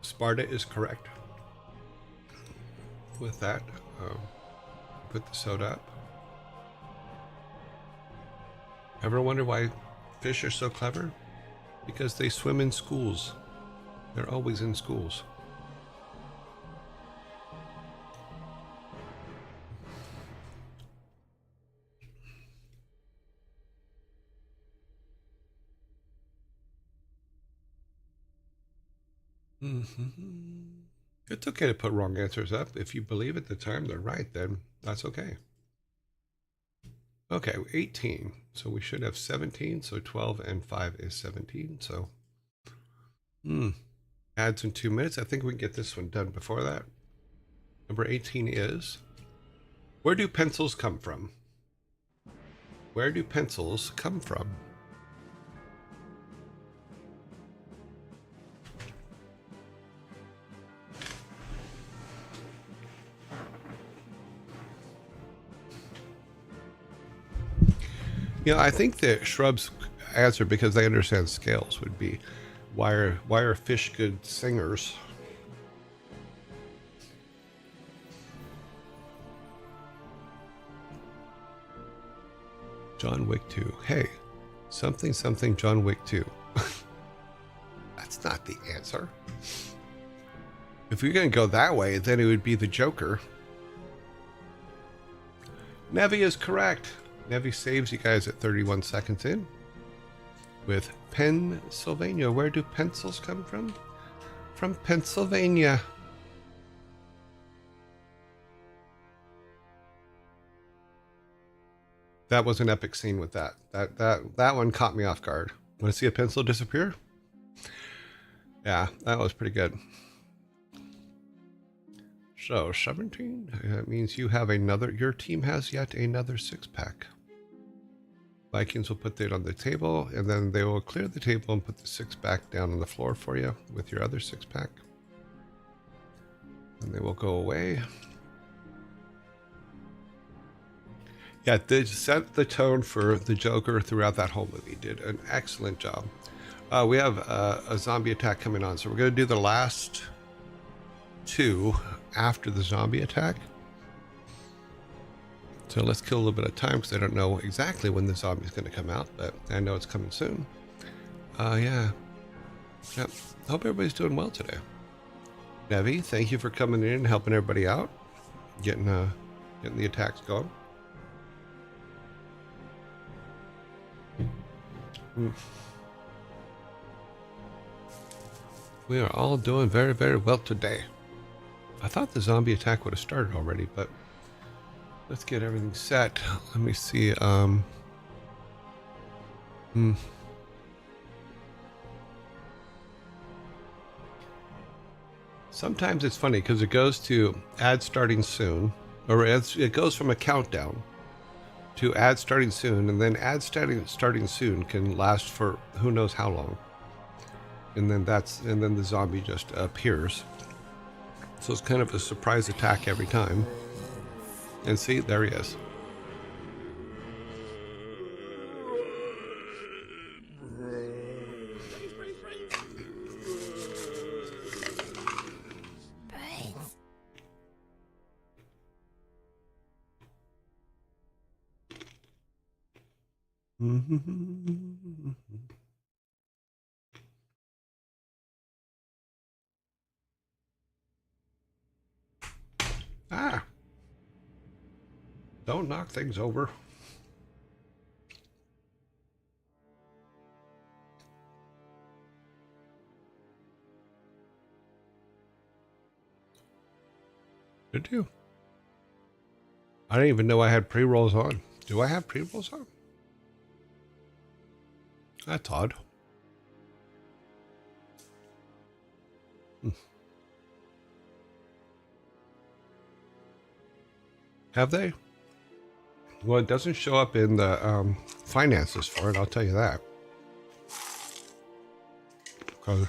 Sparta is correct. With that, put the soda up. Ever wonder why fish are so clever? Because they swim in schools. They're always in schools. It's okay to put wrong answers up. If you believe at the time they're right, then that's okay. Okay, 18. So we should have 17. So 12 and 5 is 17. So adds in 2 minutes. I think we can get this one done before that. Number 18 is, where do pencils come from? Where do pencils come from? You know, I think the shrubs answer, because they understand scales, would be, why are fish good singers? John Wick 2. Hey, something John Wick 2. That's not the answer. If you're going to go that way, then it would be the Joker. Nevi is correct. Nevi saves you guys at 31 seconds in. With Pennsylvania. Where do pencils come from? from Pennsylvania. That was an epic scene with that. That one caught me off guard. Want to see a pencil disappear? Yeah, that was pretty good. So 17. That means you have another. Your team has yet another 6-pack. Vikings will put that on the table, and then they will clear the table and put the 6-pack down on the floor for you with your other 6-pack. And they will go away. Yeah, they set the tone for the Joker throughout that whole movie. Did an excellent job. We have a zombie attack coming on, so we're going to do the last 2 after the zombie attack. So let's kill a little bit of time because I don't know exactly when the zombie is going to come out, but I know it's coming soon. Yeah. Yep. Hope everybody's doing well today. Nevi, thank you for coming in and helping everybody out, getting the attacks going. We are all doing very, very well today. I thought the zombie attack would have started already, but let's get everything set. Let me see. Sometimes it's funny because it goes to ad starting soon, or it goes from a countdown to ad starting soon, and then ad starting soon can last for who knows how long. And then the zombie just appears. So it's kind of a surprise attack every time. And see, there he is. Ah. Don't knock things over. Did you? I didn't even know I had pre-rolls on. Do I have pre-rolls on? That's odd. Have they? Well, it doesn't show up in the finances for it, I'll tell you that. Because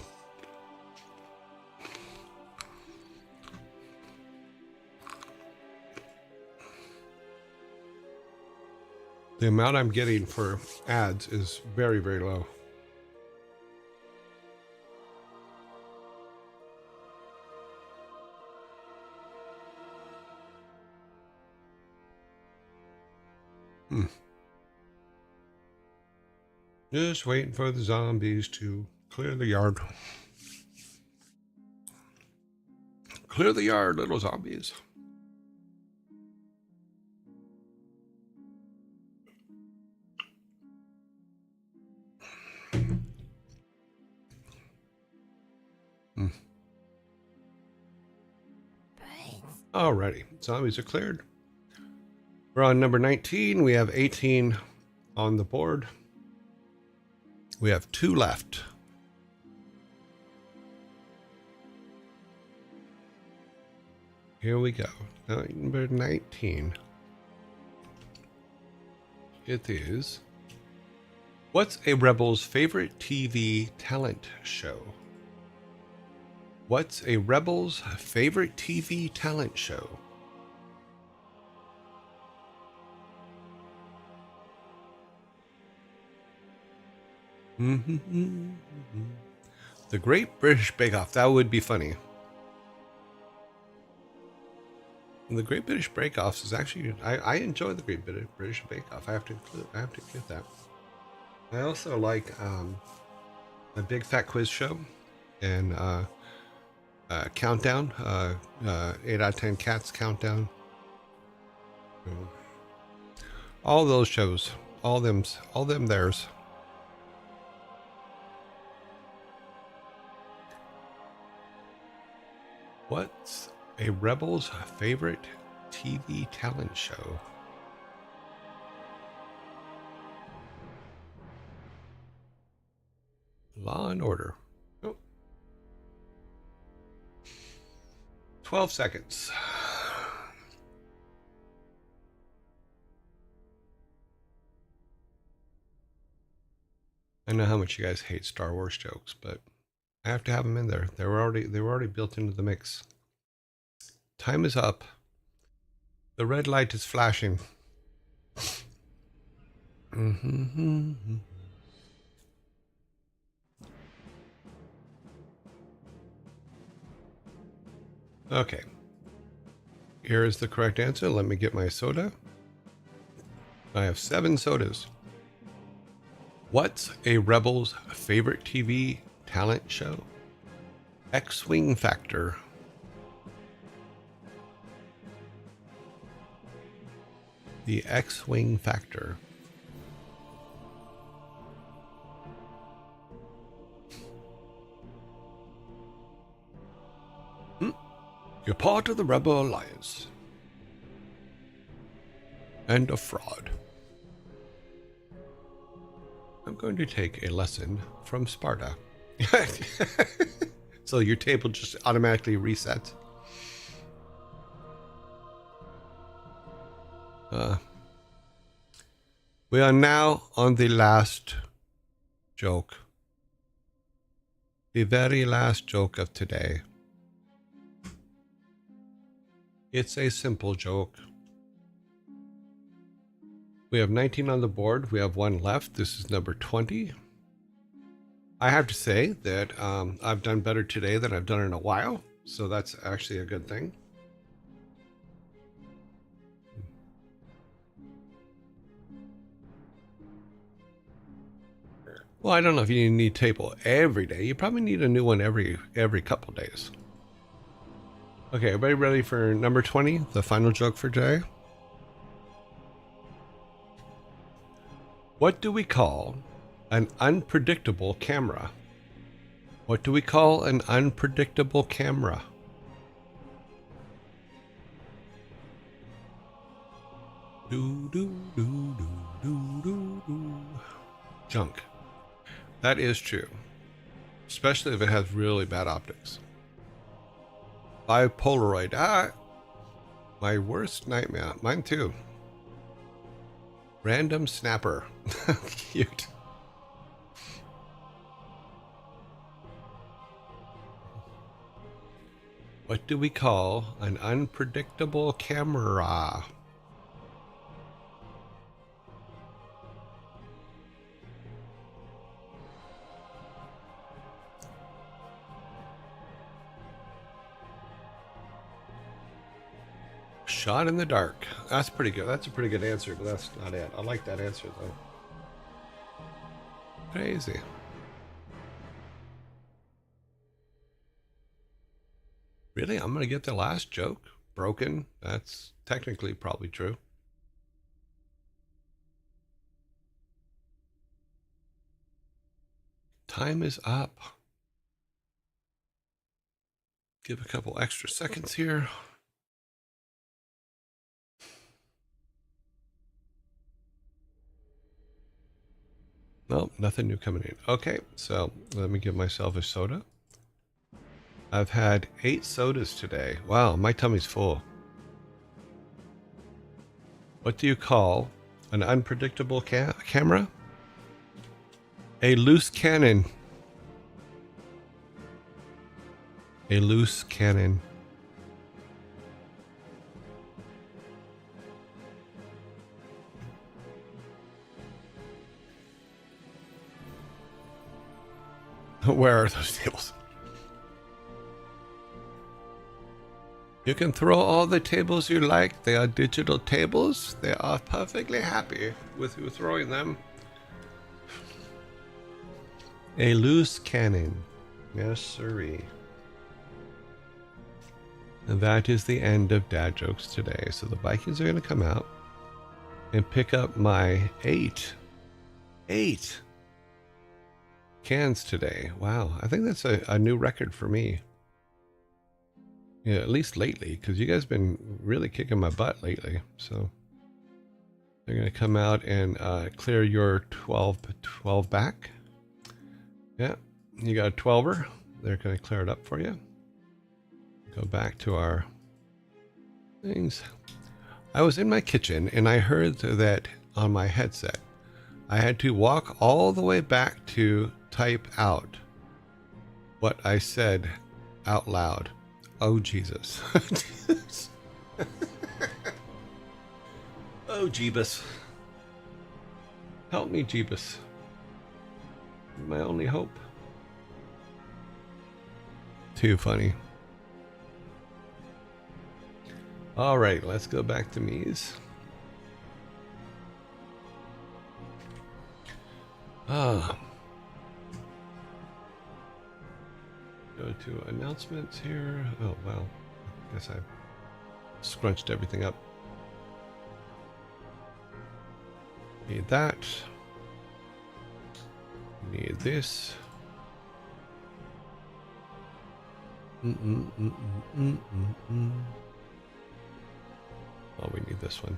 the amount I'm getting for ads is very, very low. Just waiting for the zombies to clear the yard. Clear the yard, little zombies. Alrighty, zombies are cleared. We're on number 19. We have 18 on the board. We have 2 left. Here we go. Number 19. It is. What's a rebel's favorite TV talent show? What's a rebel's favorite TV talent show? The Great British Bake Off. That would be funny. And the Great British Bake Off is actually, I enjoy the Great British Bake Off. I have to include that. I also like a Big Fat Quiz Show and Countdown, 8 out of 10 Cats Countdown. All those shows, all them theirs. What's a rebel's favorite TV talent show? Law and Order. Oh. 12 seconds. I know how much you guys hate Star Wars jokes, but I have to have them in there. They were already built into the mix. Time is up. The red light is flashing. Okay. Here is the correct answer. Let me get my soda. I have 7 sodas. What's a rebel's favorite TV talent show? X-Wing Factor. The X-Wing Factor. You're part of the Rebel Alliance. And a fraud. I'm going to take a lesson from Sparta. So your table just automatically resets. We are now on the last joke. The very last joke of today. It's a simple joke. We have 19 on the board. We have 1 left. This is number 20. I have to say that I've done better today than I've done in a while. So that's actually a good thing. Well, I don't know if you need a table every day. You probably need a new one every couple days. Okay, everybody ready for number 20, the final joke for today? What do we call an unpredictable camera? What do we call an unpredictable camera? Do, do, do, do, do, do, do. Junk. That is true. Especially if it has really bad optics. Bipolaroid. Ah, my worst nightmare. Mine too. Random snapper. Cute. What do we call an unpredictable camera? Shot in the dark. That's pretty good. That's a pretty good answer, but that's not it. I like that answer, though. Crazy. Really? I'm going to get the last joke? Broken? That's technically probably true. Time is up. Give a couple extra seconds here. Nope, nothing new coming in. Okay, so let me give myself a soda. I've had 8 sodas today. Wow, my tummy's full. What do you call an unpredictable camera? A loose cannon. A loose cannon. Where are those tables? You can throw all the tables you like. They are digital tables. They are perfectly happy with you throwing them. A loose cannon. Yes, sirree. And that is the end of dad jokes today. So the Vikings are going to come out and pick up my 8 cans today. Wow, I think that's a new record for me. Yeah, at least lately, because you guys been really kicking my butt lately. So they're going to come out and clear your 12 back. Yeah, you got a 12er. They're going to clear it up for you. Go back to our things. I was in my kitchen and I heard that on my headset. I had to walk all the way back to type out what I said out loud. Oh, Jesus. Oh, Jeebus. Help me, Jeebus. My only hope. Too funny. All right, let's go back to Mies. Go to announcements here. Oh, wow. I guess I scrunched everything up. Need that. Need this. Oh, we need this one.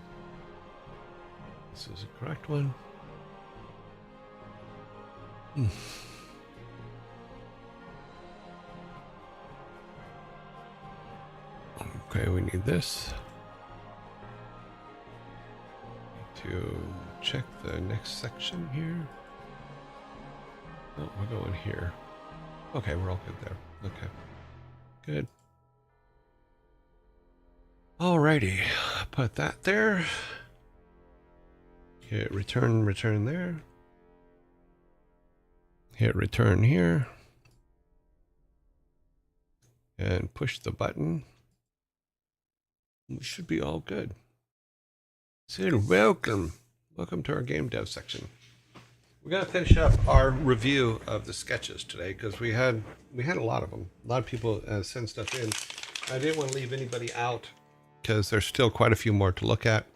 This is the correct one. Okay, we need this. To check the next section here. Oh, we're going here. Okay, we're all good there. Okay. Good. Alrighty, put that there. Hit return there. Hit return here. And push the button. We should be all good. So welcome to our game dev section. We're gonna finish up our review of the sketches today because we had a lot of them. A lot of people send stuff in. I didn't want to leave anybody out because there's still quite a few more to look at.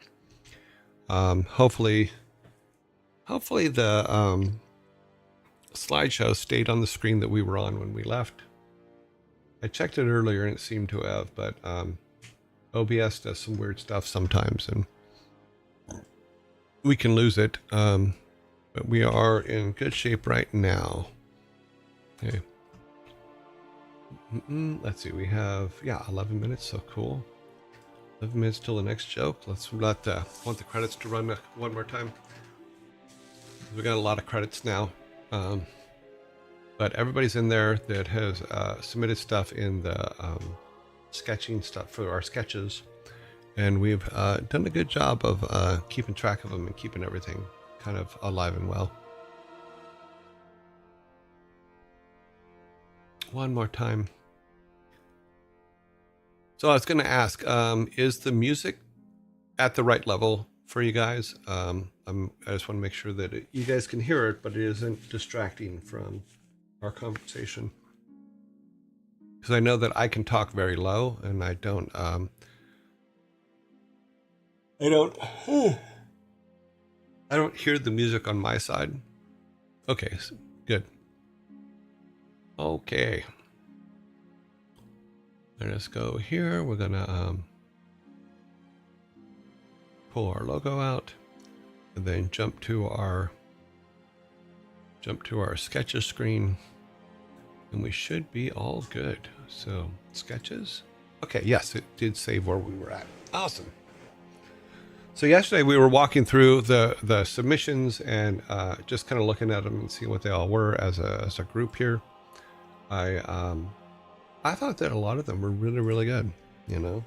Hopefully the slideshow stayed on the screen that we were on when we left. I checked it earlier and it seemed to have, but OBS does some weird stuff sometimes and we can lose it. But we are in good shape right now. Okay. Let's see, we have 11 minutes, so cool. 11 minutes till the next joke. Let's want the credits to run one more time. We got a lot of credits now. But everybody's in there that has submitted stuff in the sketching stuff for our sketches. And we've done a good job of keeping track of them and keeping everything kind of alive and well. One more time. So I was going to ask, is the music at the right level for you guys? I just want to make sure that you guys can hear it, but it isn't distracting from our conversation. Because I know that I can talk very low, and I don't hear the music on my side. Okay, good. Okay. Let's go here. We're gonna pull our logo out and then jump to our sketches screen, and we should be all good. So sketches. Okay, yes, it did save where we were at. Awesome. So yesterday we were walking through the submissions and just kind of looking at them and seeing what they all were as a group here. I thought that a lot of them were really, really good, you know,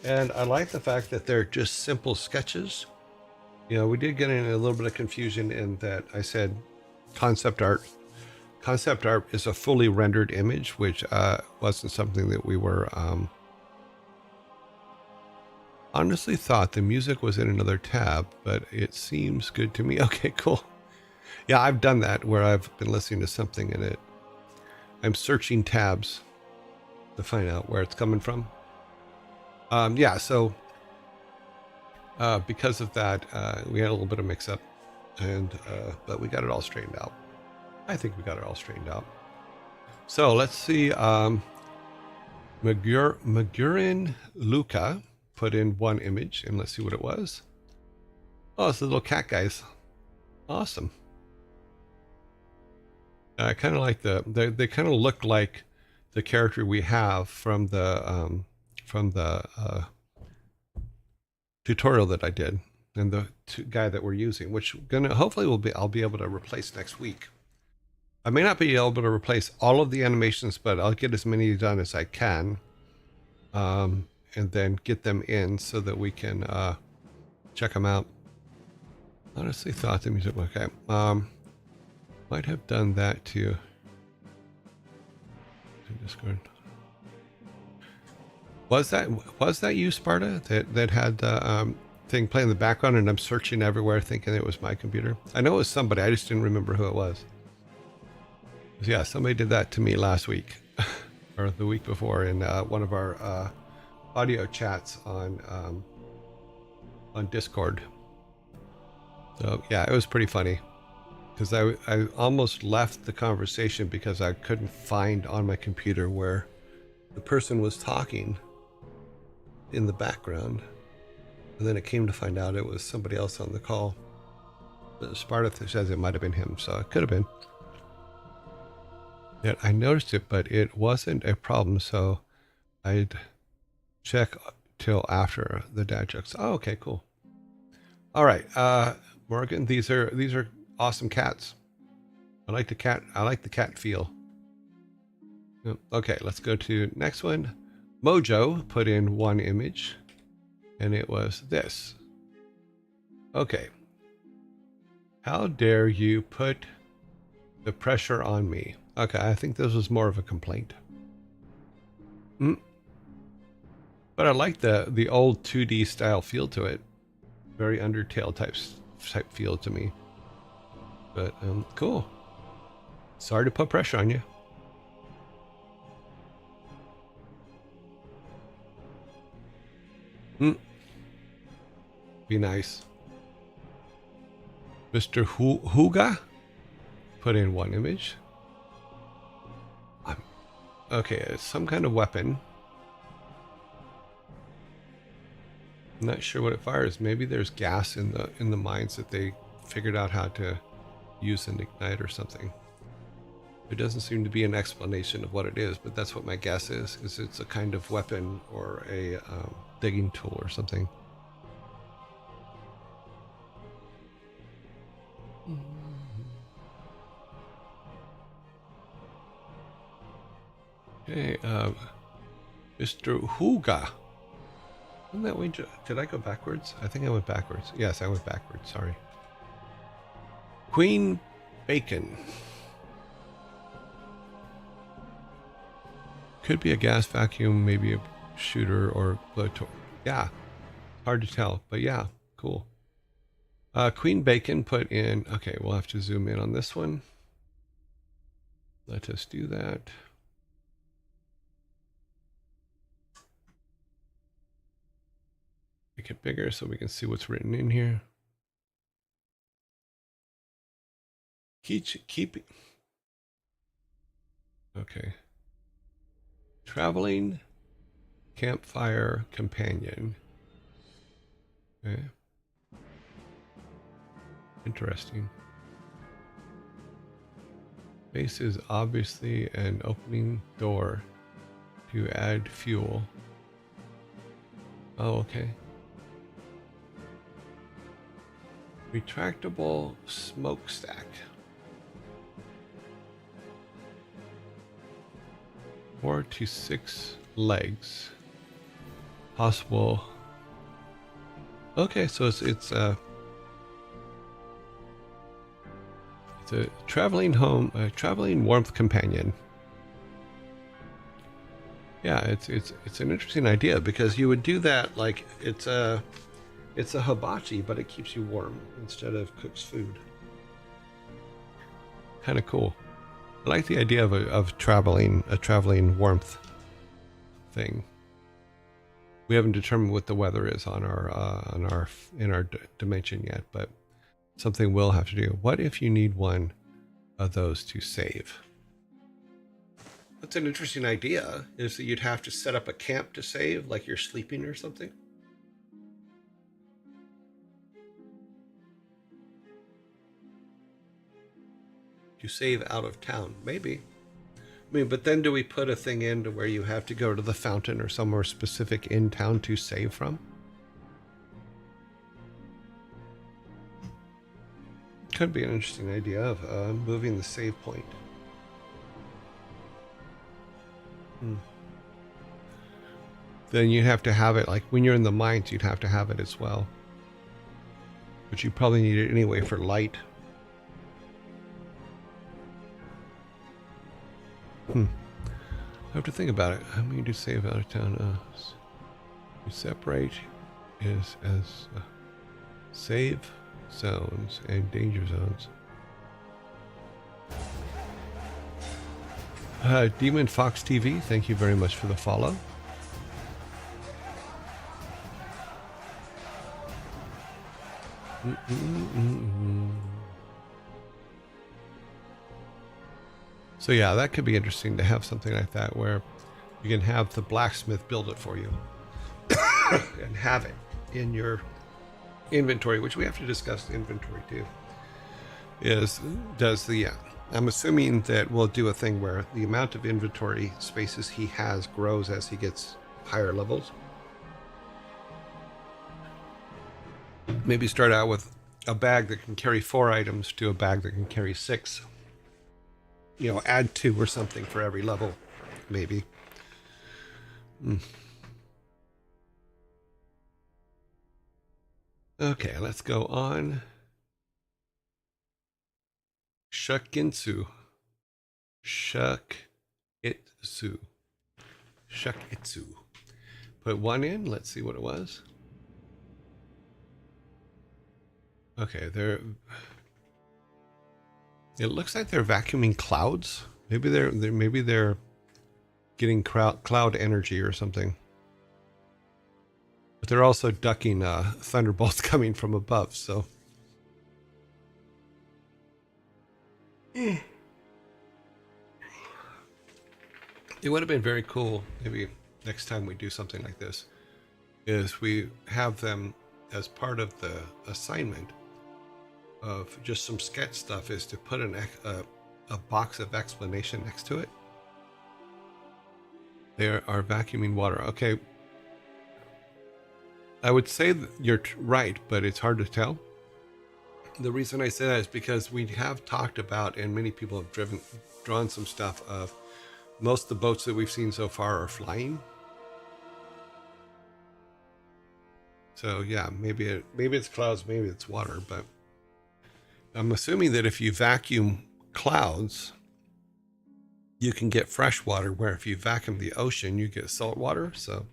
and I like the fact that they're just simple sketches. You know, we did get in a little bit of confusion in that I said concept art. Concept art is a fully rendered image, which wasn't something that we were honestly thought. The music was in another tab, but it seems good to me. Okay, cool. Yeah, I've done that where I've been listening to something in it. I'm searching tabs to find out where it's coming from. Yeah, so because of that, we had a little bit of mix-up, and but we got it all straightened out. I think we got it all straightened out. So let's see. Magurin Luca put in one image, and let's see what it was. Oh, it's the little cat guys. Awesome. I kind of like they kind of look like the character we have from the tutorial that I did, and the guy that we're using, which hopefully I'll be able to replace next week. I may not be able to replace all of the animations, but I'll get as many done as I can, and then get them in so that we can check them out. Honestly, thought the music okay. Might have done that too. Discord. Was that you, Sparta, that had the thing playing in the background, and I'm searching everywhere thinking it was my computer? I know it was somebody. I just didn't remember who it was. Yeah, somebody did that to me last week or the week before in one of our audio chats on Discord. So yeah, it was pretty funny because I almost left the conversation because I couldn't find on my computer where the person was talking in the background, and then it came to find out it was somebody else on the call. But Sparta says it might have been him, so it could have been. Yeah, I noticed it, but it wasn't a problem, so I'd check till after the dad jokes. Oh, okay, cool. All right, Morgan, these are awesome cats. I like the cat feel. Okay, let's go to next one. Mojo put in one image, and it was this. Okay. How dare you put the pressure on me? Okay, I think this was more of a complaint. But I like the old 2D style feel to it. Very Undertale type feel to me. But cool. Sorry to put pressure on you. Be nice. Mr. Huga put in one image. Okay, it's some kind of weapon. I'm not sure what it fires. Maybe there's gas in the mines that they figured out how to use and ignite or something. There doesn't seem to be an explanation of what it is, but that's what my guess is it's a kind of weapon or a digging tool or something. Okay, Mr. Huga. Isn't that way? Did I go backwards? I think I went backwards. Yes, I went backwards. Sorry. Queen Bacon. Could be a gas vacuum, maybe a shooter or blowtorch. Yeah, hard to tell, but yeah, cool. Queen Bacon put in. Okay, we'll have to zoom in on this one. Let us do that. Make it bigger so we can see what's written in here. Keep. Okay. Traveling campfire companion. Okay. Interesting. Base is obviously an opening door to add fuel. Oh, okay. Retractable smokestack. 4 to 6 legs. Possible. Okay, so it's a traveling warmth companion. Yeah, it's an interesting idea because you would do that like it's a hibachi, but it keeps you warm instead of cooks food. Kind of cool. I like the idea of a traveling warmth thing. We haven't determined what the weather is on our dimension yet, but something we'll have to do. What if you need one of those to save? That's an interesting idea, is that you'd have to set up a camp to save, like you're sleeping or something. You save out of town, maybe. I mean, but then do we put a thing in to where you have to go to the fountain or somewhere specific in town to save from? Could be an interesting idea of moving the save point. Then you'd have to have it, like when you're in the mines, you'd have to have it as well. But you probably need it anyway for light. I have to think about it. How many do save out of town? You separate is as save zones and danger zones. Demon Fox TV, thank you very much for the follow. So yeah, that could be interesting to have something like that where you can have the blacksmith build it for you and have it in your inventory, which we have to discuss the inventory too. I'm assuming that we'll do a thing where the amount of inventory spaces he has grows as he gets higher levels. Maybe start out with a bag that can carry 4 items to a bag that can carry 6. You know, add 2 or something for every level, maybe. Okay, let's go on. Shukitsu. Put 1 in. Let's see what it was. Okay, it looks like they're vacuuming clouds. Maybe they're getting cloud energy or something. But they're also ducking thunderbolts coming from above, so. It would have been very cool, maybe next time we do something like this, is we have them as part of the assignment of just some sketch stuff, is to put a box of explanation next to it. They are vacuuming water. Okay. I would say that you're right, but it's hard to tell. The reason I say that is because we have talked about, and many people have drawn some stuff of, most of the boats that we've seen so far are flying. So yeah, maybe it's clouds, maybe it's water, but I'm assuming that if you vacuum clouds, you can get fresh water, where if you vacuum the ocean, you get salt water. So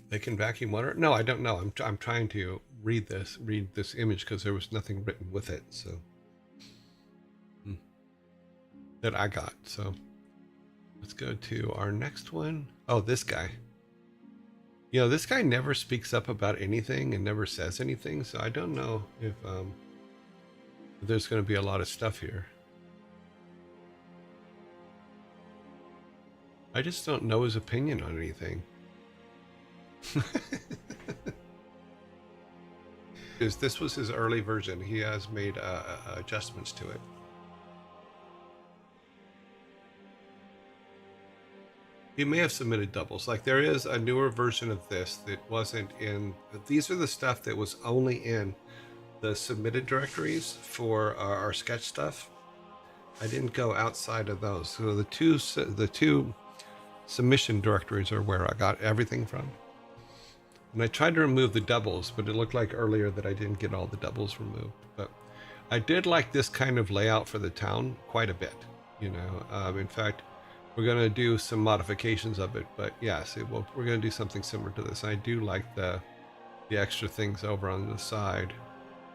they can vacuum water? No, I don't know. I'm trying to read this image because there was nothing written with it, so that I got. So let's go to our next one. Oh, this guy. You know, this guy never speaks up about anything and never says anything, so I don't know if there's going to be a lot of stuff here. I just don't know his opinion on anything. Because this was his early version. He has made adjustments to it. He may have submitted doubles. Like, there is a newer version of this that wasn't in. These are the stuff that was only in the submitted directories for our sketch stuff. I didn't go outside of those. So the two submission directories are where I got everything from. And I tried to remove the doubles, but it looked like earlier that I didn't get all the doubles removed. But I did like this kind of layout for the town quite a bit. You know, in fact, we're going to do some modifications of it, but yes, we're going to do something similar to this. I do like the extra things over on the side.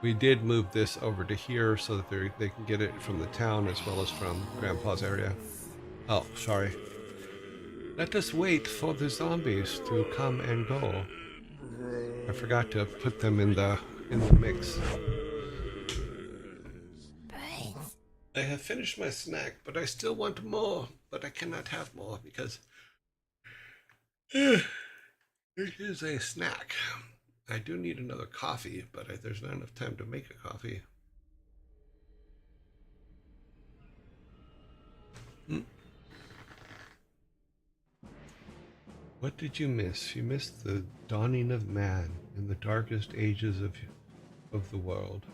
We did move this over to here so that they can get it from the town as well as from Grandpa's area. Oh, sorry. Let us wait for the zombies to come and go. I forgot to put them in the mix. I have finished my snack, but I still want more. But I cannot have more because it is a snack. I do need another coffee, but there's not enough time to make a coffee. What did you miss? You missed the dawning of man in the darkest ages of the world.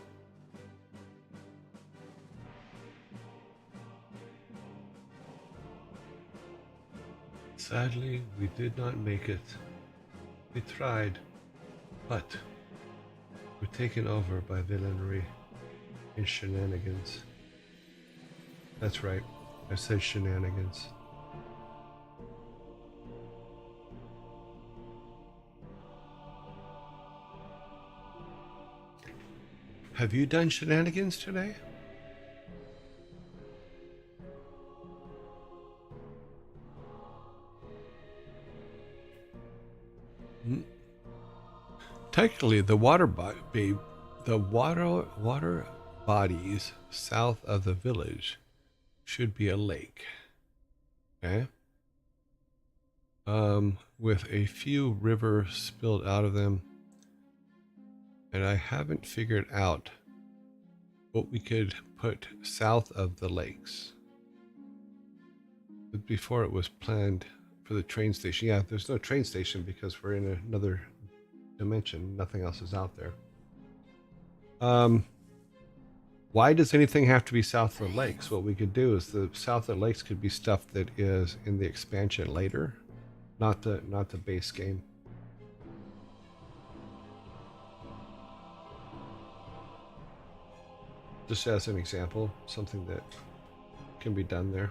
Sadly, we did not make it. We tried, but were taken over by villainy and shenanigans. That's right, I said shenanigans. Have you done shenanigans today? Technically, the water bodies south of the village should be a lake. Okay. With a few rivers spilled out of them, and I haven't figured out what we could put south of the lakes. But before it was planned for the train station. Yeah, there's no train station because we're in another dimension. Nothing else is out there. Why does anything have to be south of the lakes? What we could do is the south of the lakes could be stuff that is in the expansion later, not the base game. Just as an example, something that can be done there.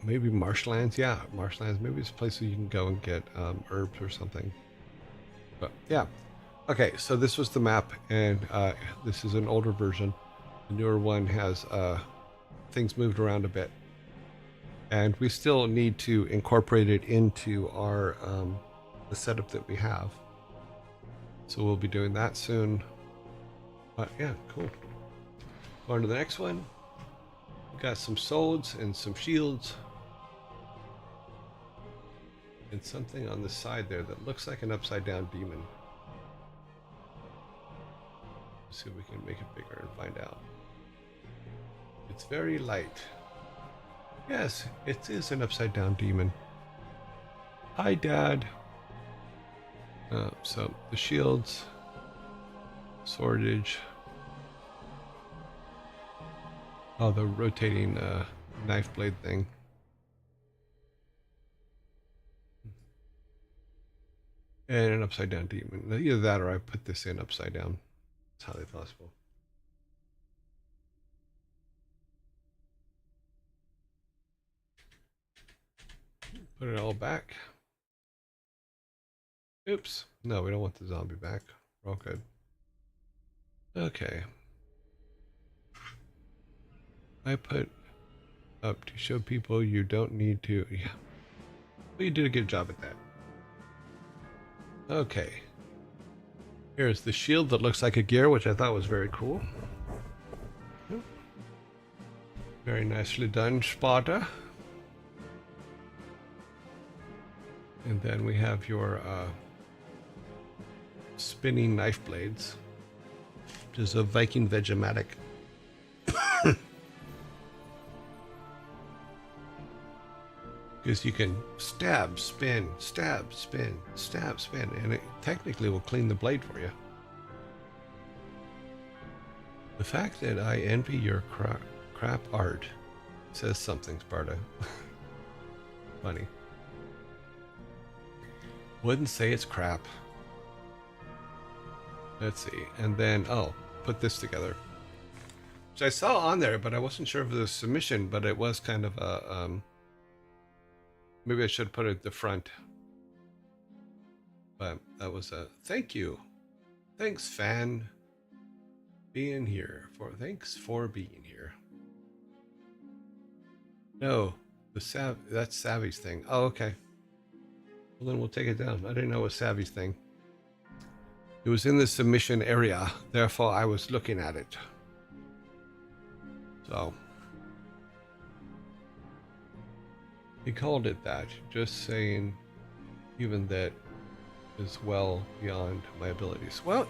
Maybe marshlands. Yeah, marshlands. Maybe it's a place where you can go and get herbs or something. But yeah. Okay, so this was the map, and this is an older version. The newer one has things moved around a bit. And we still need to incorporate it into our the setup that we have. So we'll be doing that soon. But yeah, cool. On to the next one. We got some swords and some shields. And something on the side there that looks like an upside down demon. Let's see if we can make it bigger and find out. It's very light. Yes, it is an upside down demon. Hi, Dad. So the shields, swordage. Oh, the rotating knife blade thing. And an upside down demon. Either that or I put this in upside down. It's highly possible. Put it all back. Oops. No, we don't want the zombie back. We're all good. Okay. I put up to show people you don't need to. Yeah. Well, you did a good job at that. Okay. Here's the shield that looks like a gear, which I thought was very cool. Very nicely done, Sparta. And then we have your spinning knife blades, which is a Viking Vegematic. Because you can stab, spin, stab, spin, stab, spin, and it technically will clean the blade for you. The fact that I envy your crap art says something, Sparta. Funny. Wouldn't say it's crap. Let's see. And then, oh, put this together. Which I saw on there, but I wasn't sure if it was a submission, but it was kind of a, maybe I should put it at the front. But that was a thank you. Thanks, fan. Being here. Thanks for being here. No, that's Savvy's thing. Oh, okay. Well, then we'll take it down. I didn't know it was Savvy's thing. It was in the submission area, therefore I was looking at it. So he called it that, just saying even that is well beyond my abilities. Well,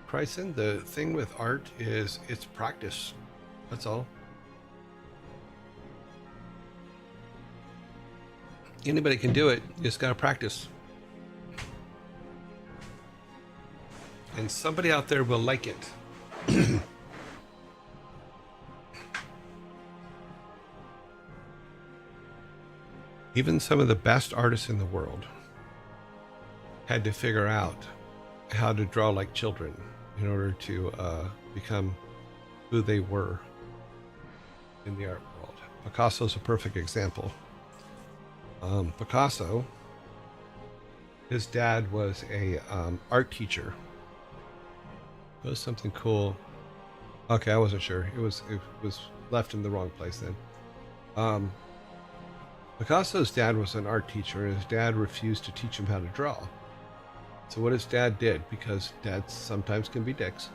Chryson, the thing with art is it's practice. That's all. Anybody can do it, you just gotta practice. And somebody out there will like it. Even some of the best artists in the world had to figure out how to draw like children in order to become who they were in the art world. Picasso's a perfect example. Picasso, his dad was a art teacher. It was something cool. Okay, I wasn't sure. It was left in the wrong place then. Picasso's dad was an art teacher, and his dad refused to teach him how to draw. So what his dad did, because dads sometimes can be dicks,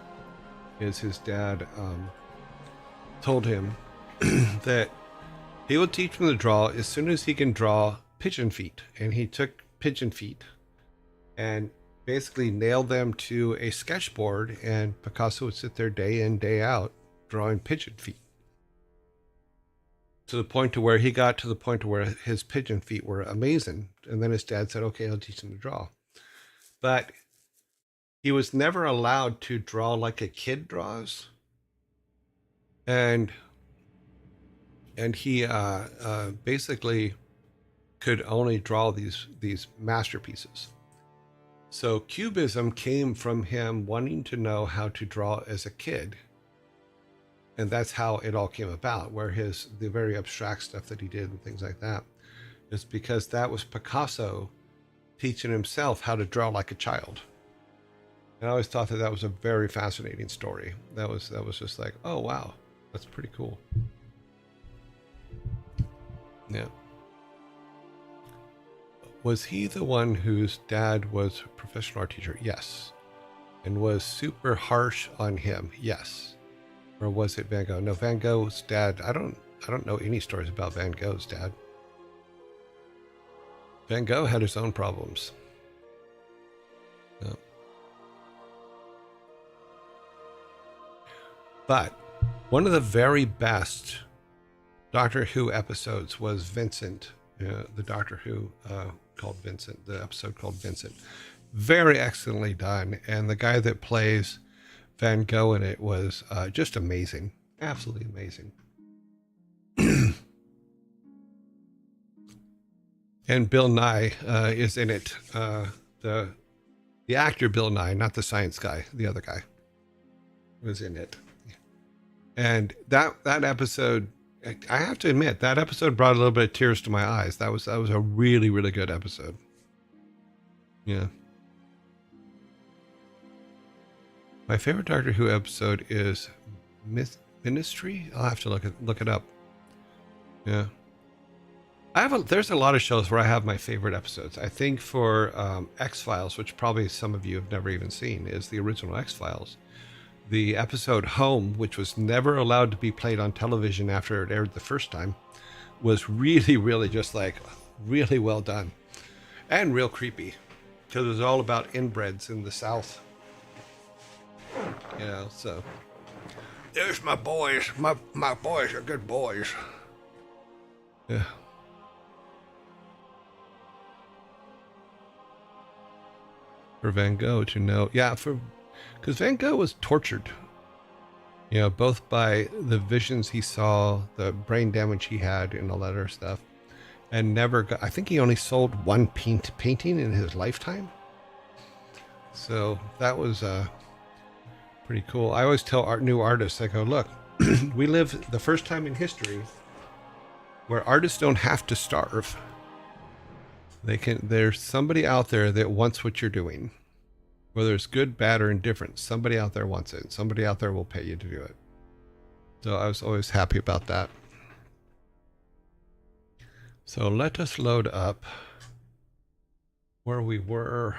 is his dad told him that he would teach him to draw as soon as he can draw pigeon feet. And he took pigeon feet and basically nailed them to a sketchboard, and Picasso would sit there day in, day out drawing pigeon feet. To the point to where he got to the point to where his pigeon feet were amazing. And then his dad said, okay, I'll teach him to draw. But he was never allowed to draw like a kid draws. And he basically could only draw these masterpieces. So Cubism came from him wanting to know how to draw as a kid. And that's how it all came about, where the very abstract stuff that he did and things like that is because that was Picasso teaching himself how to draw like a child. And I always thought that was a very fascinating story. That was just like, oh wow, that's pretty cool. Yeah. Was he the one whose dad was a professional art teacher? Yes. And was super harsh on him? Yes. Or was it Van Gogh? No, Van Gogh's dad, I don't know any stories about Van Gogh's dad. Van Gogh had his own problems. No. But one of the very best Doctor Who episodes was Vincent, the Doctor Who called Vincent, the episode called Vincent. Very excellently done. And the guy that plays Van Gogh in it was just amazing. Absolutely amazing. And Bill Nye is in it. The actor Bill Nye, not the science guy, the other guy, was in it. And that episode, I have to admit, that episode brought a little bit of tears to my eyes. That was a really, really good episode. Yeah. My favorite Doctor Who episode is Ministry. I'll have to look it up. Yeah. There's a lot of shows where I have my favorite episodes. I think for X-Files, which probably some of you have never even seen, is the original X-Files. The episode Home, which was never allowed to be played on television after it aired the first time, was really, really just like really well done and real creepy because it was all about inbreds in the South. You know, so there's my boys. My boys are good boys. Yeah. For Van Gogh to know, yeah, because Van Gogh was tortured, you know, both by the visions he saw, the brain damage he had, and all that other stuff, and never got. I think he only sold one painting in his lifetime. So that was pretty cool. I always tell new artists, I go, look, we live the first time in history where artists don't have to starve. There's somebody out there that wants what you're doing. Whether it's good, bad, or indifferent, somebody out there wants it. Somebody out there will pay you to do it. So I was always happy about that. So let us load up where we were.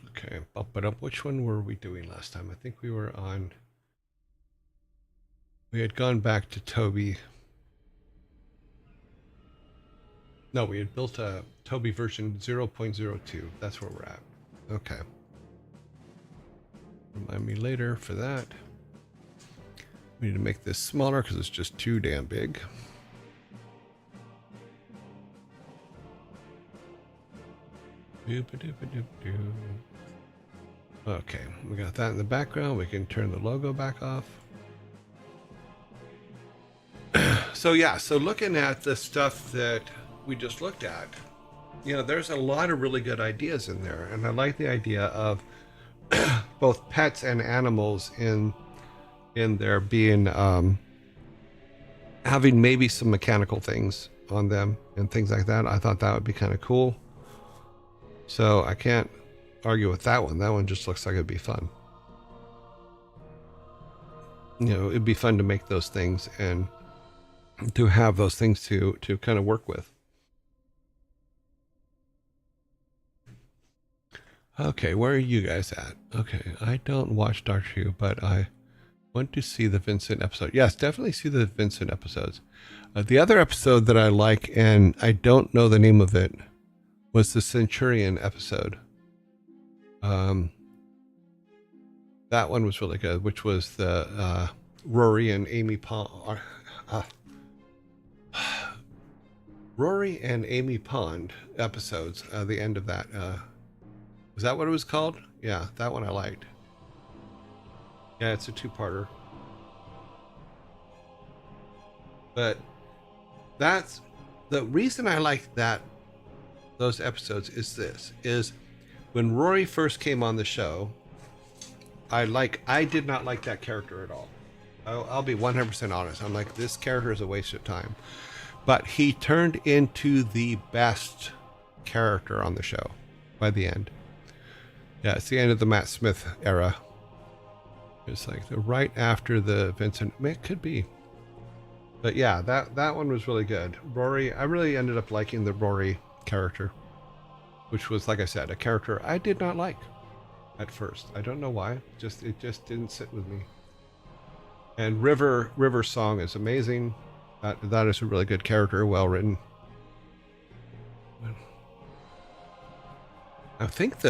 Okay, bump it up. Which one were we doing last time? I think we were on. We had gone back to Toby. No, we had built a Toby version 0.02. That's where we're at. Okay. Remind me later for that. We need to make this smaller because it's just too damn big. Okay, we got that in the background. We can turn the logo back off. So yeah, so looking at the stuff that we just looked at, you know, there's a lot of really good ideas in there. And I like the idea of both pets and animals in there being having maybe some mechanical things on them and things like that. I thought that would be kind of cool. So I can't argue with that one. That one just looks like it'd be fun. You know, it'd be fun to make those things and to have those things to kind of work with. Okay, where are you guys at? Okay, I don't watch Doctor Who, but I want to see the Vincent episode. Yes, definitely see the Vincent episodes. The other episode that I like, and I don't know the name of it, was the Centurion episode. That one was really good, which was the Rory and Amy Pond. Rory and Amy Pond episodes. The end of that. Was that what it was called? Yeah, that one I liked. Yeah, it's a two-parter. But that's the reason I like those episodes is when Rory first came on the show, I did not like that character at all. I'll be 100% honest. I'm like, this character is a waste of time. But he turned into the best character on the show by the end. Yeah, it's the end of the Matt Smith era. It's like right after the Vincent. It could be. But yeah, that one was really good. Rory, I really ended up liking the Rory character, which was, like I said, a character I did not like at first. I don't know why. It just didn't sit with me. And River's song is amazing. That is a really good character, well written. I think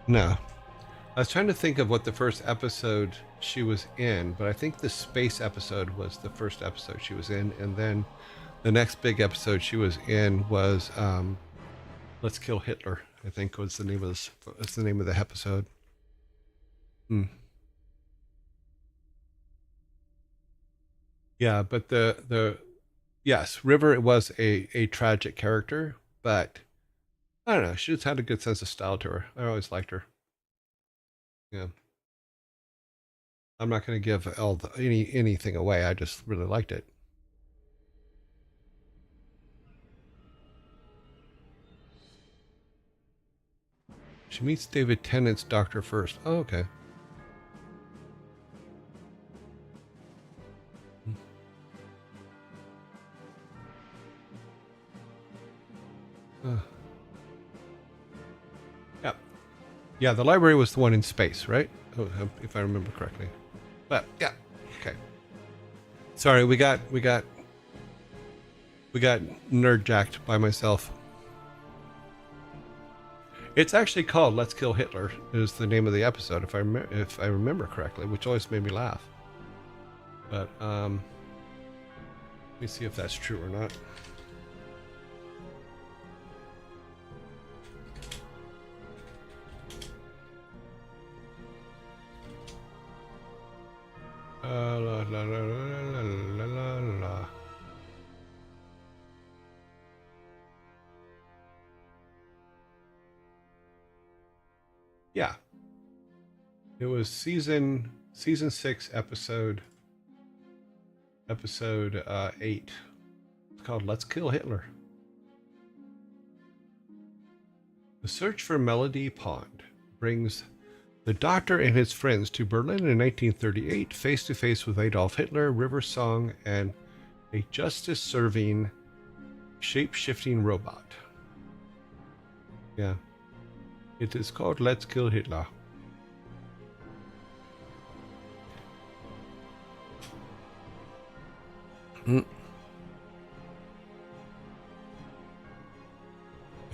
no. I was trying to think of what the first episode she was in, but I think the space episode was the first episode she was in, and then the next big episode she was in was Let's Kill Hitler, I think was the name of the episode. Yeah, but yes, River was a tragic character, but I don't know, she just had a good sense of style to her. I always liked her. Yeah. I'm not going to give anything away. I just really liked it. She meets David Tennant's doctor first. Oh, okay. Yeah. Yeah, the library was the one in space, right? Oh, if I remember correctly. But yeah, okay. Sorry, we got nerd jacked by myself. It's actually called "Let's Kill Hitler." Is the name of the episode, if I remember correctly, which always made me laugh. But let me see if that's true or not. La la la la la la la. Yeah, it was season 6, episode 8. It's called "Let's Kill Hitler." The search for Melody Pond brings the doctor and his friends to Berlin in 1938, face to face with Adolf Hitler, River Song, and a justice-serving, shape-shifting robot. Yeah. It is called Let's Kill Hitler.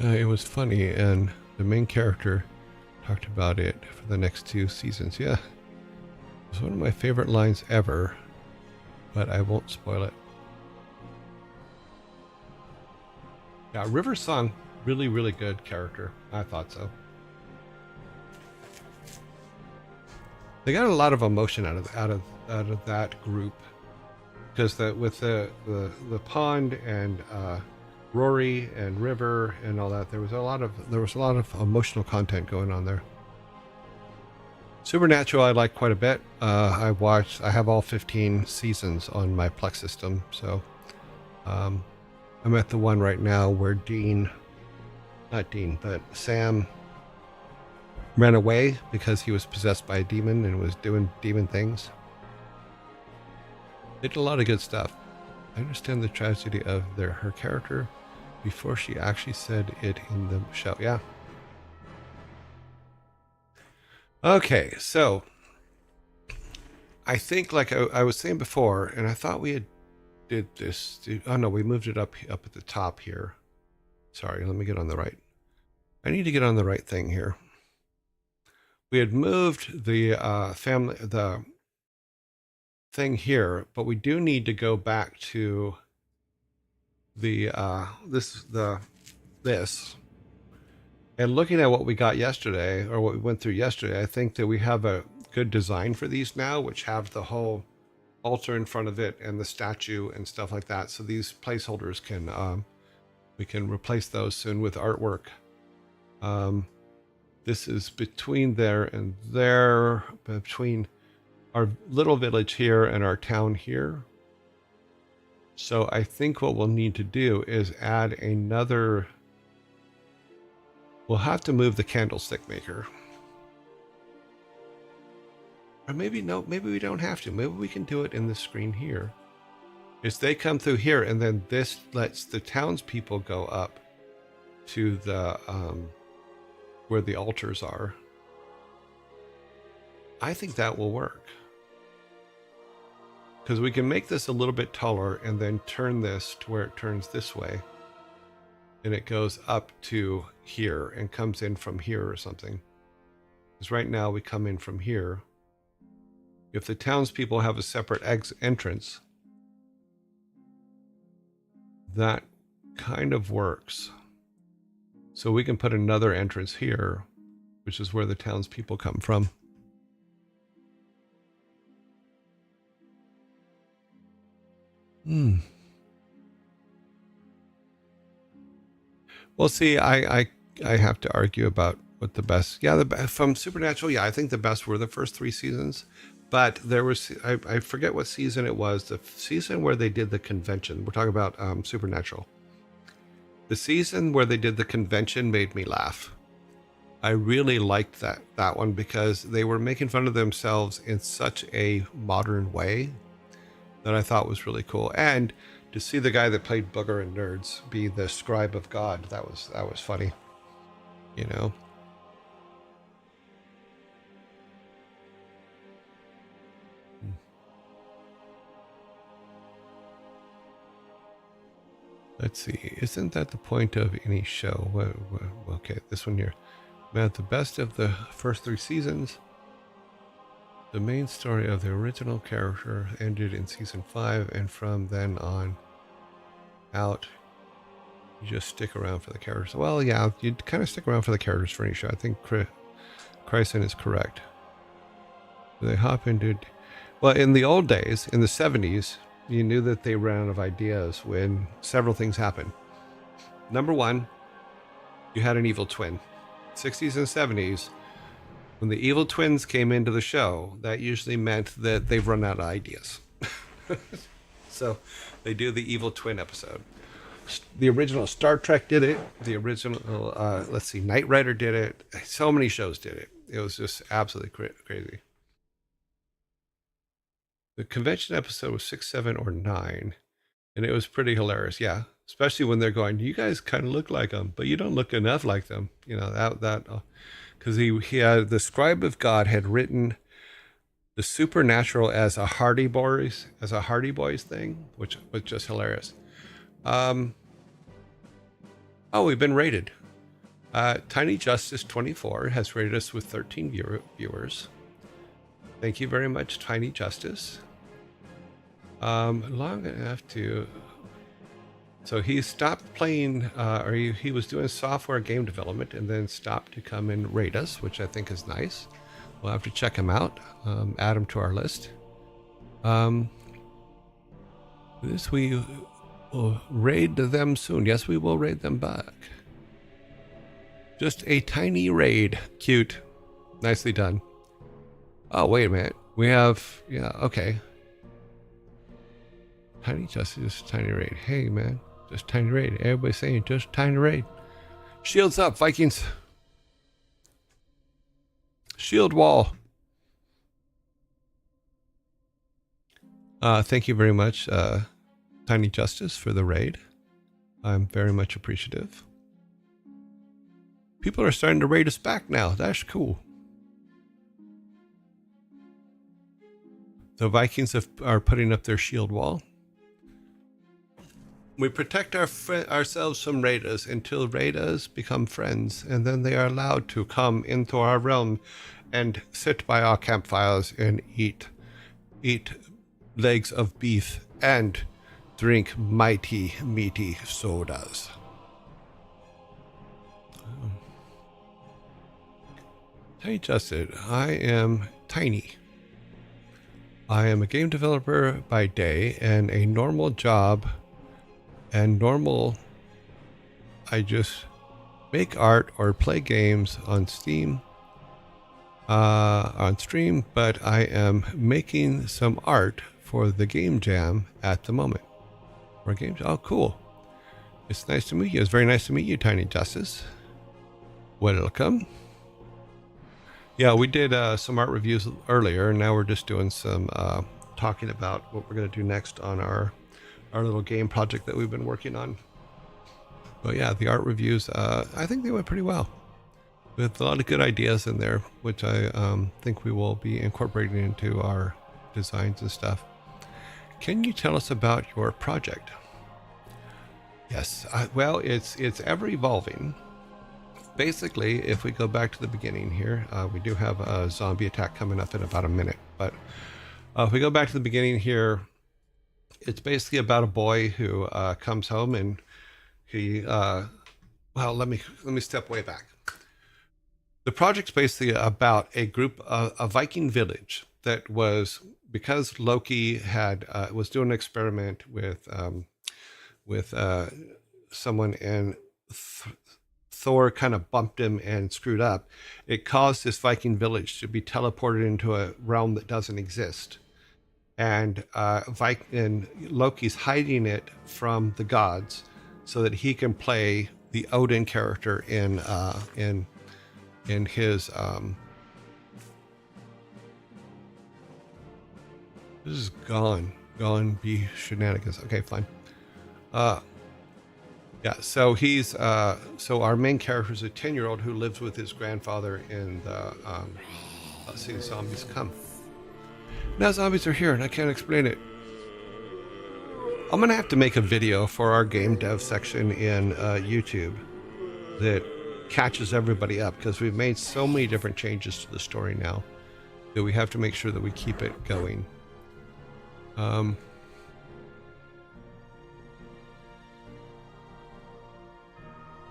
It was funny, and the main character talked about it for the next 2 seasons. Yeah, it was one of my favorite lines ever, but I won't spoil it. Yeah, River Song, really, really good character. I thought so. They got a lot of emotion out of that group, because with the pond and Rory and River and all that, there was a lot of emotional content going on there. Supernatural I like quite a bit. I have all 15 seasons on my Plex system, so I'm at the one right now where Sam ran away because he was possessed by a demon and was doing demon things. They did a lot of good stuff. I understand the tragedy of her character before she actually said it in the show. Yeah. Okay, so I think, like I was saying before, and I thought we had did this. Oh no, we moved it up at the top here. Sorry, let me get on the right. I need to get on the right thing here. We had moved the the thing here, but we do need to go back to the this. And looking at what we got yesterday, or what we went through yesterday, I think that we have a good design for these now, which have the whole altar in front of it and the statue and stuff like that. So these placeholders can we can replace those soon with artwork. This is between there and there, between our little village here and our town here. So I think what we'll need to do is add another. We'll have to move the candlestick maker. Or maybe no, maybe we don't have to. Maybe we can do it in the screen here. Is they come through here, and then this lets the townspeople go up to the where the altars are. I think that will work, because we can make this a little bit taller and then turn this to where it turns this way, and it goes up to here and comes in from here or something. Because right now we come in from here. If the townspeople have a separate entrance, that kind of works. So we can put another entrance here, which is where the townspeople come from. Well, see, I have to argue about what the best. Yeah, from Supernatural. Yeah, I think the best were the first 3 seasons, but there was I forget what season it was. The season where they did the convention. We're talking about Supernatural. The season where they did the convention made me laugh. I really liked that one because they were making fun of themselves in such a modern way that I thought was really cool. And to see the guy that played Booger and Nerds be the scribe of God, that was funny. You know. Let's see. Isn't that the point of any show? Okay, this one here. About the best of the first 3 seasons. The main story of the original character ended in season 5, and from then on out, you just stick around for the characters. Well, yeah, you kind of stick around for the characters for any show. I think Chryson is correct. They hop into... Well, in the old days, in the 70s, you knew that they ran out of ideas when several things happened. Number one, you had an evil twin. 60s and 70s, when the evil twins came into the show, that usually meant that they've run out of ideas. So they do the evil twin episode. The original Star Trek did it. The original, Knight Rider did it. So many shows did it. It was just absolutely crazy. The convention episode was 6, 7, or 9, and it was pretty hilarious. Yeah, especially when they're going, you guys kind of look like them, but you don't look enough like them. You know, because he had, the scribe of God had written the supernatural as a Hardy Boys thing, which was just hilarious. Oh, we've been rated. Tiny Justice 24 has rated us with 13 viewers. Thank you very much, Tiny Justice. Long enough to... So he stopped playing, or he was doing software game development and then stopped to come and rate us, which I think is nice. We'll have to check him out, add him to our list. We will raid them soon. Yes, we will raid them back. Just a tiny raid. Cute. Nicely done. Oh, wait a minute. We have, yeah, okay. Tiny Justice, tiny raid. Hey, man. Just tiny raid. Everybody's saying just tiny raid. Shields up, Vikings. Shield wall. Thank you very much, Tiny Justice, for the raid. I'm very much appreciative. People are starting to raid us back now. That's cool. The Vikings are putting up their shield wall. We protect ourselves from raiders until raiders become friends, and then they are allowed to come into our realm and sit by our campfires and eat legs of beef and drink mighty meaty sodas. Hey Justin, I am Tiny. I am a game developer by day and a normal job. And normal, I just make art or play games on Steam, on stream, but I am making some art for the game jam at the moment. For games, oh cool. It's nice to meet you. It's very nice to meet you, Tiny Justice. Welcome. Yeah, we did some art reviews earlier, and now we're just doing some talking about what we're going to do next on our little game project that we've been working on. But yeah, the art reviews, I think they went pretty well. With a lot of good ideas in there, which I think we will be incorporating into our designs and stuff. Can you tell us about your project? Yes, well, it's ever evolving. Basically, if we go back to the beginning here, we do have a zombie attack coming up in about a minute. But if we go back to the beginning here, it's basically about a boy who comes home and he, well, let me step way back. The project's basically about a group, a Viking village that was, because Loki had was doing an experiment with someone, and Thor kind of bumped him and screwed up. It caused this Viking village to be teleported into a realm that doesn't exist. And Loki's hiding it from the gods so that he can play the Odin character in his this is gone be shenanigans. Okay, fine. Yeah, so he's so our main character is a 10-year-old who lives with his grandfather in the let's see, the zombies come. Now zombies are here and I can't explain it. I'm gonna have to make a video for our game dev section in YouTube that catches everybody up, because we've made so many different changes to the story now that we have to make sure that we keep it going.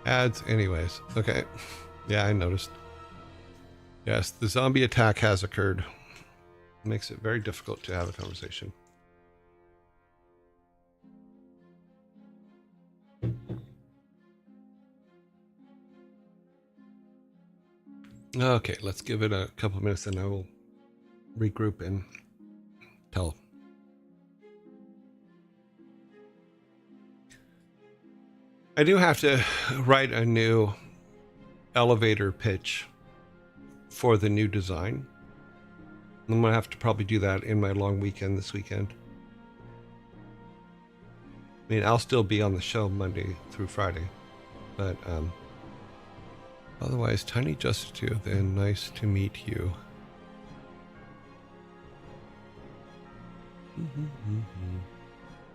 Ads anyways. Okay. Yeah, I noticed. Yes, the zombie attack has occurred. It makes it very difficult to have a conversation. Okay, let's give it a couple of minutes and I will regroup and tell. I do have to write a new elevator pitch for the new design. I'm going to have to probably do that in my long weekend this weekend. I mean, I'll still be on the show Monday through Friday, but otherwise, Tiny Justice 2, then nice to meet you.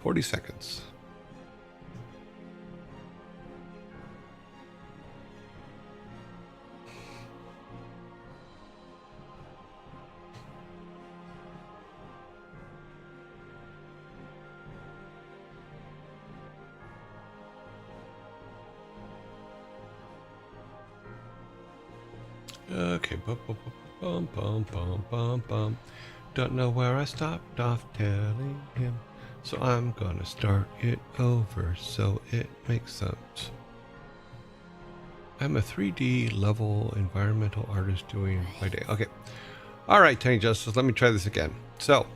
40 seconds. Okay, bum, bum, bum, bum, bum, bum, bum. Don't know where I stopped off telling him, so I'm gonna start it over so it makes sense. I'm a 3D level environmental artist doing my day. Okay. All right, Tiny Justice, let me try this again. So,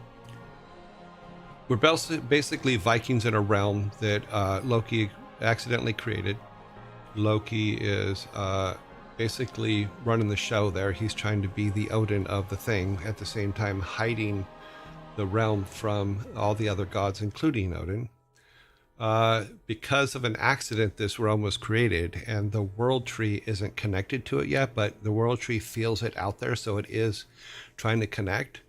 we're basically Vikings in a realm that Loki accidentally created. Loki is basically running the show there. He's trying to be the Odin of the thing, at the same time hiding the realm from all the other gods, including Odin. Because of an accident, this realm was created, and the world tree isn't connected to it yet, but the world tree feels it out there, so it is trying to connect.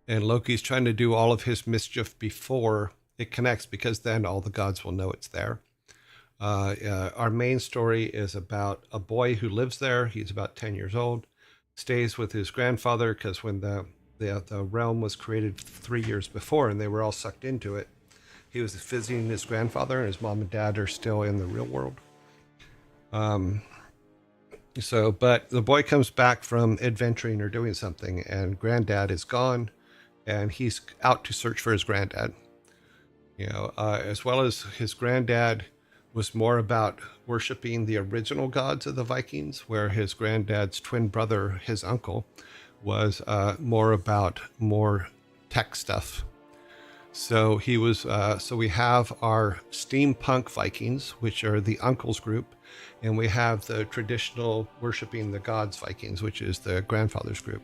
And Loki's trying to do all of his mischief before it connects, because then all the gods will know it's there. Our main story is about a boy who lives there. He's about 10 years old, stays with his grandfather because when the realm was created 3 years before and they were all sucked into it, he was visiting his grandfather, and his mom and dad are still in the real world. But the boy comes back from adventuring or doing something, and granddad is gone, and he's out to search for his granddad. As well as his granddad was more about worshiping the original gods of the Vikings, where his granddad's twin brother, his uncle, was more about more tech stuff. So he was. So we have our steampunk Vikings, which are the uncle's group, and we have the traditional worshiping the gods Vikings, which is the grandfather's group.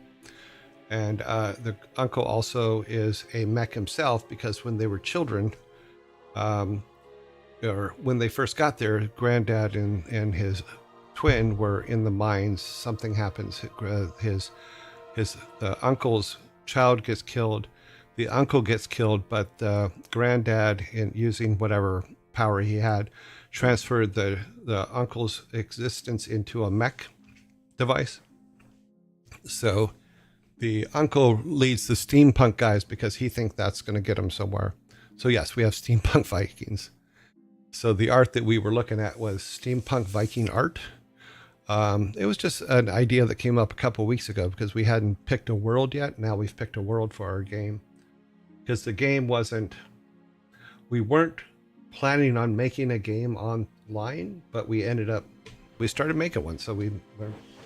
And the uncle also is a mech himself, because when they were children, or when they first got there, granddad and his twin were in the mines. Something happens. The uncle's child gets killed. The uncle gets killed, but the granddad, in using whatever power he had, transferred the uncle's existence into a mech device. So the uncle leads the steampunk guys because he thinks that's going to get him somewhere. So yes, we have steampunk Vikings. So the art that we were looking at was steampunk Viking art. It was just an idea that came up a couple weeks ago because we hadn't picked a world yet. Now we've picked a world for our game. Because the game we weren't planning on making a game online, but we started making one. So we're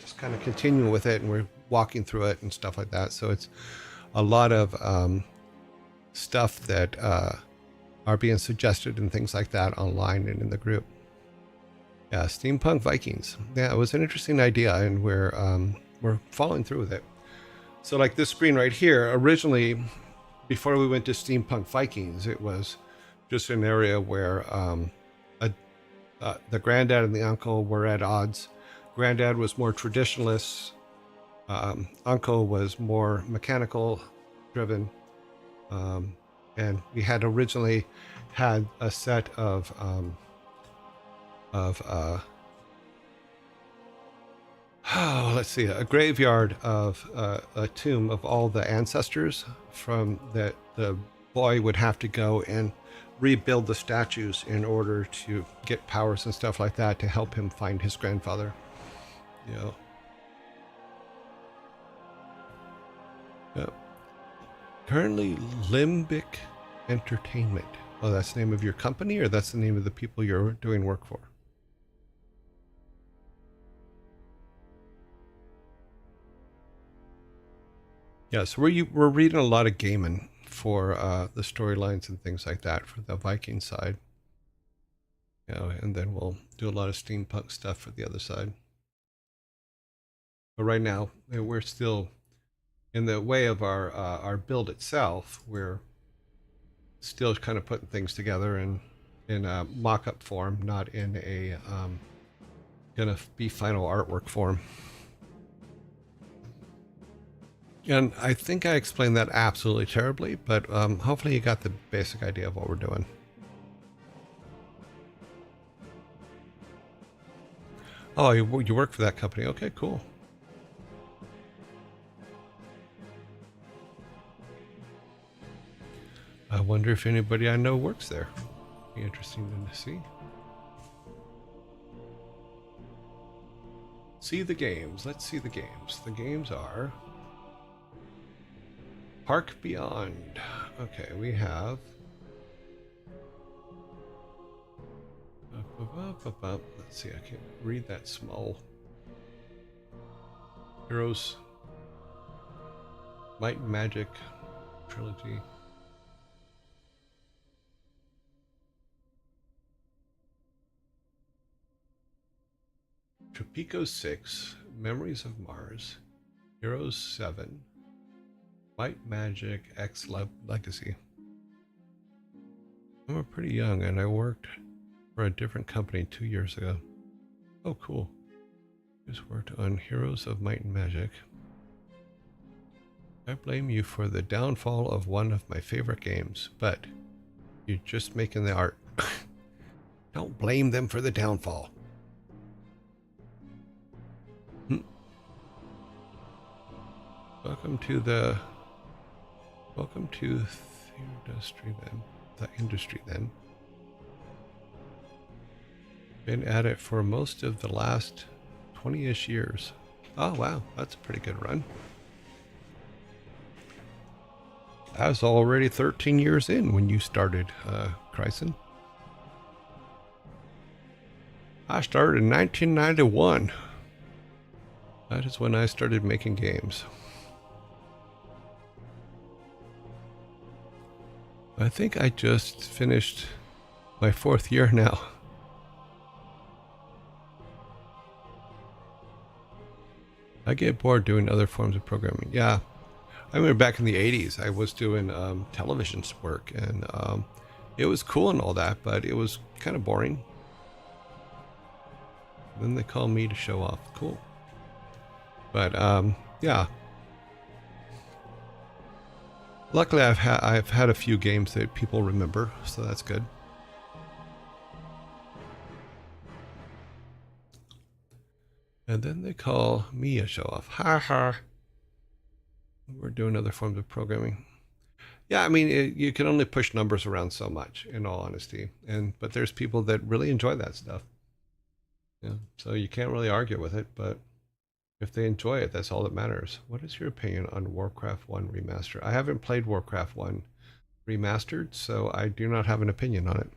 just kind of continuing with it, and we're walking through it and stuff like that. So it's a lot of stuff that are being suggested and things like that online and in the group. Yeah, steampunk Vikings. Yeah, it was an interesting idea, and we're following through with it. So like this screen right here, originally, before we went to steampunk Vikings, it was just an area where the granddad and the uncle were at odds. Granddad was more traditionalist. Uncle was more mechanical driven. And we had originally had a set of let's see, a graveyard of a tomb of all the ancestors from that the boy would have to go and rebuild the statues in order to get powers and stuff like that to help him find his grandfather. Yep. Currently Limbic Entertainment. Oh, that's the name of your company, or that's the name of the people you're doing work for? Yeah, so we're reading a lot of gaming for the storylines and things like that for the Viking side. And then we'll do a lot of steampunk stuff for the other side. But right now, we're still in the way of our build itself. We're still kind of putting things together, and in a mock-up form, not in a gonna be final artwork form. And I think I explained that absolutely terribly, but hopefully you got the basic idea of what we're doing. Oh, you work for that company. Okay, cool. I wonder if anybody I know works there. Be interesting to see. See the games. Let's see the games. The games are Park Beyond. Okay, we have let's see, I can't read that small. Heroes Might and Magic trilogy. Tropico 6, Memories of Mars, Heroes 7, Might Magic X Legacy. I'm pretty young and I worked for a different company 2 years ago. Oh, cool. Just worked on Heroes of Might and Magic. I blame you for the downfall of one of my favorite games, but you're just making the art. Don't blame them for the downfall. Welcome to the industry then. The industry then. Been at it for most of the last 20-ish years. Oh wow, that's a pretty good run. I was already 13 years in when you started, Chryson. I started in 1991. That is when I started making games. I think I just finished my 4th year now. I get bored doing other forms of programming. Yeah. I remember back in the 80s, I was doing television work, and it was cool and all that, but it was kind of boring. Then they call me to show off. Cool. But yeah. Luckily, I've had a few games that people remember, so that's good. And then they call me a show off. Ha ha. We're doing other forms of programming. Yeah, I mean, you can only push numbers around so much, in all honesty. But there's people that really enjoy that stuff. Yeah, so you can't really argue with it, but if they enjoy it, that's all that matters. What is your opinion on WarCraft 1 Remaster? I haven't played WarCraft 1 Remastered, so I do not have an opinion on it.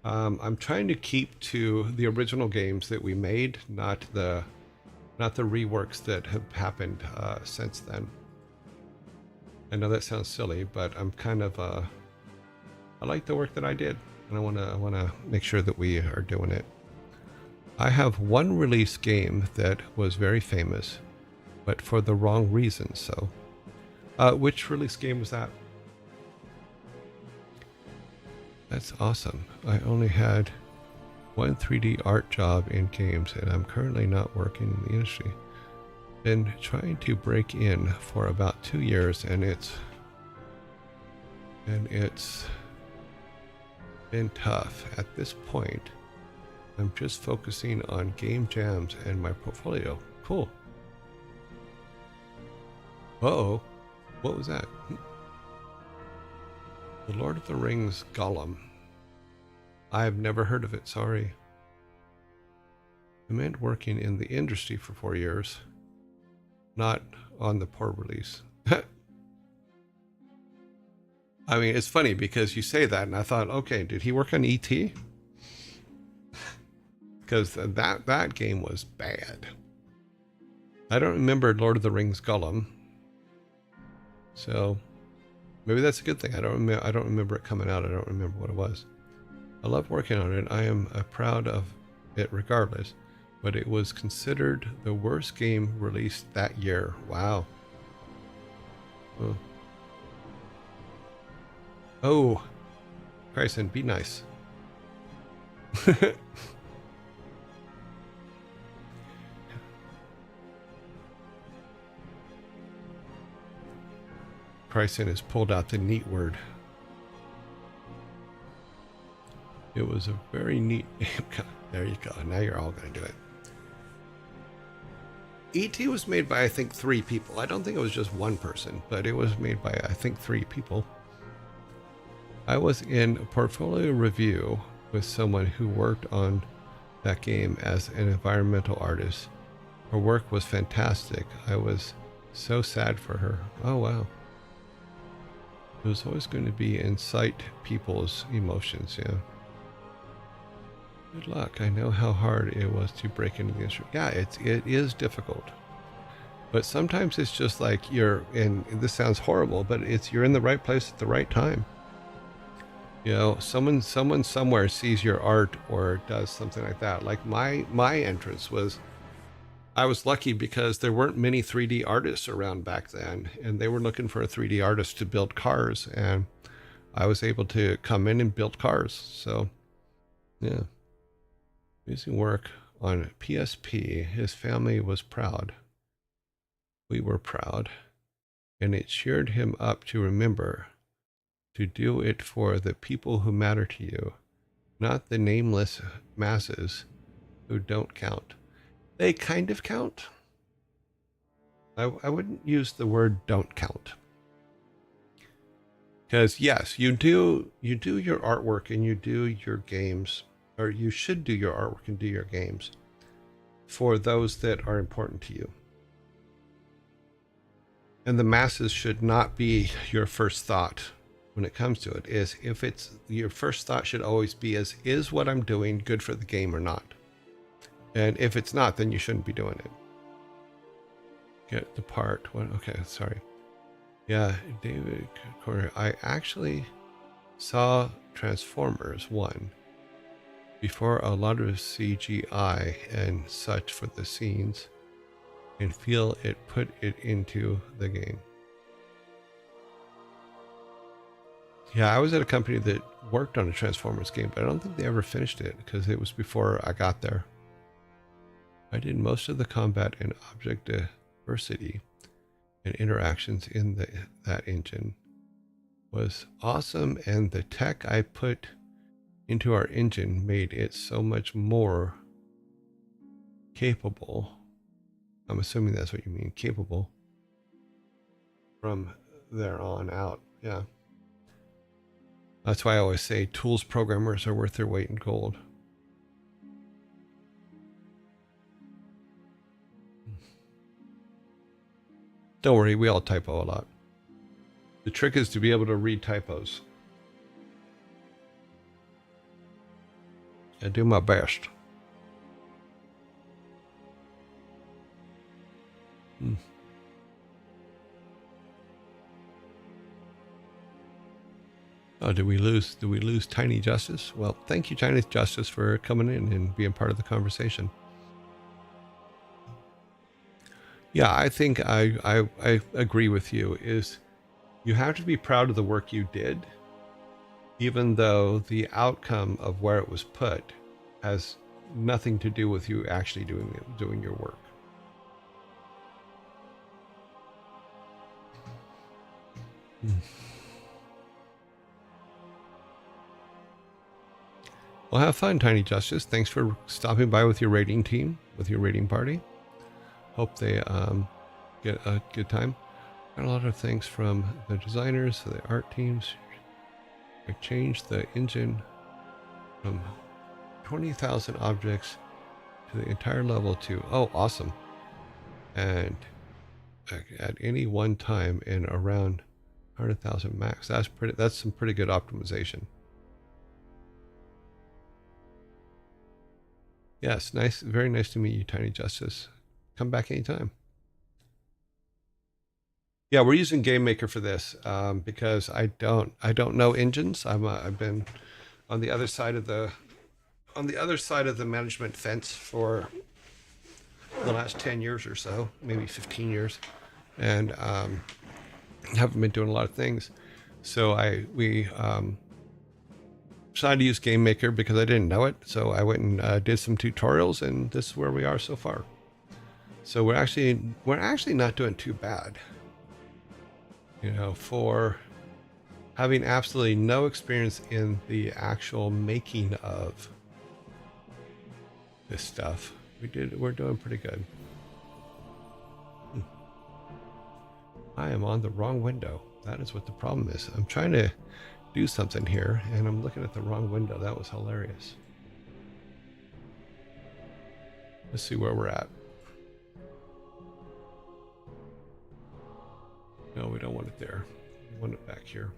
I'm trying to keep to the original games that we made, not the reworks that have happened since then. I know that sounds silly, but I'm kind of I like the work that I did, and I want to make sure that we are doing it. I have one release game that was very famous, but for the wrong reasons. So, which release game was that? That's awesome. I only had one 3D art job in games, and I'm currently not working in the industry. Been trying to break in for about 2 years, and it's been tough. At this point, I'm just focusing on game jams and my portfolio. Cool. Uh-oh. What was that? The Lord of the Rings Gollum. I've never heard of it, sorry. I meant working in the industry for 4 years, not on the poor release. I mean, it's funny because you say that, and I thought, okay, did he work on E.T.? Because that game was bad. I don't remember Lord of the Rings Gollum, so maybe that's a good thing. I don't remember it coming out. I don't remember what it was. I love working on it. I am proud of it regardless, but it was considered the worst game released that year. Wow. Oh, Bryson, be nice. Bryson has pulled out the neat word. It was a very neat name. There you go. Now you're all going to do it. E.T. was made by, I think, 3 people. I don't think it was just one person, but it was made by, I think, 3 people. I was in a portfolio review with someone who worked on that game as an environmental artist. Her work was fantastic. I was so sad for her. Oh, wow. It was always going to be incite people's emotions, yeah. Good luck. I know how hard it was to break into the industry. Yeah, it is difficult. But sometimes it's just like you're in, this sounds horrible, but it's you're in the right place at the right time. You know, someone somewhere sees your art or does something like that. Like my entrance was, I was lucky because there weren't many 3D artists around back then, and they were looking for a 3D artist to build cars, and I was able to come in and build cars. So, yeah. Amazing work on PSP. His family was proud. We were proud. And it cheered him up to remember to do it for the people who matter to you, not the nameless masses who don't count. They kind of count. I wouldn't use the word don't count. Because yes, you do your artwork and you do your games, or you should do your artwork and do your games for those that are important to you. And the masses should not be your first thought when it comes to it. Is if it's your first thought should always be is what I'm doing good for the game or not? And if it's not, then you shouldn't be doing it. Get the part. What? Okay, sorry. Yeah, David Corner. I actually saw Transformers 1 before a lot of CGI and such for the scenes, and feel it put it into the game. Yeah, I was at a company that worked on a Transformers game, but I don't think they ever finished it because it was before I got there. I did most of the combat and object diversity and interactions in that engine. Was awesome, and the tech I put into our engine made it so much more capable. I'm assuming that's what you mean, capable from there on out. Yeah. That's why I always say tools programmers are worth their weight in gold. Don't worry, we all typo a lot. The trick is to be able to read typos. I do my best. Oh, did we lose Tiny Justice? Well, thank you, Tiny Justice, for coming in and being part of the conversation. Yeah, I think I agree with you. Is you have to be proud of the work you did, even though the outcome of where it was put has nothing to do with you actually doing your work. Well, have fun, Tiny Justice. Thanks for stopping by with your raiding team, with your raiding party. Hope they get a good time. Got a lot of things from the designers, the art teams. I changed the engine from 20,000 objects to the entire level to, oh, awesome. And at any one time in around 100,000 max. That's some pretty good optimization. Yes, nice, very nice to meet you, Tiny Justice. Come back anytime. Yeah, we're using Game Maker for this because I don't know engines. I've been on the other side of the management fence for the last 10 years or so, maybe 15 years, and haven't been doing a lot of things. So decided to use Game Maker because I didn't know it. So I went and did some tutorials, and this is where we are so far. So we're actually not doing too bad, you know, for having absolutely no experience in the actual making of this stuff. We're doing pretty good. I am on the wrong window. That is what the problem is. I'm trying to do something here and I'm looking at the wrong window. That was hilarious. Let's see where we're at. No, we don't want it there. We want it back here.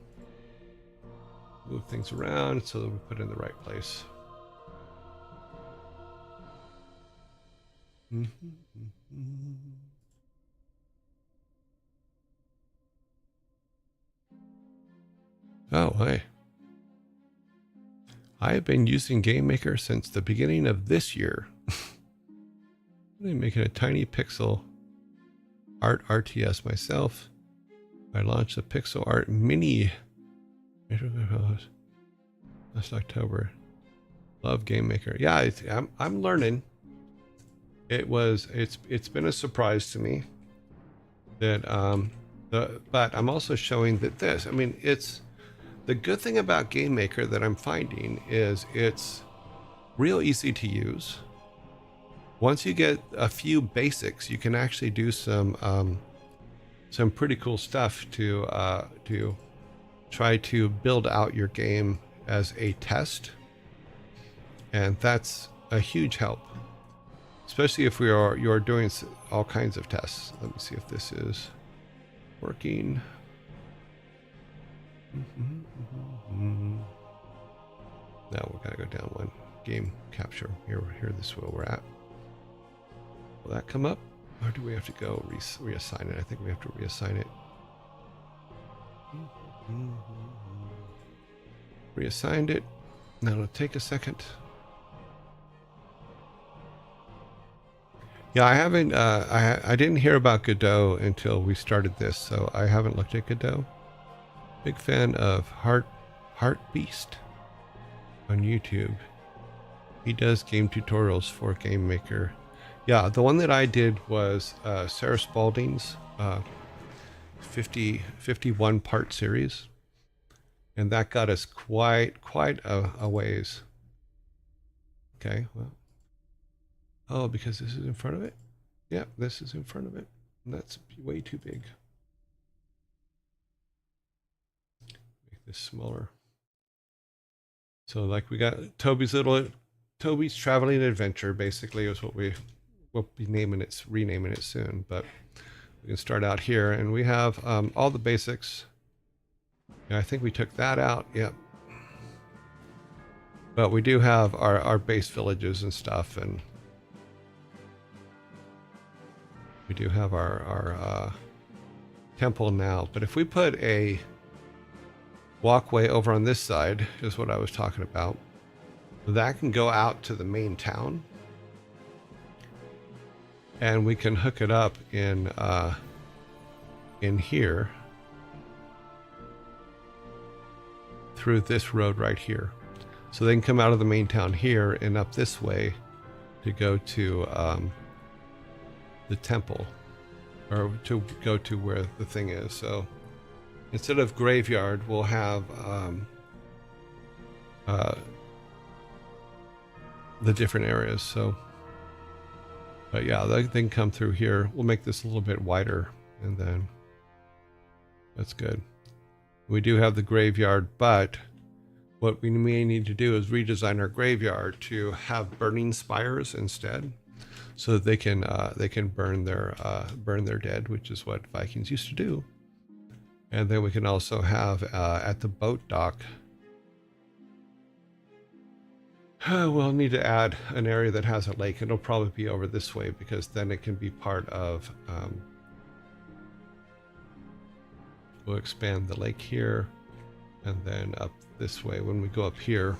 Move things around so that we put it in the right place. Oh, hey. I have been using Game Maker since the beginning of this year. I'm making a tiny pixel art RTS myself. I launched a pixel art mini last October. Love Game Maker. Yeah, I'm learning. It's been a surprise to me that but I'm also showing that this. I mean, it's the good thing about Game Maker that I'm finding is it's real easy to use. Once you get a few basics, you can actually do some pretty cool stuff to try to build out your game as a test, and that's a huge help, especially if you're doing all kinds of tests. Let me see if this is working. Now we gotta go down one. Game capture. Here, this is where we're at. Will that come up? Or do we have to go reassign it? I think we have to reassign it. Reassigned it. Now it'll take a second. Yeah, I haven't. I didn't hear about Godot until we started this, so I haven't looked at Godot. Big fan of Heart Beast on YouTube. He does game tutorials for Game Maker. Yeah, the one that I did was Sarah Spalding's 51 part series, and that got us quite a ways. Okay, well, oh, because this is in front of it. Yeah, this is in front of it, and that's way too big. Make this smaller. So like we got Toby's Traveling Adventure, basically, is what we'll be renaming it soon, but we can start out here, and we have all the basics. Yeah, I think we took that out. Yep. But we do have our base villages and stuff, and we do have our temple now. But if we put a walkway over on this side, is what I was talking about, that can go out to the main town, and we can hook it up in here through this road right here. So they can come out of the main town here and up this way to go to the temple, or to go to where the thing is. So instead of graveyard, we'll have the different areas. So, but yeah, they can come through here. We'll make this a little bit wider, and then that's good. We do have the graveyard, but what we may need to do is redesign our graveyard to have burning spires instead, so that they can burn their dead, which is what Vikings used to do. And then we can also have at the boat dock. We'll need to add an area that has a lake. It'll probably be over this way, because then it can be part of. We'll expand the lake here, and then up this way. When we go up here,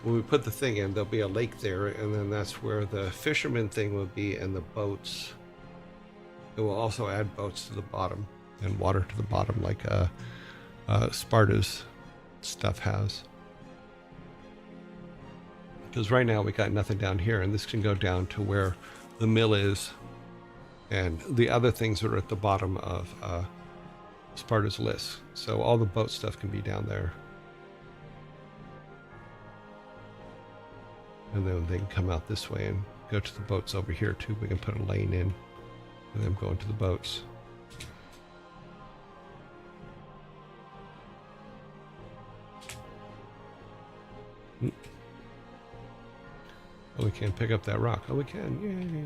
when we put the thing in, there'll be a lake there, and then that's where the fisherman thing will be, and the boats. It will also add boats to the bottom and water to the bottom, like Sparta's stuff has. Because right now we got nothing down here, and this can go down to where the mill is, and the other things are at the bottom of Sparta's list. So all the boat stuff can be down there. And then they can come out this way and go to the boats over here too. We can put a lane in and them going to the boats. Oh, we can't pick up that rock. Oh, we can. Yay.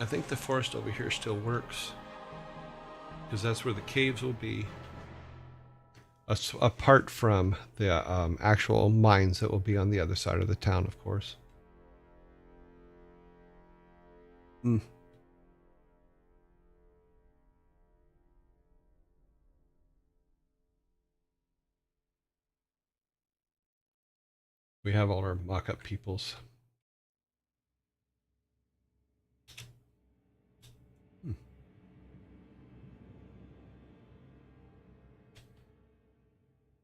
I think the forest over here still works, because that's where the caves will be, apart from the actual mines that will be on the other side of the town, of course. We have all our mock-up peoples.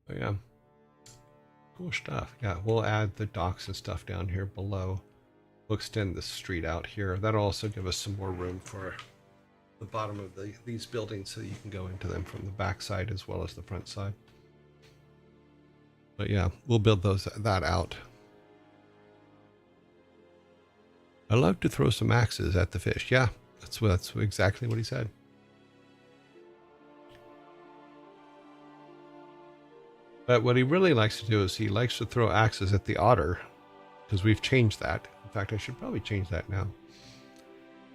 But yeah, cool stuff. Yeah, we'll add the docks and stuff down here below. We'll extend the street out here. That'll also give us some more room for the bottom of these buildings, so you can go into them from the back side as well as the front side. But yeah, we'll build that out. I love to throw some axes at the fish. Yeah, that's exactly what he said. But what he really likes to do is he likes to throw axes at the otter, because we've changed that. In fact, I should probably change that now.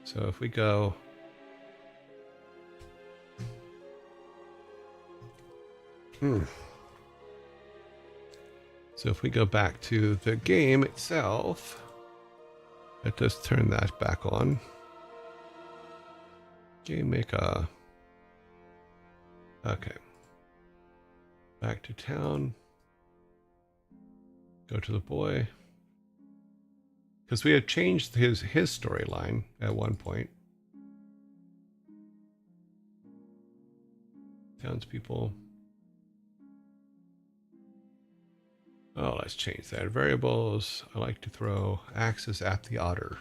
So if we go... So if we go back to the game itself, let us turn that back on. Game maker. Okay. Back to town. Go to the boy. Because we had changed his storyline at one point. Townspeople. Oh, let's change that. Variables. I like to throw axes at the otter.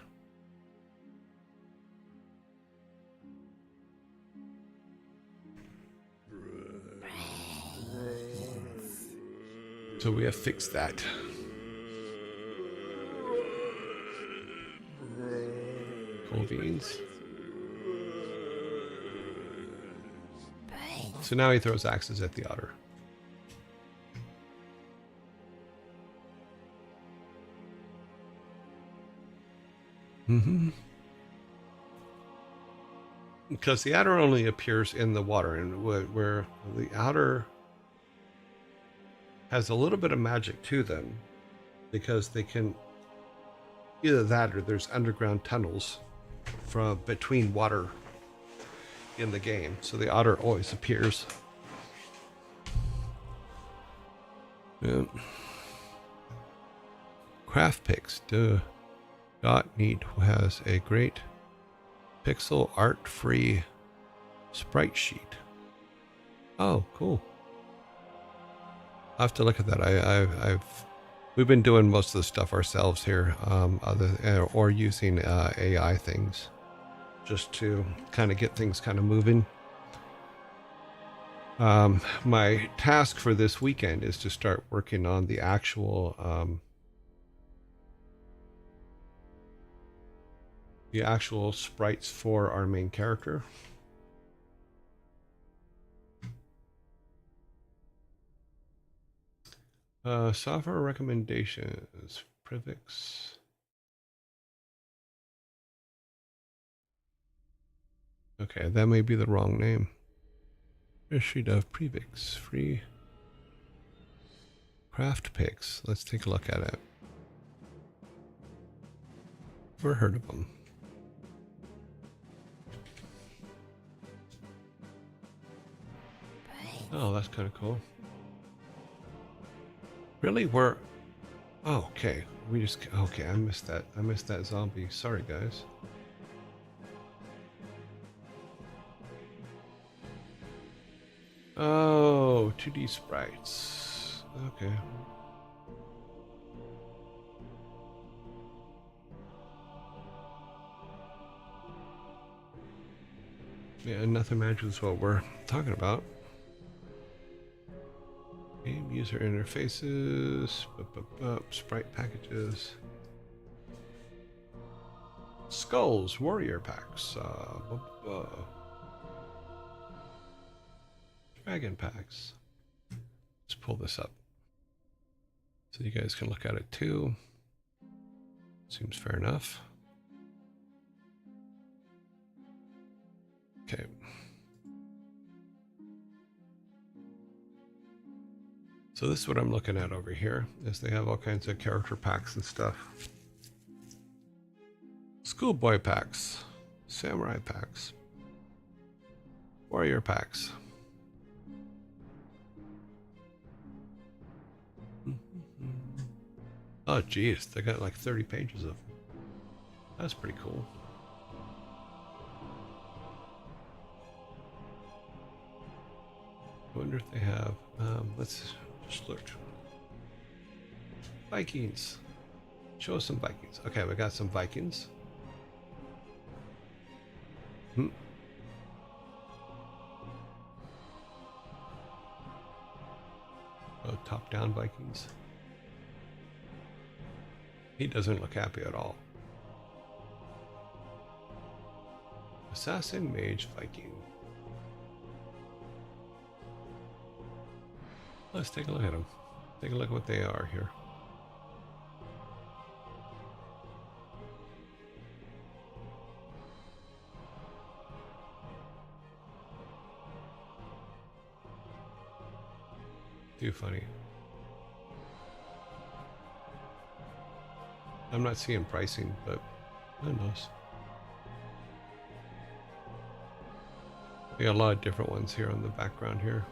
So we have fixed that. Cool beans. So now he throws axes at the otter. Because the otter only appears in the water, and where the otter has a little bit of magic to them, because they can either that or there's underground tunnels from between water in the game, so the otter always appears. Yeah. Craft picks. .neat has a great pixel art free sprite sheet. Oh, cool. I'll have to look at that. We've been doing most of the stuff ourselves here, or using AI things, just to kind of get things kind of moving. My task for this weekend is to start working on the actual sprites for our main character. Software recommendations, Privix. Okay, that may be the wrong name. Sheet of Previx, free craft picks. Let's take a look at it. Never heard of them. Oh, that's kind of cool. Really, Oh, okay. We just okay. I missed that. I missed that zombie. Sorry, guys. Oh, 2D sprites. Okay. Yeah, nothing matches what we're talking about. Game user interfaces, sprite packages, skulls, warrior packs, dragon packs. Let's pull this up so you guys can look at it too. Seems fair enough. Okay. So this is what I'm looking at over here, is they have all kinds of character packs and stuff. Schoolboy packs, samurai packs, warrior packs. Oh geez, they got like 30 pages of them. That's pretty cool. I wonder if they have, let's just look. Vikings. Show us some Vikings. Okay, we got some Vikings. Oh, top-down Vikings. He doesn't look happy at all. Assassin, Mage, Viking. Let's take a look at them. Take a look at what they are here. Too funny. I'm not seeing pricing, but who knows? We got a lot of different ones here on the background here.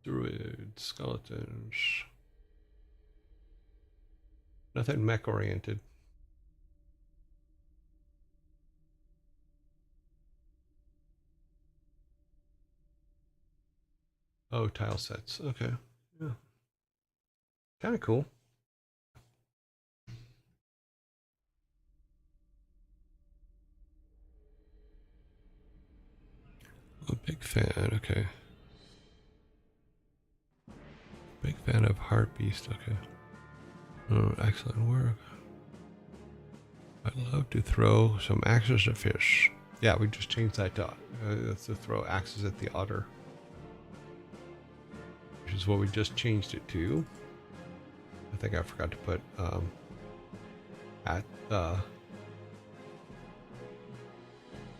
Druid, skeletons. Nothing mech oriented. Oh, tile sets. Okay. Yeah. Kind of cool. A big fan. Okay. Big fan of Heart Beast. Okay. Oh, excellent work. I'd love to throw some axes at fish. Yeah, we just changed that to throw axes at the otter, which is what we just changed it to. I think I forgot to put at the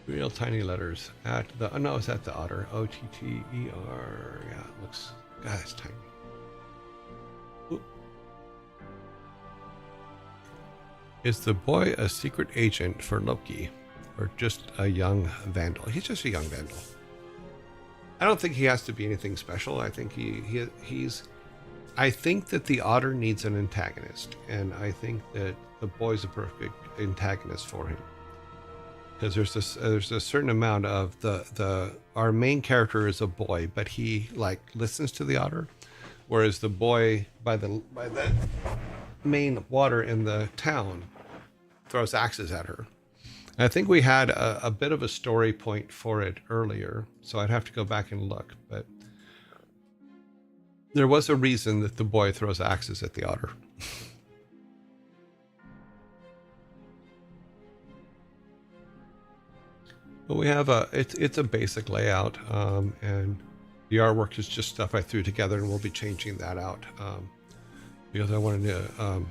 real tiny letters at the. Oh, no, it's at the otter. O-T-T-E-R. Yeah, it looks. God, it's tiny. Oop. Is the boy a secret agent for Loki, or just a young vandal? He's just a young vandal. I don't think he has to be anything special. I think he's. I think that the otter needs an antagonist, and I think that the boy's a perfect antagonist for him. Because there's a certain amount of our main character is a boy, but he like listens to the otter, whereas the boy by the main water in the town throws axes at her. And I think we had a bit of a story point for it earlier, so I'd have to go back and look, but there was a reason that the boy throws axes at the otter. But we have it's a basic layout, and the artwork is just stuff I threw together, and we'll be changing that out because I wanted to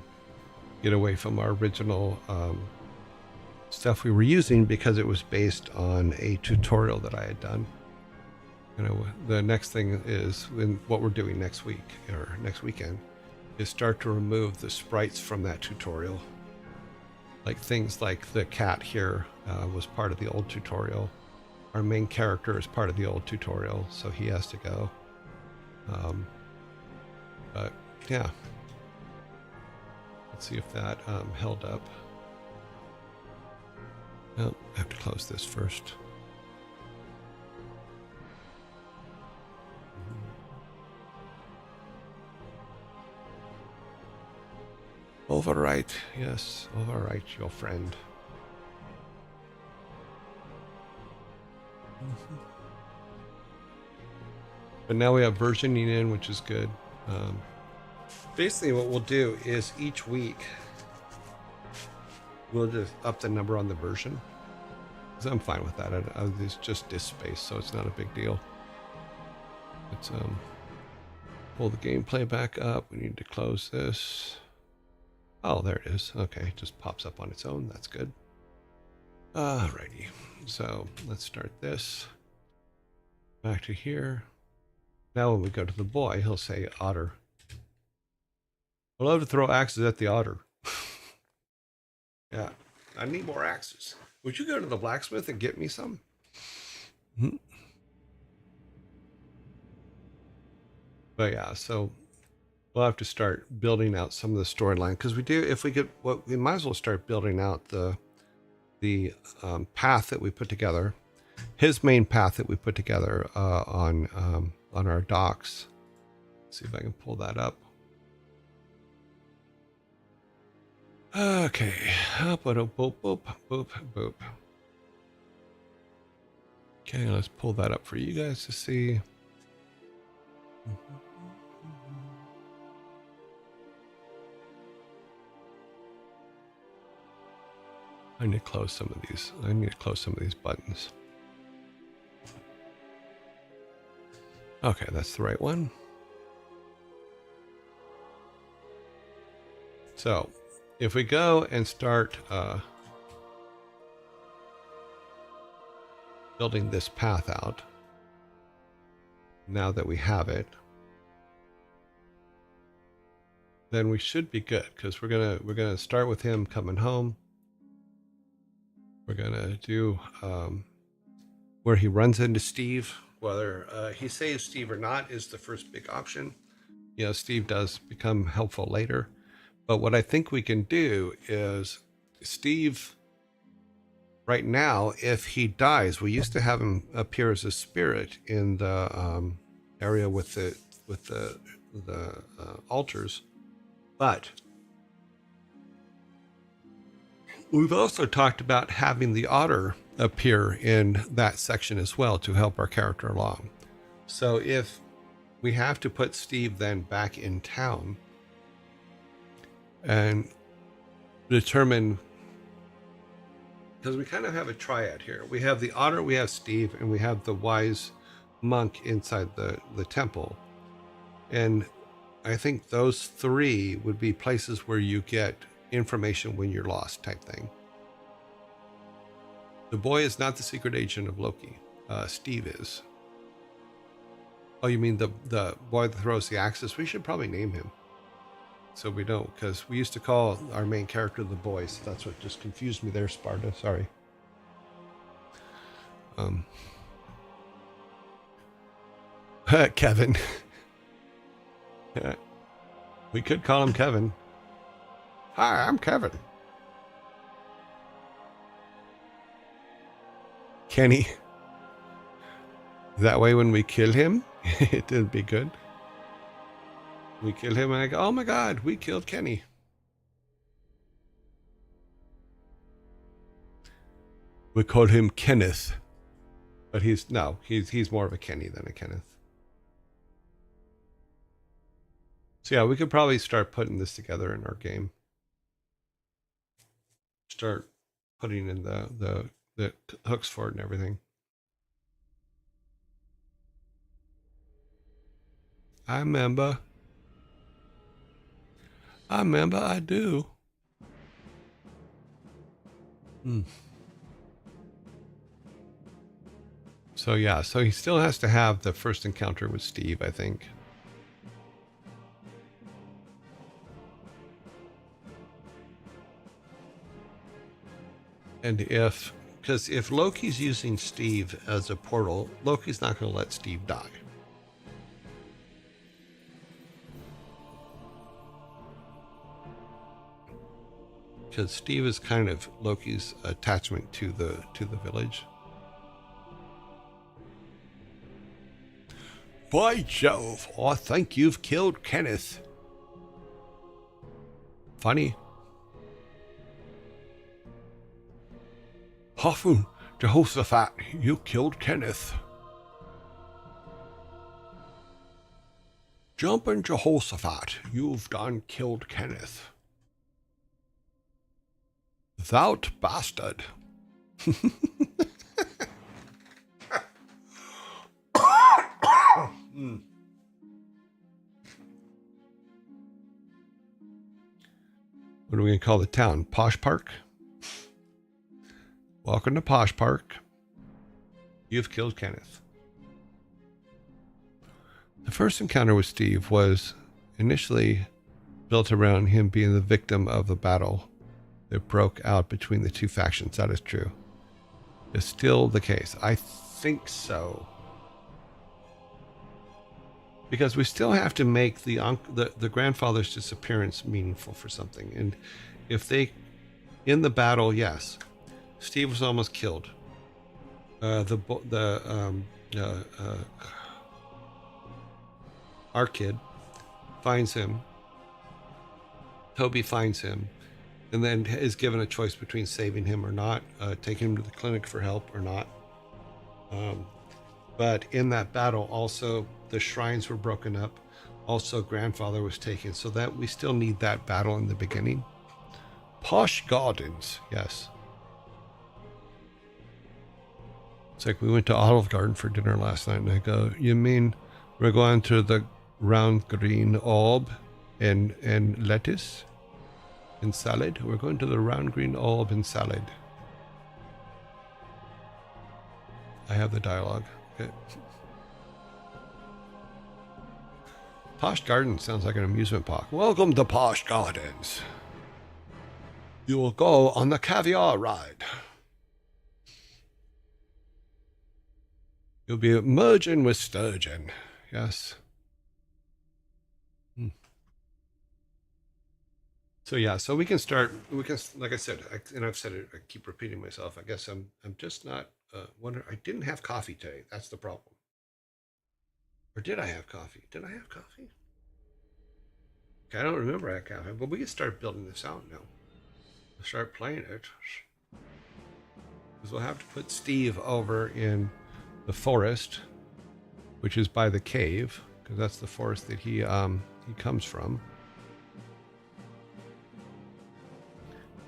get away from our original stuff we were using because it was based on a tutorial that I had done. The next thing is what we're doing next week or next weekend is start to remove the sprites from that tutorial. Like things like the cat here was part of the old tutorial. our main character is part of the old tutorial, so he has to go. But yeah, let's see if that held up. Oh, I have to close this first. Overwrite, yes, overwrite your friend. But now we have versioning in, which is good. Basically, what we'll do is each week we'll just up the number on the version. I'm fine with that. It's just disk space, so it's not a big deal. Let's pull the gameplay back up. We need to close this. Oh, there it is. Okay, it just pops up on its own. That's good. Alrighty. So let's start this. Back to here. Now when we go to the boy, he'll say otter. I love to throw axes at the otter. Yeah, I need more axes. Would you go to the blacksmith and get me some? Mm-hmm. But yeah, so we'll have to start building out some of the storyline because we do. If we could, what we might as well start building out the path that we put together, his main path that we put together on our docks. Let's see if I can pull that up. Okay, boop, boop, boop, boop, boop. Okay, let's pull that up for you guys to see. I need to close some of these. I need to close some of these buttons. Okay, that's the right one. So, if we go and start building this path out, now that we have it, then we should be good because we're gonna start with him coming home. We're gonna do where he runs into Steve. Whether he saves Steve or not is the first big option. You know, Steve does become helpful later. But what I think we can do is Steve, right now, if he dies, we used to have him appear as a spirit in the area with the altars. But we've also talked about having the otter appear in that section as well to help our character along. So if we have to put Steve then back in town and determine, because we kind of have a triad here. We have the otter, we have Steve, and we have the wise monk inside the temple. And I think those three would be places where you get information when you're lost type thing. The boy is not the secret agent of Loki. Steve is. Oh, you mean the boy that throws the axes? We should probably name him. So we don't, because we used to call our main character the boy, so that's what just confused me there, Sparta. Sorry. Kevin. We could call him Kevin. Hi, I'm Kevin. Kenny. That way when we kill him, it'd be good. We kill him and I go, oh my god, we killed Kenny. We call him Kenneth. But he's more of a Kenny than a Kenneth. So yeah, we could probably start putting this together in our game. Start putting in the hooks for it and everything. I remember I do. So yeah, so he still has to have the first encounter with Steve, I think. And if Because if Loki's using Steve as a portal, Loki's not going to let Steve die. Because Steve is kind of Loki's attachment to the village. By Jove, I think you've killed Kenneth. Funny. Hoffman, Jehoshaphat, you killed Kenneth. Jumpin' Jehoshaphat, you've done killed Kenneth. Thou'rt bastard. What are we going to call the town? Posh Park? Welcome to Posh Park. You've killed Kenneth. The first encounter with Steve was initially built around him being the victim of the battle that broke out between the two factions. That is true. It's still the case. I think so. Because we still have to make the grandfather's disappearance meaningful for something. And if they, in the battle, yes, Steve was almost killed. Our kid finds him. Toby finds him, and then is given a choice between saving him or not, taking him to the clinic for help or not. But in that battle, also the shrines were broken up. Also, grandfather was taken, so that we still need that battle in the beginning. Posh Gardens, yes. It's like we went to Olive Garden for dinner last night, and I go, "You mean we're going to the round green orb and lettuce and salad? We're going to the round green orb and salad." I have the dialogue. Okay. Posh Gardens sounds like an amusement park. Welcome to Posh Gardens. You will go on the caviar ride. You'll be merging with sturgeon. Yes. So yeah, so we can start. We can, like I said, and I've said it. I keep repeating myself. I guess I'm just not. Wonder. I didn't have coffee today. That's the problem. Or did I have coffee? Did I have coffee? Okay, I don't remember I had coffee, but we can start building this out now. We'll start playing it. Because we'll have to put Steve over in the forest, which is by the cave, because that's the forest that he comes from.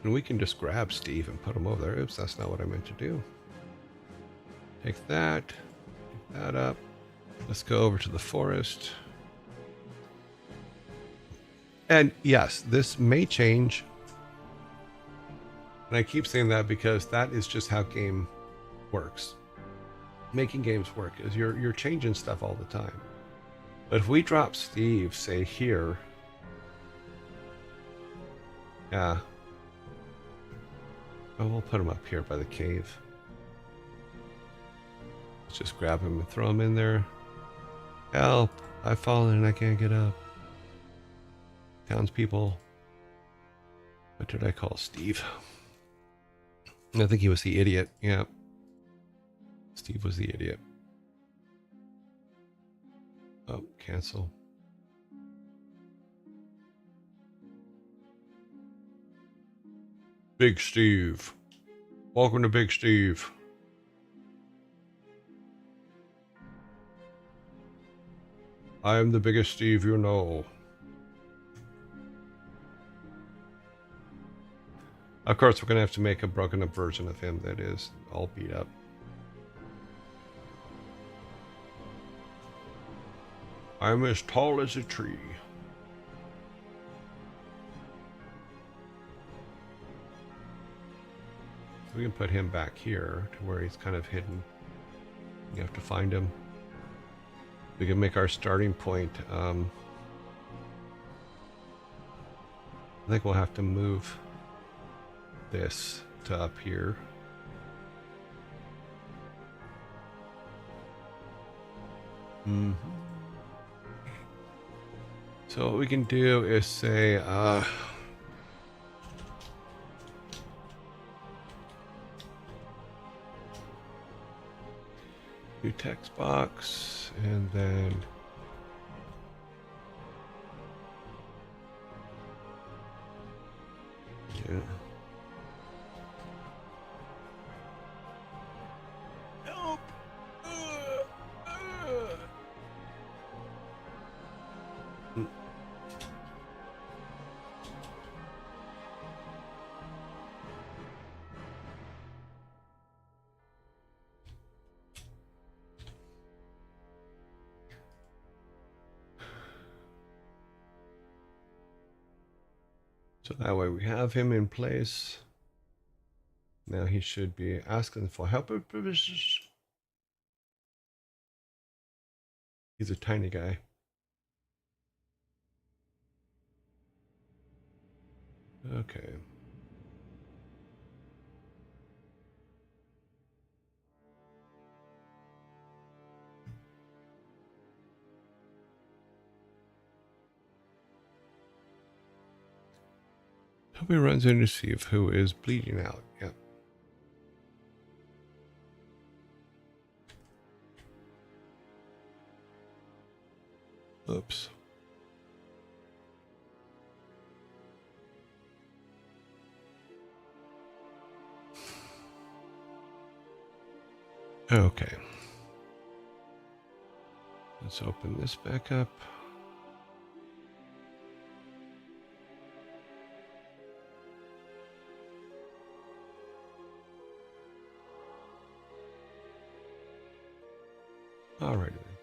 And we can just grab Steve and put him over there. Oops, that's not what I meant to do. Take that. Pick that up. Let's go over to the forest. And yes, this may change. And I keep saying that because that is just how game works. Making games work is you're changing stuff all the time. But if we drop Steve, say here. Yeah. Oh, we'll put him up here by the cave. Let's just grab him and throw him in there. Help! I've fallen and I can't get up. Townspeople. What did I call Steve? I think he was the idiot. Yeah. Steve was the idiot. Oh, cancel. Big Steve. Welcome to Big Steve. I am the biggest Steve you know. Of course, we're going to have to make a broken up version of him that is all beat up. I'm as tall as a tree. We can put him back here to where he's kind of hidden. You have to find him. We can make our starting point. I think we'll have to move this to up here. Mhm. So what we can do is say, new text box, and then yeah. Help! Mm. So that way we have him in place. Now he should be asking for help. He's a tiny guy. Okay. Hope he runs in to see if who is bleeding out. Yeah. Oops. Okay. Let's open this back up. Alrighty then.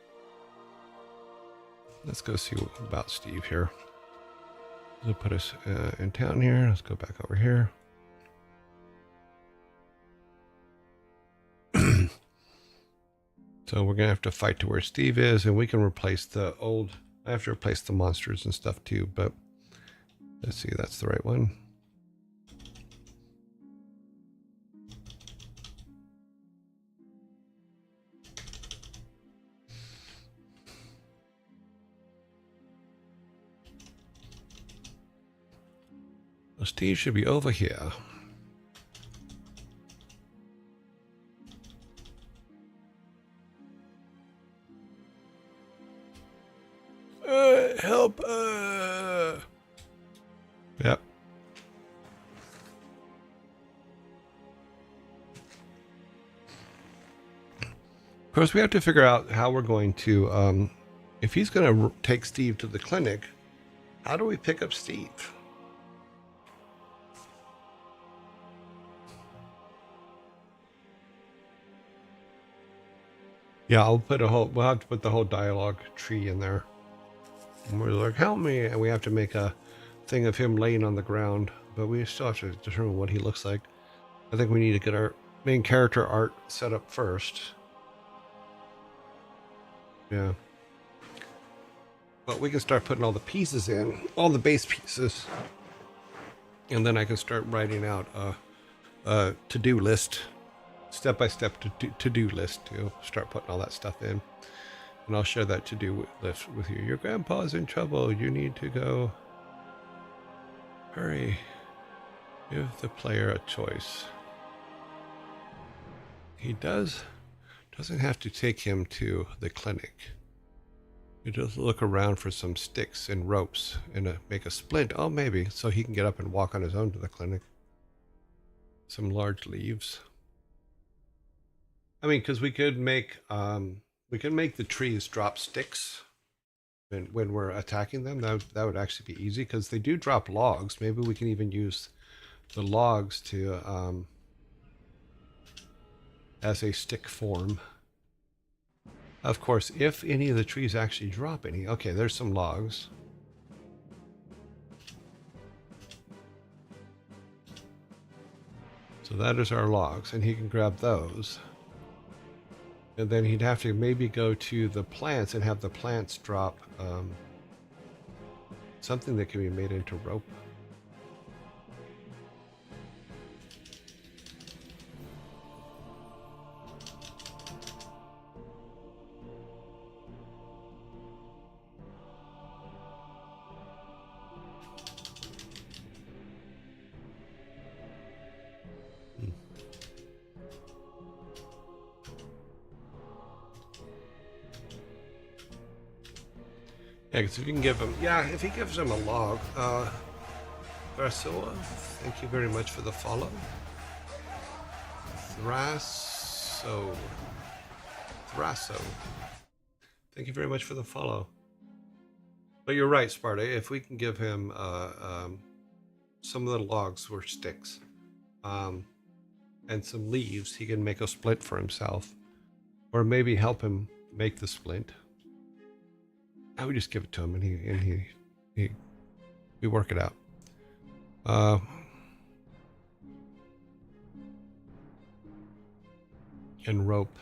Let's go see about Steve here. They'll put us in town here. Let's go back over here. So we're gonna have to fight to where Steve is, and we can replace the old. I have to replace the monsters and stuff too, but let's see, that's the right one. Well, Steve should be over here. Help! Yep. Of course, we have to figure out how we're going to, if he's going to take Steve to the clinic, how do we pick up Steve? Yeah, we'll have to put the whole dialogue tree in there. And we're like, help me. And we have to make a thing of him laying on the ground, but we still have to determine what he looks like. I think we need to get our main character art set up first. Yeah. But we can start putting all the pieces in, all the base pieces. And then I can start writing out a to-do list, step-by-step to-do list to start putting all that stuff in. And I'll share that to-do list with you. Your grandpa's in trouble. You need to go. Hurry. Give the player a choice. He doesn't have to take him to the clinic. You just look around for some sticks and ropes and make a splint. Oh, maybe. So he can get up and walk on his own to the clinic. Some large leaves. I mean, because we could make the trees drop sticks when we're attacking them. That would actually be easy because they do drop logs. Maybe we can even use the logs to as a stick form. Of course, if any of the trees actually drop any. Okay, there's some logs. So that is our logs, and he can grab those. And then he'd have to maybe go to the plants and have the plants drop something that can be made into rope. Yeah, because if you can give him, yeah, if he gives him a log, Grasoa, thank you very much for the follow. Thraso, thank you very much for the follow. But you're right, Sparta. If we can give him some of the logs or sticks, and some leaves, he can make a splint for himself, or maybe help him make the splint. I would just give it to him, and we work it out. And rope.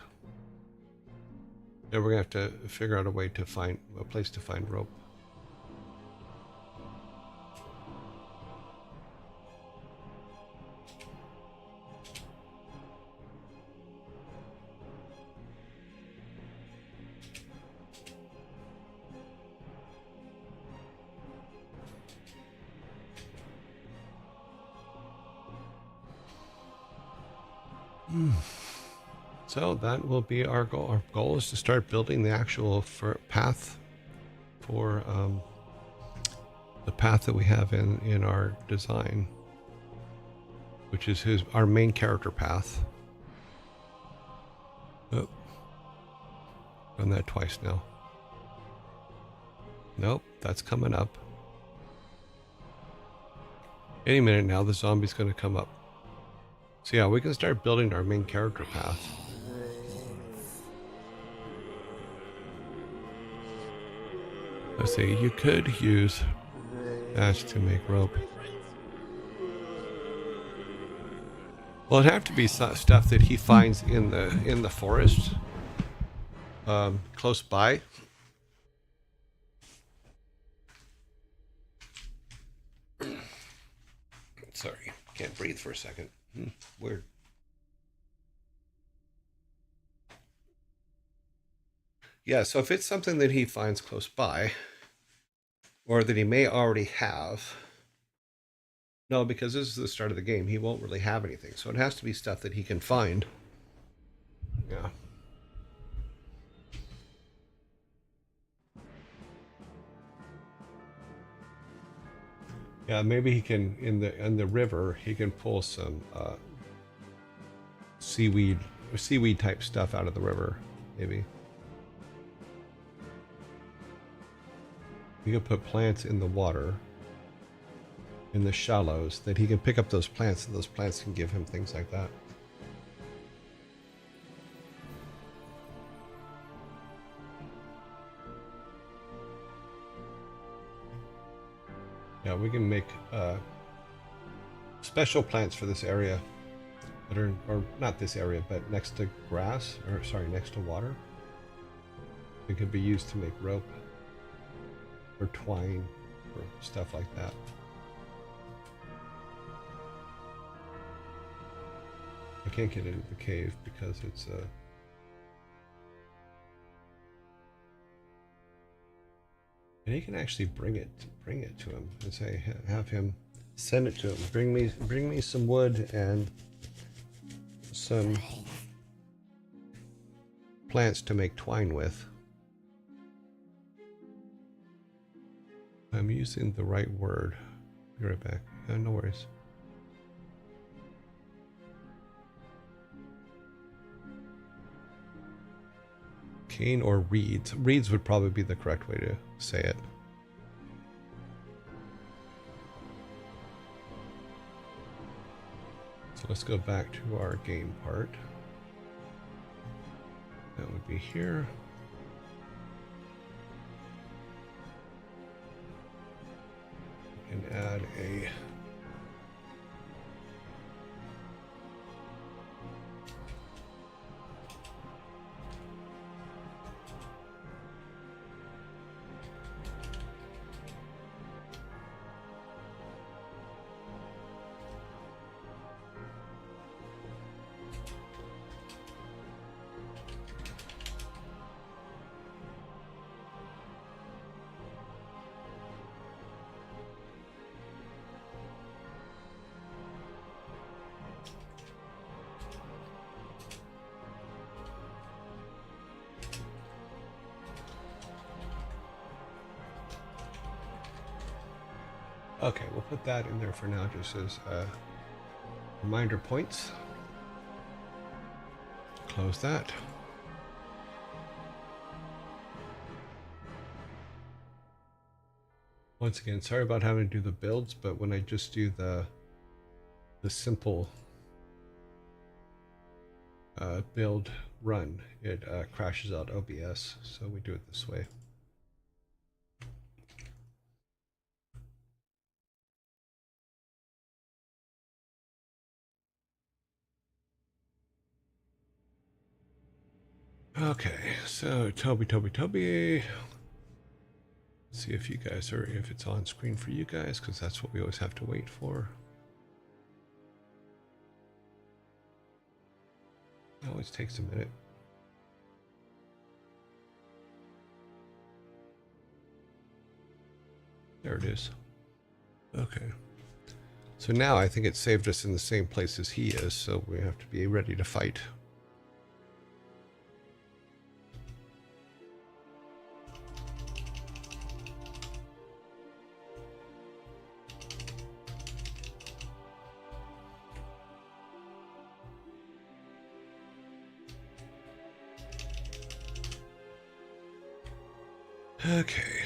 Yeah, we're gonna have to figure out a way to find a place to find rope. So that will be our goal. Our goal is to start building the actual path for the path that we have in our design, which is our main character path. Oh, done that twice now. Nope, that's coming up. Any minute now, the zombie's going to come up. So yeah, we can start building our main character path. Let's see, you could use thatch to make rope. Well, it'd have to be stuff that he finds in the forest, close by. Sorry, can't breathe for a second. Weird. Yeah, so if it's something that he finds close by, or that he may already have, no, because this is the start of the game, he won't really have anything. So it has to be stuff that he can find. Yeah. Yeah, maybe he can in the river he can pull some seaweed type stuff out of the river, maybe. You can put plants in the water, in the shallows, that he can pick up those plants, and those plants can give him things like that. Yeah, we can make special plants for this area that are, or not this area, but next to grass, or sorry, next to water. It could be used to make rope, or twine, or stuff like that. I can't get into the cave because it's and he can actually bring it to him and say, have him send it to him. Bring me some wood and some plants to make twine with. I'm using the right word. Be right back. No worries. Cane or reeds. Reeds would probably be the correct way to say it. So let's go back to our game part. That would be here. And add a Okay, we'll put that in there for now just as reminder points. Close that. Once again, sorry about having to do the builds, but when I just do the simple build run, it crashes out OBS, so we do it this way. Okay, so Toby. See if you guys are, if it's on screen for you guys, because that's what we always have to wait for. It always takes a minute. There it is. Okay. So now I think it saved us in the same place as he is, so we have to be ready to fight. Okay.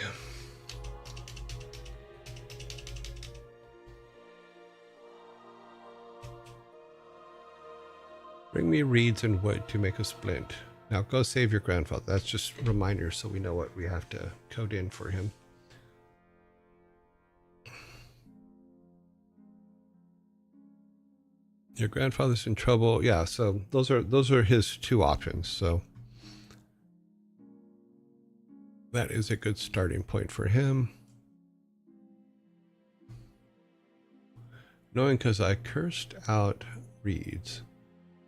Bring me reeds and wood to make a splint. Now go save your grandfather. That's just a reminder so we know what we have to code in for him. Your grandfather's in trouble. Yeah, so those are his two options. So that is a good starting point for him. Knowing because I cursed out reeds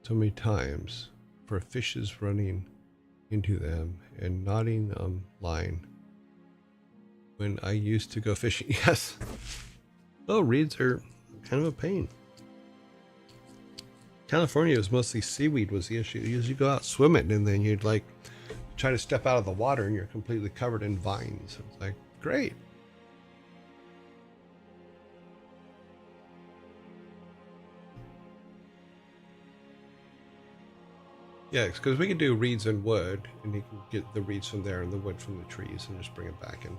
so many times for fishes running into them and knotting line when I used to go fishing. Yes. Oh, reeds are kind of a pain. California was mostly seaweed was the issue. You usually go out swimming and then you'd like try to step out of the water and you're completely covered in vines. It's like, great. Yeah, because we can do reeds and wood, and you can get the reeds from there and the wood from the trees and just bring it back and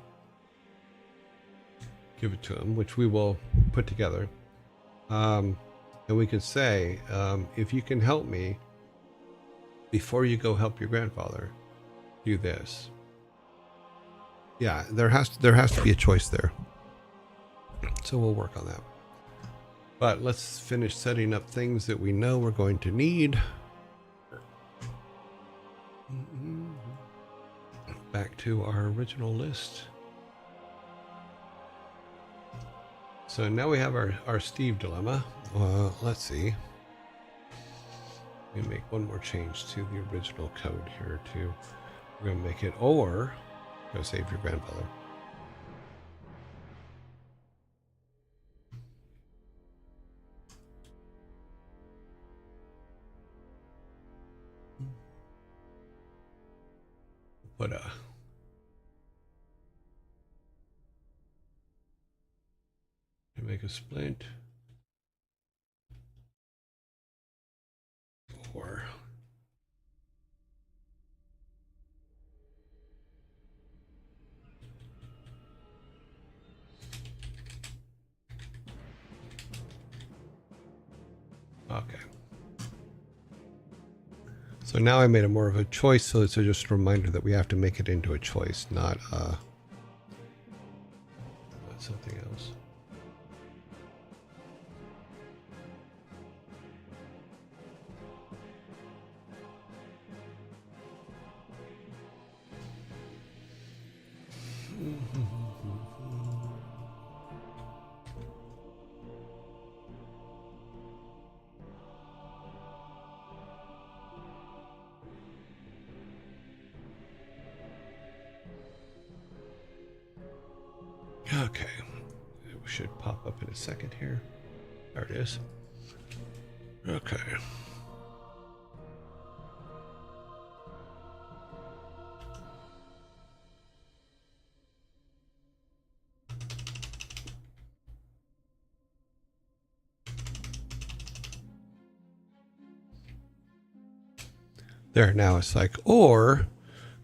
give it to him, which we will put together. And we could say, if you can help me before you go help your grandfather, do this. Yeah, there has to be a choice there. So we'll work on that. But let's finish setting up things that we know we're going to need. Back to our original list. So now we have our Steve dilemma. Let's see. Let me make one more change to the original code here too. We're going to make it or go save your grandfather. Put a make a splint or okay. So now I made it more of a choice, so it's just a reminder that we have to make it into a choice, not something else. Okay, it should pop up in a second here. There it is. Okay. There, now it's like, or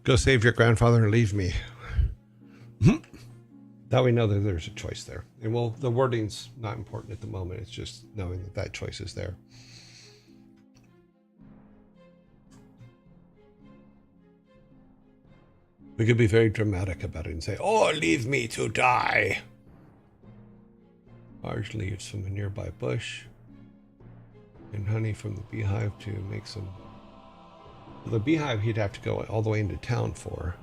go save your grandfather and leave me. That we know that there's a choice there. And well, the wording's not important at the moment. It's just knowing that that choice is there. We could be very dramatic about it and say, "Oh, leave me to die." Large leaves from a nearby bush and honey from the beehive to make some. The beehive he'd have to go all the way into town for.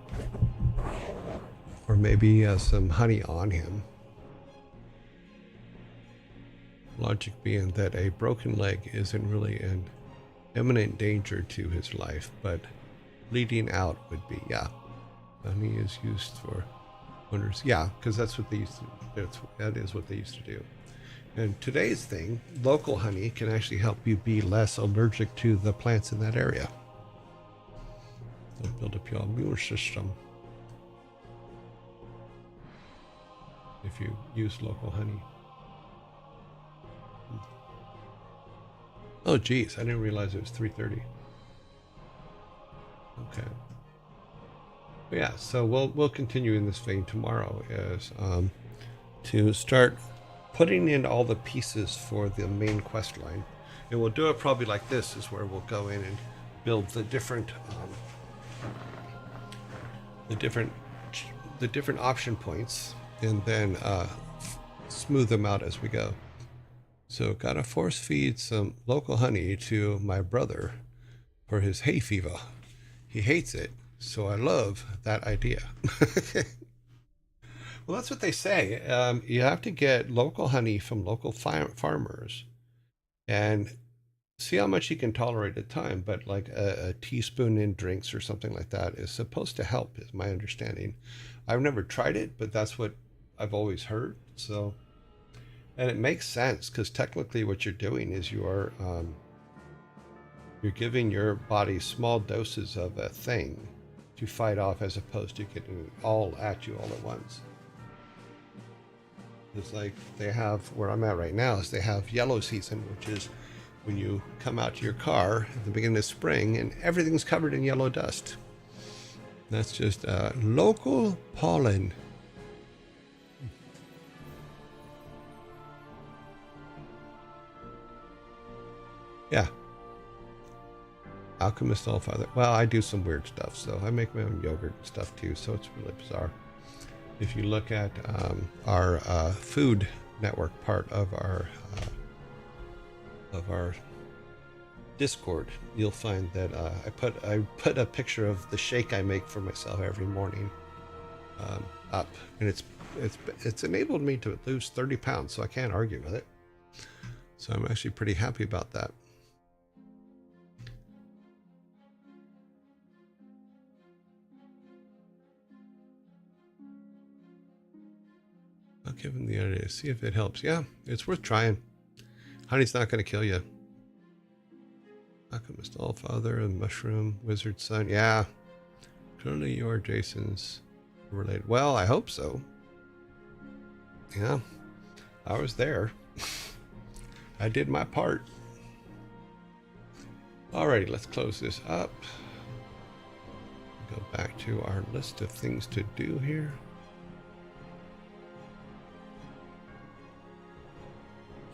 Or maybe some honey on him. Logic being that a broken leg isn't really an imminent danger to his life, but bleeding out would be, yeah. Honey is used for wonders. Yeah, because that's what they used to. That is what they used to do. And today's thing, local honey can actually help you be less allergic to the plants in that area. It'll build up your immune system if you use local honey. Oh, geez, I didn't realize it was 3:30. Okay. Yeah, so we'll continue in this vein tomorrow as to start putting in all the pieces for the main quest line, and we'll do it probably like this: is where we'll go in and build the different option points, and then smooth them out as we go. So, gotta force feed some local honey to my brother for his hay fever. He hates it. So I love that idea. Well, that's what they say. You have to get local honey from local farmers and see how much you can tolerate at a time. But like a teaspoon in drinks or something like that is supposed to help, is my understanding. I've never tried it, but that's what I've always heard. So, and it makes sense because technically what you're doing is you're giving your body small doses of a thing to fight off, as opposed to getting it all at you all at once. It's like they have, where I'm at right now, is they have yellow season, which is when you come out to your car at the beginning of spring and everything's covered in yellow dust. That's just local pollen. Yeah. Alchemist Allfather. Well, I do some weird stuff, so I make my own yogurt and stuff too, so it's really bizarre. If you look at our food network part of our Discord, you'll find that I put a picture of the shake I make for myself every morning up, and it's enabled me to lose 30 pounds, so I can't argue with it. So I'm actually pretty happy about that. I'll give him the idea, see if it helps. Yeah, it's worth trying. Honey's not going to kill you. Alchemist Allfather and Mushroom Wizard Son. Yeah, clearly you are Jason's related. Well, I hope so. Yeah, I was there. I did my part. Alrighty, let's close this up. Go back to our list of things to do here.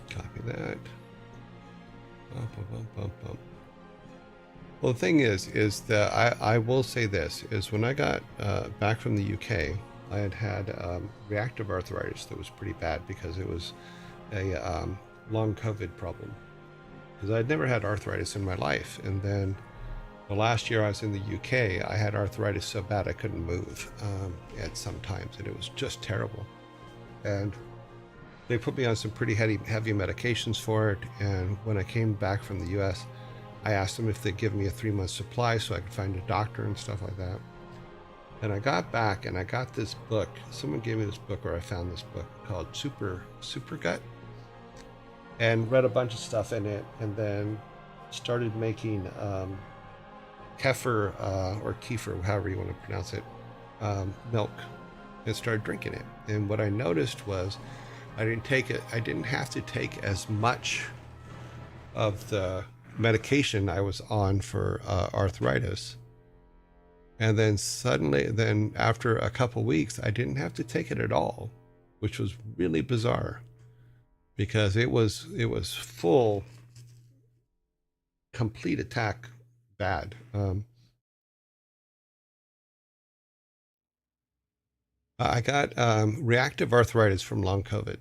Copy that. Well, the thing is that I will say this, is when I got back from the UK, I had reactive arthritis that was pretty bad because it was a long COVID problem. Because I'd never had arthritis in my life. And then the last year I was in the UK, I had arthritis so bad I couldn't move at some times, and it was just terrible. And they put me on some pretty heavy medications for it, and when I came back from the US, I asked them if they'd give me a 3-month supply so I could find a doctor and stuff like that. And I got back and I got this book. Someone gave me this book, or I found this book called Super Gut, and read a bunch of stuff in it, and then started making kefir or kefir, however you want to pronounce it, milk, and started drinking it. And what I noticed was I didn't have to take as much of the medication I was on for arthritis. And then suddenly, then after a couple weeks, I didn't have to take it at all, which was really bizarre because it was full, complete attack bad. I got reactive arthritis from long COVID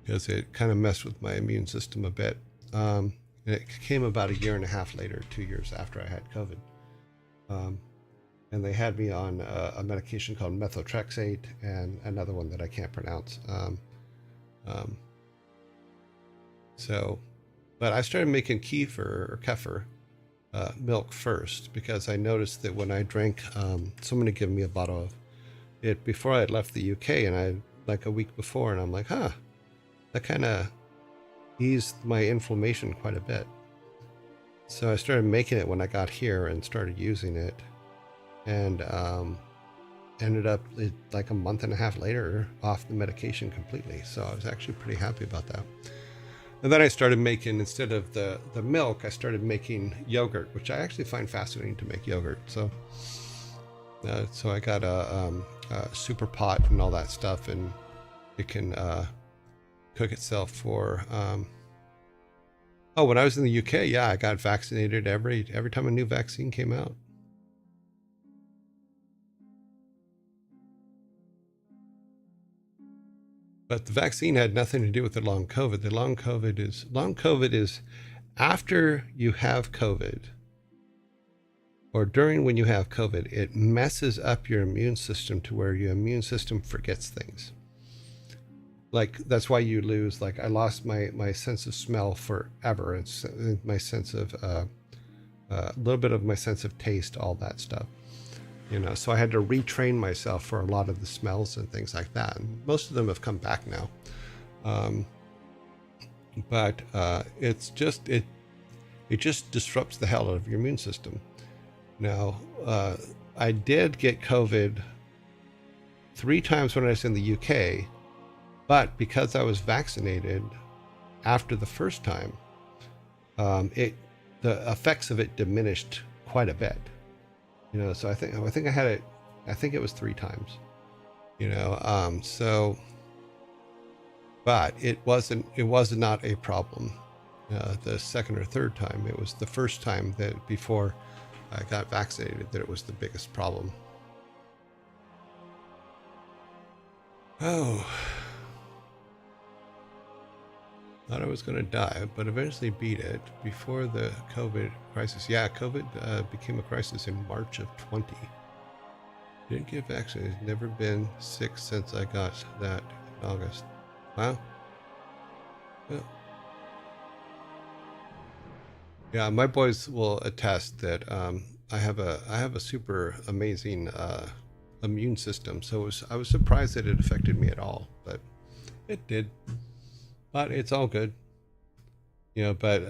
because it kind of messed with my immune system a bit. And it came about a year and a half later, 2 years after I had COVID. And they had me on a medication called methotrexate and another one that I can't pronounce. But I started making kefir milk first because I noticed that when I drank, someone had given me a bottle of it before I had left the UK, and I like a week before, and I'm like, that kind of eased my inflammation quite a bit. So I started making it when I got here and started using it, and ended up like a month and a half later off the medication completely. So I was actually pretty happy about that. And then I started making, instead of the milk, I started making yogurt, which I actually find fascinating to make yogurt. So I got a super pot and all that stuff, and it can cook itself for. When I was in the UK, yeah, I got vaccinated every time a new vaccine came out. But the vaccine had nothing to do with the long COVID. The long COVID is after you have COVID, or during when you have COVID, it messes up your immune system to where your immune system forgets things. Like, that's why you lose, like, I lost my sense of smell forever. It's my sense of, a little bit of my sense of taste, all that stuff. So I had to retrain myself for a lot of the smells and things like that. And most of them have come back now. But it's just, it just disrupts the hell out of your immune system. Now, I did get COVID 3 times when I was in the UK, but because I was vaccinated after the first time, the effects of it diminished quite a bit. So I think I had it. I think it was 3 times. But it was not a problem. The second or third time, it was the first time that before I got vaccinated that it was the biggest problem. Oh, thought I was going to die, but eventually beat it before the COVID crisis. Yeah, COVID became a crisis in March of 20. Didn't get vaccinated. Never been sick since I got that in August. Wow. Yeah, my boys will attest that I have a super amazing immune system. So I was surprised that it affected me at all, but it did. But it's all good. But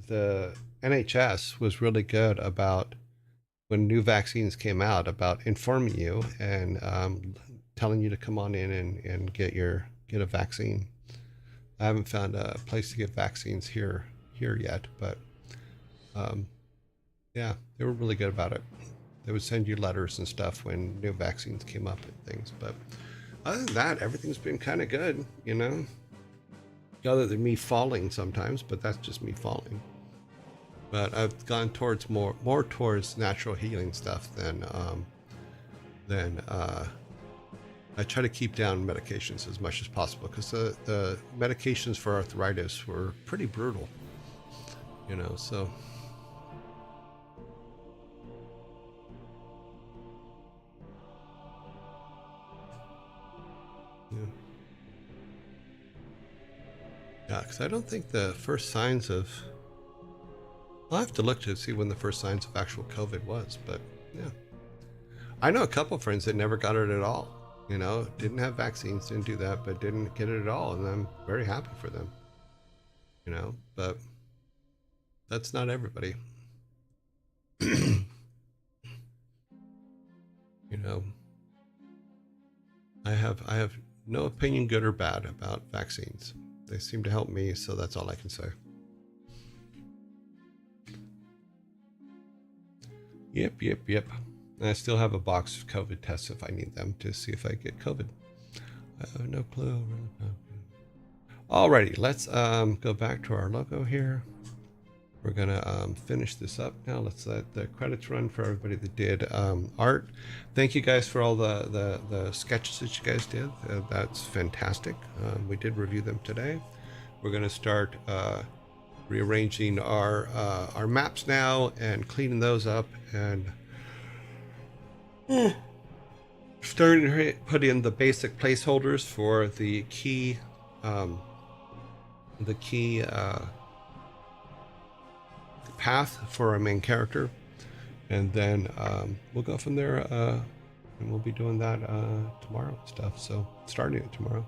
the NHS was really good about, when new vaccines came out, about informing you and telling you to come on in and get a vaccine. I haven't found a place to get vaccines here yet, but yeah, they were really good about it. They would send you letters and stuff when new vaccines came up and things. But other than that, everything's been kind of good, other than me falling sometimes, but that's just me falling. But I've gone towards more towards natural healing stuff than I try to keep down medications as much as possible, because the medications for arthritis were pretty brutal, so. Yeah, because I don't think the first signs of... I'll have to look to see when the first signs of actual COVID was, but yeah. I know a couple of friends that never got it at all. Didn't have vaccines, didn't do that, but didn't get it at all, and I'm very happy for them. But that's not everybody. I have no opinion, good or bad, about vaccines. They seem to help me, so that's all I can say. Yep. And I still have a box of COVID tests if I need them to see if I get COVID. I have no clue. Alrighty, let's go back to our logo here. We're gonna finish this up now. Let's let the credits run for everybody that did art. Thank you guys for all the sketches that you guys did. That's fantastic. We did review them today. We're gonna start rearranging our maps now and cleaning those up and starting to put in the basic placeholders for the key path for our main character, and then we'll go from there, and we'll be doing that tomorrow stuff, so starting it tomorrow.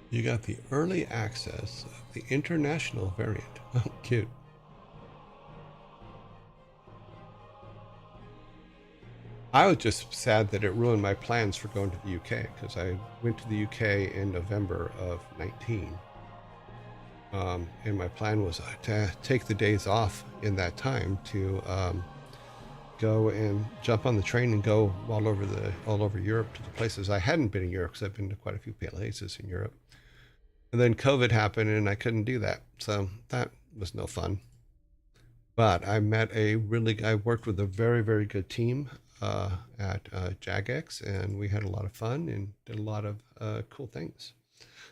You got the early access of the international variant. Oh, cute. I was just sad that it ruined my plans for going to the UK, because I went to the UK in November of 19. And my plan was to take the days off in that time to go and jump on the train and go all over Europe to the places I hadn't been in Europe, because I've been to quite a few places in Europe. And then COVID happened and I couldn't do that. So that was no fun. But I worked with a very, very good team at Jagex, and we had a lot of fun and did a lot of cool things.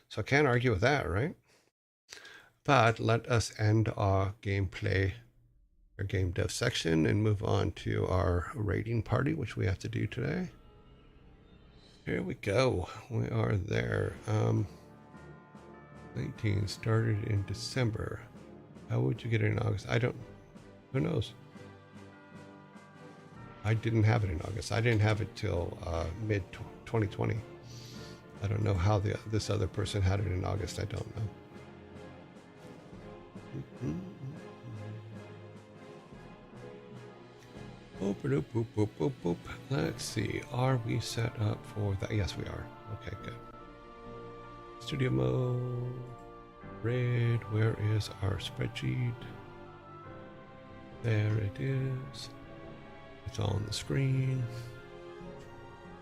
So I can't argue with that, right? But let us end our gameplay, our game dev section, and move on to our raiding party, which we have to do today. Here we go. We are there. 19 started in December. How would you get it in August? Who knows? I didn't have it in August. I didn't have it till mid 2020. I don't know how this other person had it in August. I don't know. Boop, boop, boop, boop, boop. Let's see. Are we set up for that? Yes, we are. Okay, good. Studio mode. Raid. Where is our spreadsheet? There it is. It's on the screen.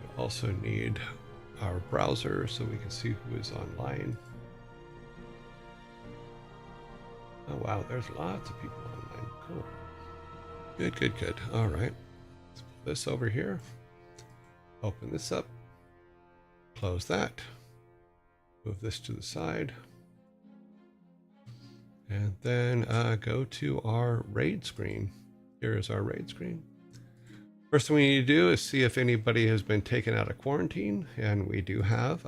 We also need our browser so we can see who is online. Oh wow, there's lots of people online. Cool. Good. All right. Let's put this over here. Open this up. Close that. Move this to the side. And then go to our raid screen. Here is our raid screen. First thing we need to do is see if anybody has been taken out of quarantine. And we do have.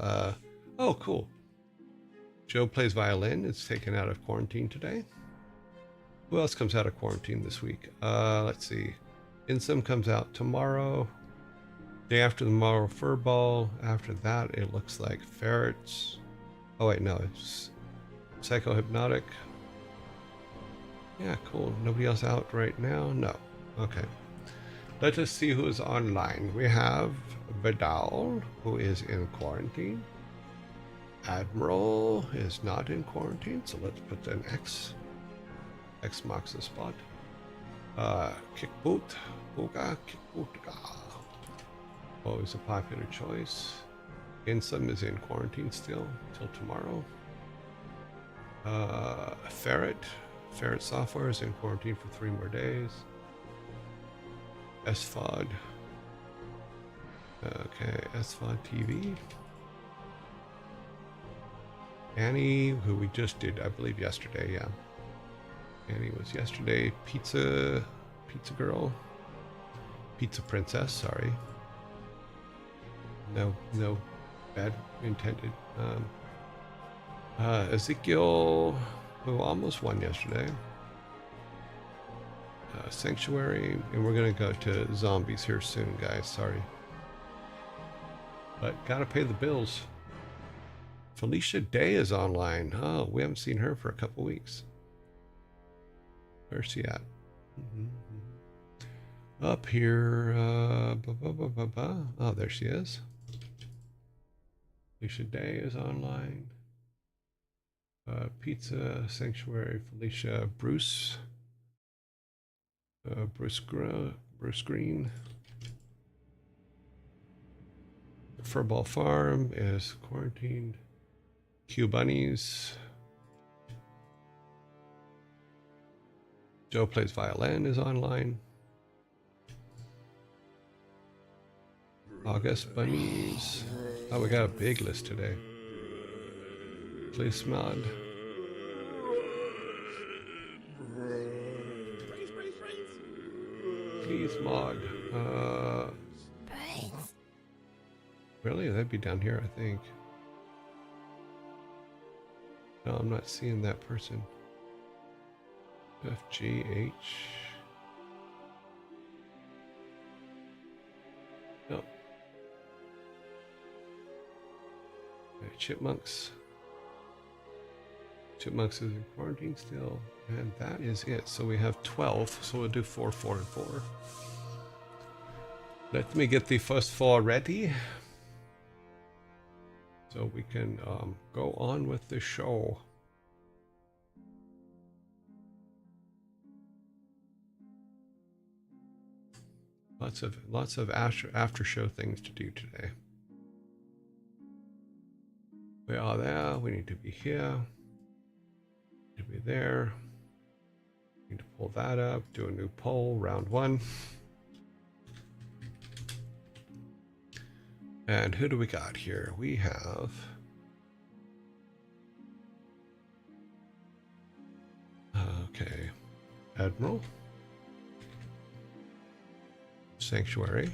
Oh, cool. Joe Plays Violin is taken out of quarantine today. Who else comes out of quarantine this week? Let's see. Insum comes out tomorrow. Day after tomorrow, Furball. After that, it looks like Ferrets. Oh, wait, no. It's Psychohypnotic. Yeah, cool. Nobody else out right now? No. Okay. Let us see who is online. We have Vidal, who is in quarantine. Admiral is not in quarantine, so let's put an X. X marks the spot. Kickboot. Booga. Kickboot. Always a popular choice. Insum is in quarantine still till tomorrow. Ferret. Ferret Software is in quarantine for 3 more days. SFOD. Okay, SFOD TV. Annie, who we just did, I believe, yesterday, yeah. Annie was yesterday. Pizza Girl. Pizza Princess, sorry. No bad intended. Ezekiel, who almost won yesterday. Sanctuary, and we're gonna go to zombies here soon, guys. Sorry, but gotta pay the bills. Felicia Day is online. Oh, we haven't seen her for a couple weeks. Where's she at? Up here. Oh, there she is. Felicia Day is online. Pizza Sanctuary, Felicia Bruce. Bruce Green. Furball Farm is quarantined. Q Bunnies. Joe Plays Violin is online. August Bunnies. Oh, we got a big list today. Please mod. Please mod. Really? That'd be down here, I think. No, I'm not seeing that person. FGH. No. Okay, Chipmunks. Chipmunks is in quarantine still. And that is it. So we have 12. So we'll do 4, 4, and 4. Let me get the first 4 ready. So we can go on with the show. Lots of after show things to do today. We are there. We need to be here. To be there. Need to pull that up. Do a new poll. Round 1. And who do we got here? We have okay, Admiral, Sanctuary,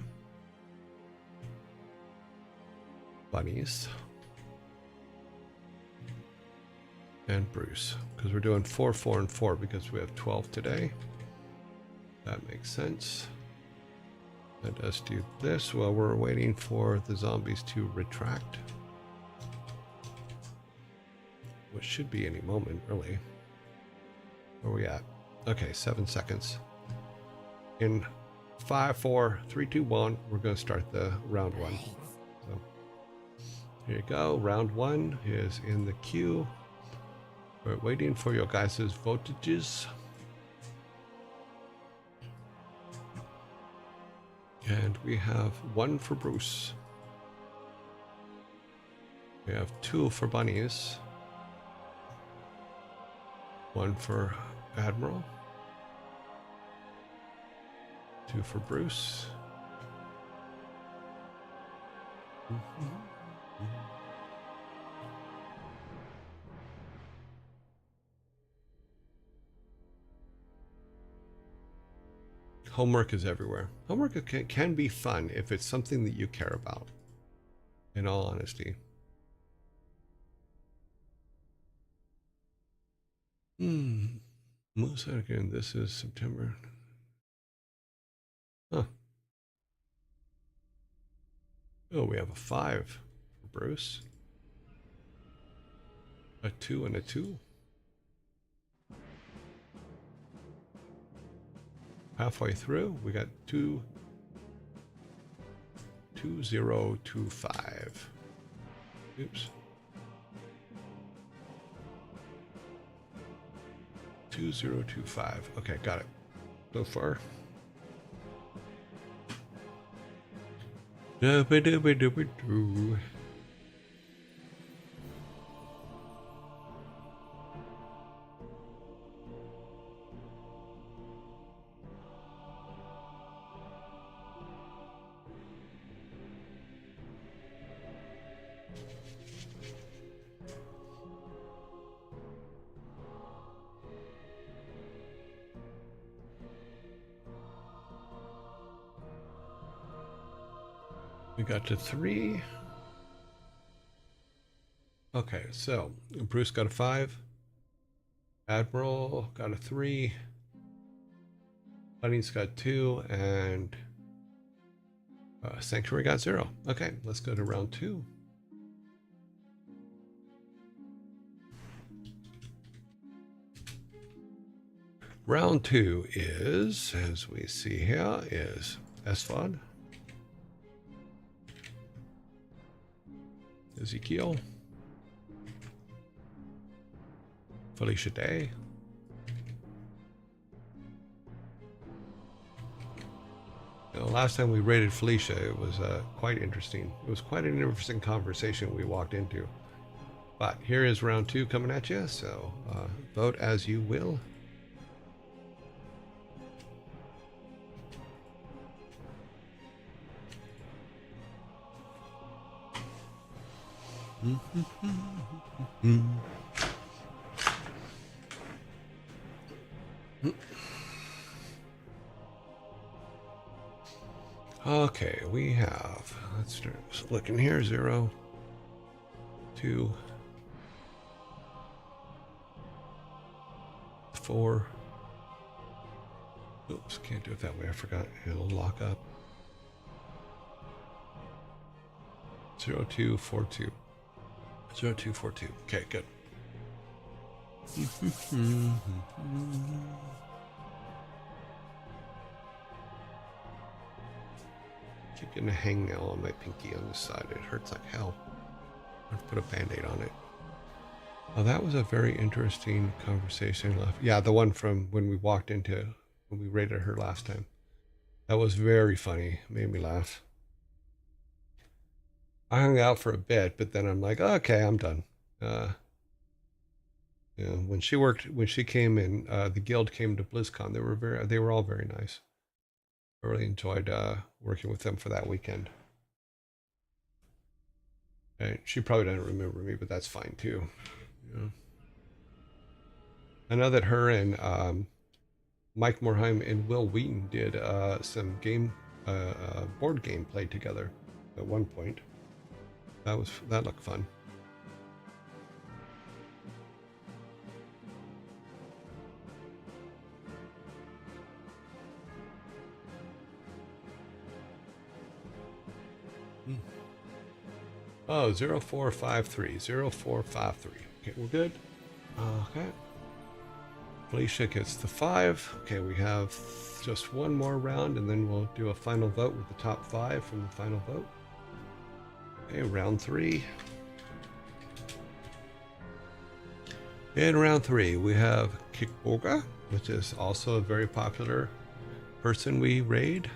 Bunnies, and Bruce. Because we're doing 4, 4, and 4 because we have 12 today. That makes sense. Let us do this while we're waiting for the zombies to retract. Which should be any moment, really. Where are we at? Okay, 7 seconds. In 5, 4, 3, 2, 1, we're going to start the round 1. So here you go. Round 1 is in the queue. We're waiting for your guys' votages. And we have 1 for Bruce. We have 2 for Bunnies. 1 for Admiral. 2 for Bruce. Homework is everywhere. Homework can be fun if it's something that you care about, in all honesty. Most again, this is September. Huh. Oh, we have a 5 for Bruce. A 2 and a 2. Halfway through, we got 2, 2, 0, 2, 5. Oops. 2, 0, 2, 5. Okay, got it. So far. Doo-ba-doo-ba-doo-ba-doo. We got to 3. Okay, so Bruce got a 5. Admiral got a 3. Bunny's got 2, and Sanctuary got 0. Okay, let's go to round 2. Round 2 is, as we see here, is SVOD. Ezekiel. Felicia Day. The last time we raided Felicia, it was quite interesting. It was quite an interesting conversation we walked into. But here is round 2 coming at you, so vote as you will. Okay, we have, let's start looking here, 0, 2, 4. Oops, can't do it that way, I forgot, it'll lock up. 0242. 0242. Okay, good. Keep getting a hangnail on my pinky on this side. It hurts like hell. I'll put a band-aid on it. Oh, that was a very interesting conversation. Yeah, the one from when we walked into, when we raided her last time. That was very funny. Made me laugh. I hung out for a bit, but then I'm like, okay, I'm done. You know, when she came in, the guild came to BlizzCon. They were all very nice. I really enjoyed working with them for that weekend. And she probably doesn't remember me, but that's fine too. Yeah. I know that her and Mike Morheim and Will Wheaton did some board game play together at one point. That looked fun. Oh, 0453. 0453. Okay, we're good. Okay. Felicia gets the 5. Okay, we have just one more round, and then we'll do a final vote with the top 5 from the final vote. Okay, round 3. In round 3, we have Kickboga, which is also a very popular person we raid.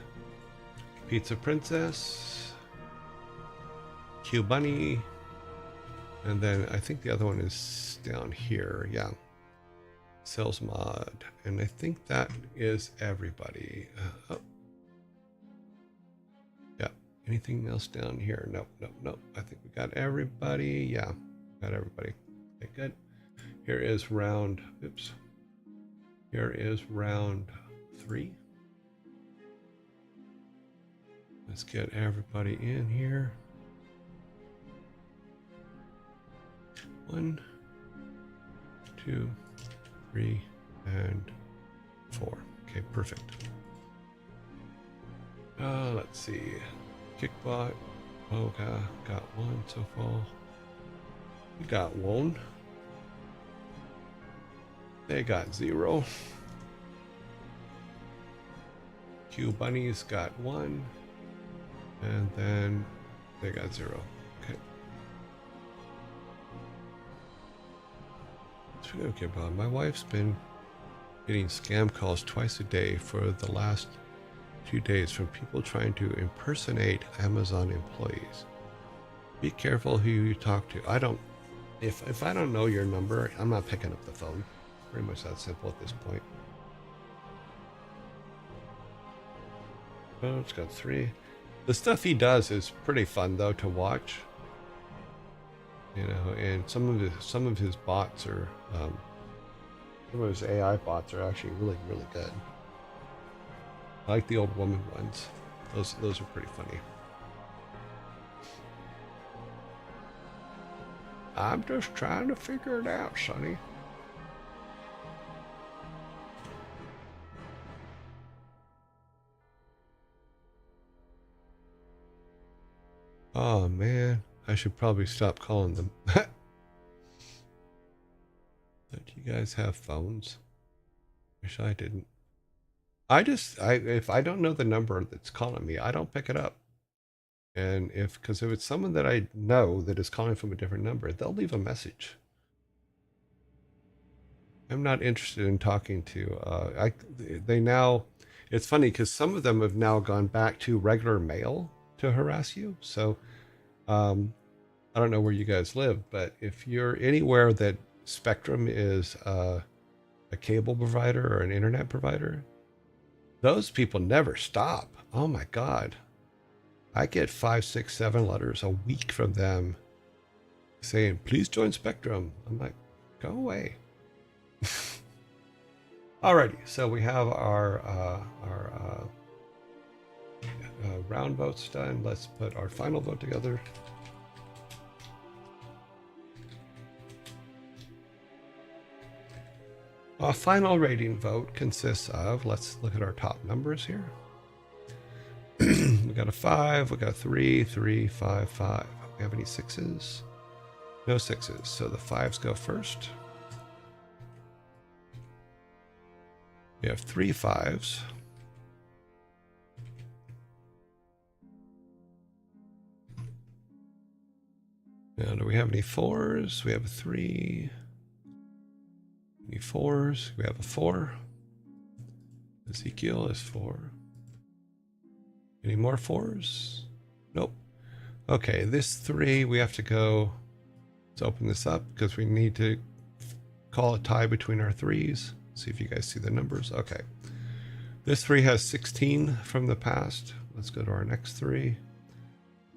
Pizza Princess, Q Bunny, and then I think the other one is down here. Yeah, Sales Mod, and I think that is everybody. Yeah. Anything else down here? Nope. I think we got everybody. Yeah, got everybody. Okay, good. Here is round. Oops. Here is round 3. Let's get everybody in here. 1, 2, 3, and 4. Okay, perfect. Let's see. Kickbot. Okay, got 1 so far. We got 1. They got 0. Q Bunnies got 1. And then they got 0. Okay. Okay, Bob. My wife's been getting scam calls twice a day for the last 2 days from people trying to impersonate Amazon employees. Be careful who you talk to. If I don't know your number, I'm not picking up the phone. Pretty much that simple at this point. Oh, it's got 3. The stuff he does is pretty fun though to watch. You know, and some of his bots are some of his AI bots are actually really good. I like the old woman ones. Those are pretty funny. I'm just trying to figure it out, Sonny. Oh man, I should probably stop calling them. Don't you guys have phones? Wish I didn't. If I don't know the number that's calling me, I don't pick it up. And because if it's someone that I know that is calling from a different number, they'll leave a message. I'm not interested in talking to, they now, it's funny because some of them have now gone back to regular mail to harass you. So, I don't know where you guys live, but if you're anywhere that Spectrum is a cable provider or an internet provider, those people never stop. Oh my God. I get 5, 6, 7 letters a week from them saying, please join Spectrum. I'm like, go away. Alrighty, so we have our round votes done. Let's put our final vote together. A final rating vote consists of, let's look at our top numbers here. We got a 5, we got a 3, 3, 5, 5. We have any 6s? No 6s, so the 5s go first. We have 3 5s. Now, do we have any 4s? We have a 3. Any 4s? We have a 4. Ezekiel is 4. Any more 4s? Nope. Okay, this 3, we have to go. Let's open this up because we need to call a tie between our 3s. See if you guys see the numbers. Okay. This 3 has 16 from the past. Let's go to our next 3.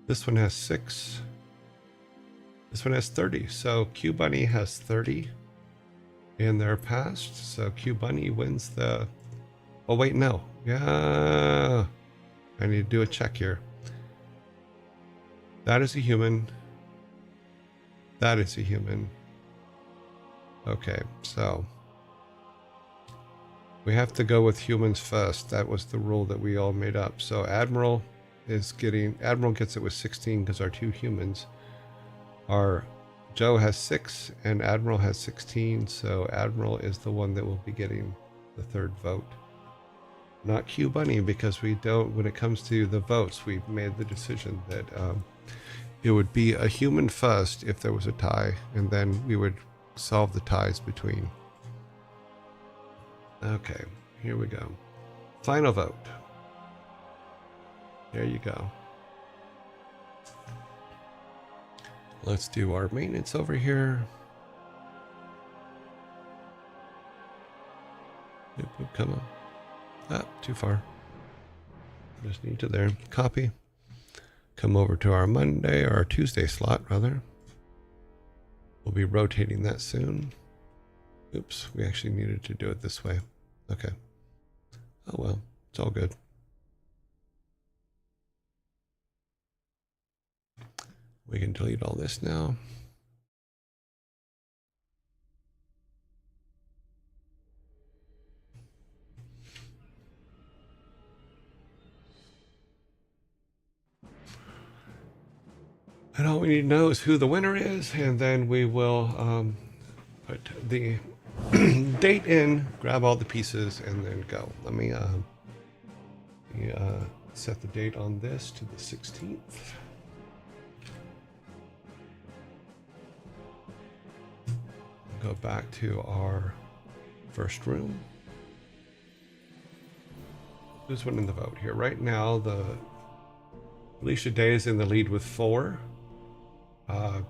This one has 6. This one has 30. So Q Bunny has 30 in their past. So Q Bunny wins the... Oh, wait, no. Yeah. I need to do a check here. That is a human. That is a human. Okay, so we have to go with humans first. That was the rule that we all made up. So Admiral gets it with 16 because our 2 humans are, Joe has 6 and Admiral has 16. So Admiral is the one that will be getting the 3rd vote. Not Q Bunny, because we don't, when it comes to the votes, we've made the decision that it would be a human first if there was a tie, and then we would solve the ties between. Okay, here we go. Final vote. There you go. Let's do our maintenance over here. Come on. Ah, too far. Just need to there. Copy. Come over to our Monday, or our Tuesday slot, rather. We'll be rotating that soon. Oops, we actually needed to do it this way. Okay. Oh well, it's all good. We can delete all this now. And all we need to know is who the winner is, and then we will put the date in, grab all the pieces, and then go. Let me set the date on this to the 16th. Go back to our first room. Who's winning the vote here? Right now, Alicia Day is in the lead with 4.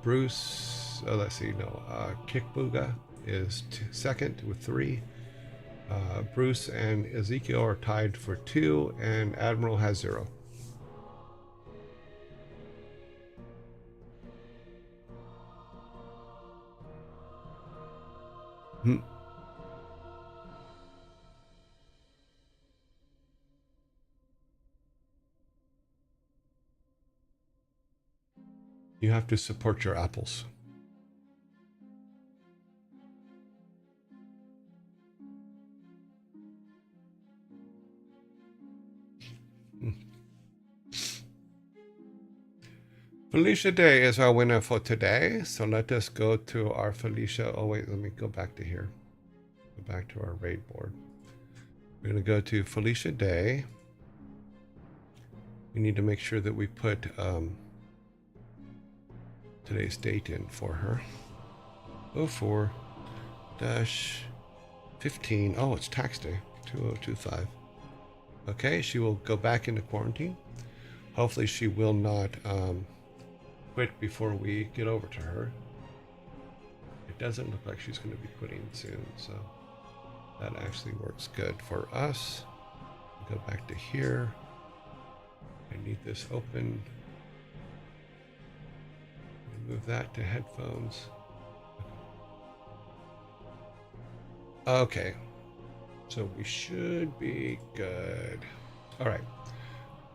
Bruce, let's see, no, Kick Booga is second with 3. Bruce and Ezekiel are tied for 2, and Admiral has 0. You have to support your apples. Felicia Day is our winner for today. So let us go to our Felicia. Oh, wait, let me go back to here. Go back to our raid board. We're going to go to Felicia Day. we need to make sure that we put today's date in for her. 04-15. Oh, it's tax day. 2025. Okay, she will go back into quarantine. Hopefully she will not quit before we get over to her. It doesn't look like she's going to be quitting soon, so that actually works good for us. Go back to here. I need this open. Move that to headphones. Okay, so we should be good. All right,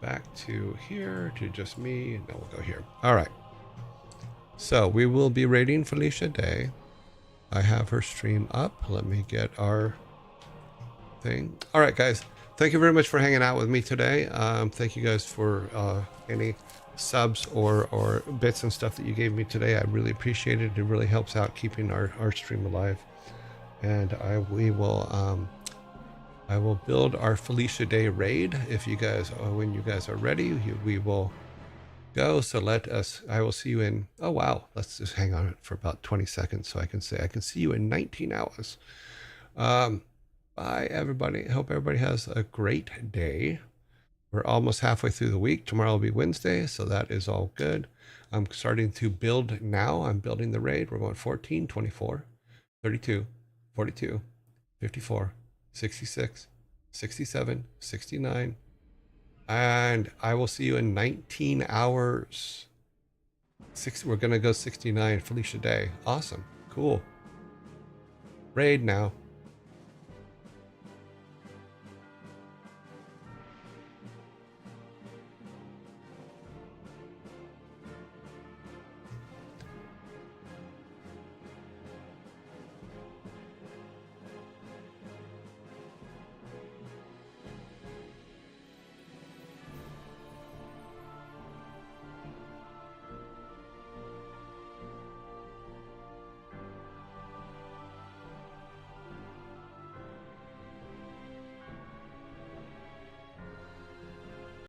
back to here to just me, and then we'll go here. All right, so we will be rating Felicia Day. I have her stream up. Let me get our thing. All right, guys, thank you very much for hanging out with me today. Thank you guys for any subs or bits and stuff that you gave me today. I really appreciate it. It really helps out keeping our stream alive. And I will build our Felicia Day raid. If you guys, when you guys are ready, we will go. So I will see you in, oh wow, let's just hang on for about 20 seconds so I can say, I can see you in 19 hours. Bye everybody. I hope everybody has a great day. We're almost halfway through the week. Tomorrow will be Wednesday, so that is all good. I'm starting to build now. I'm building the raid. We're going 14, 24, 32, 42, 54, 66, 67, 69. And I will see you in 19 hours. We're going to go 69 Felicia Day. Awesome. Cool. Raid now.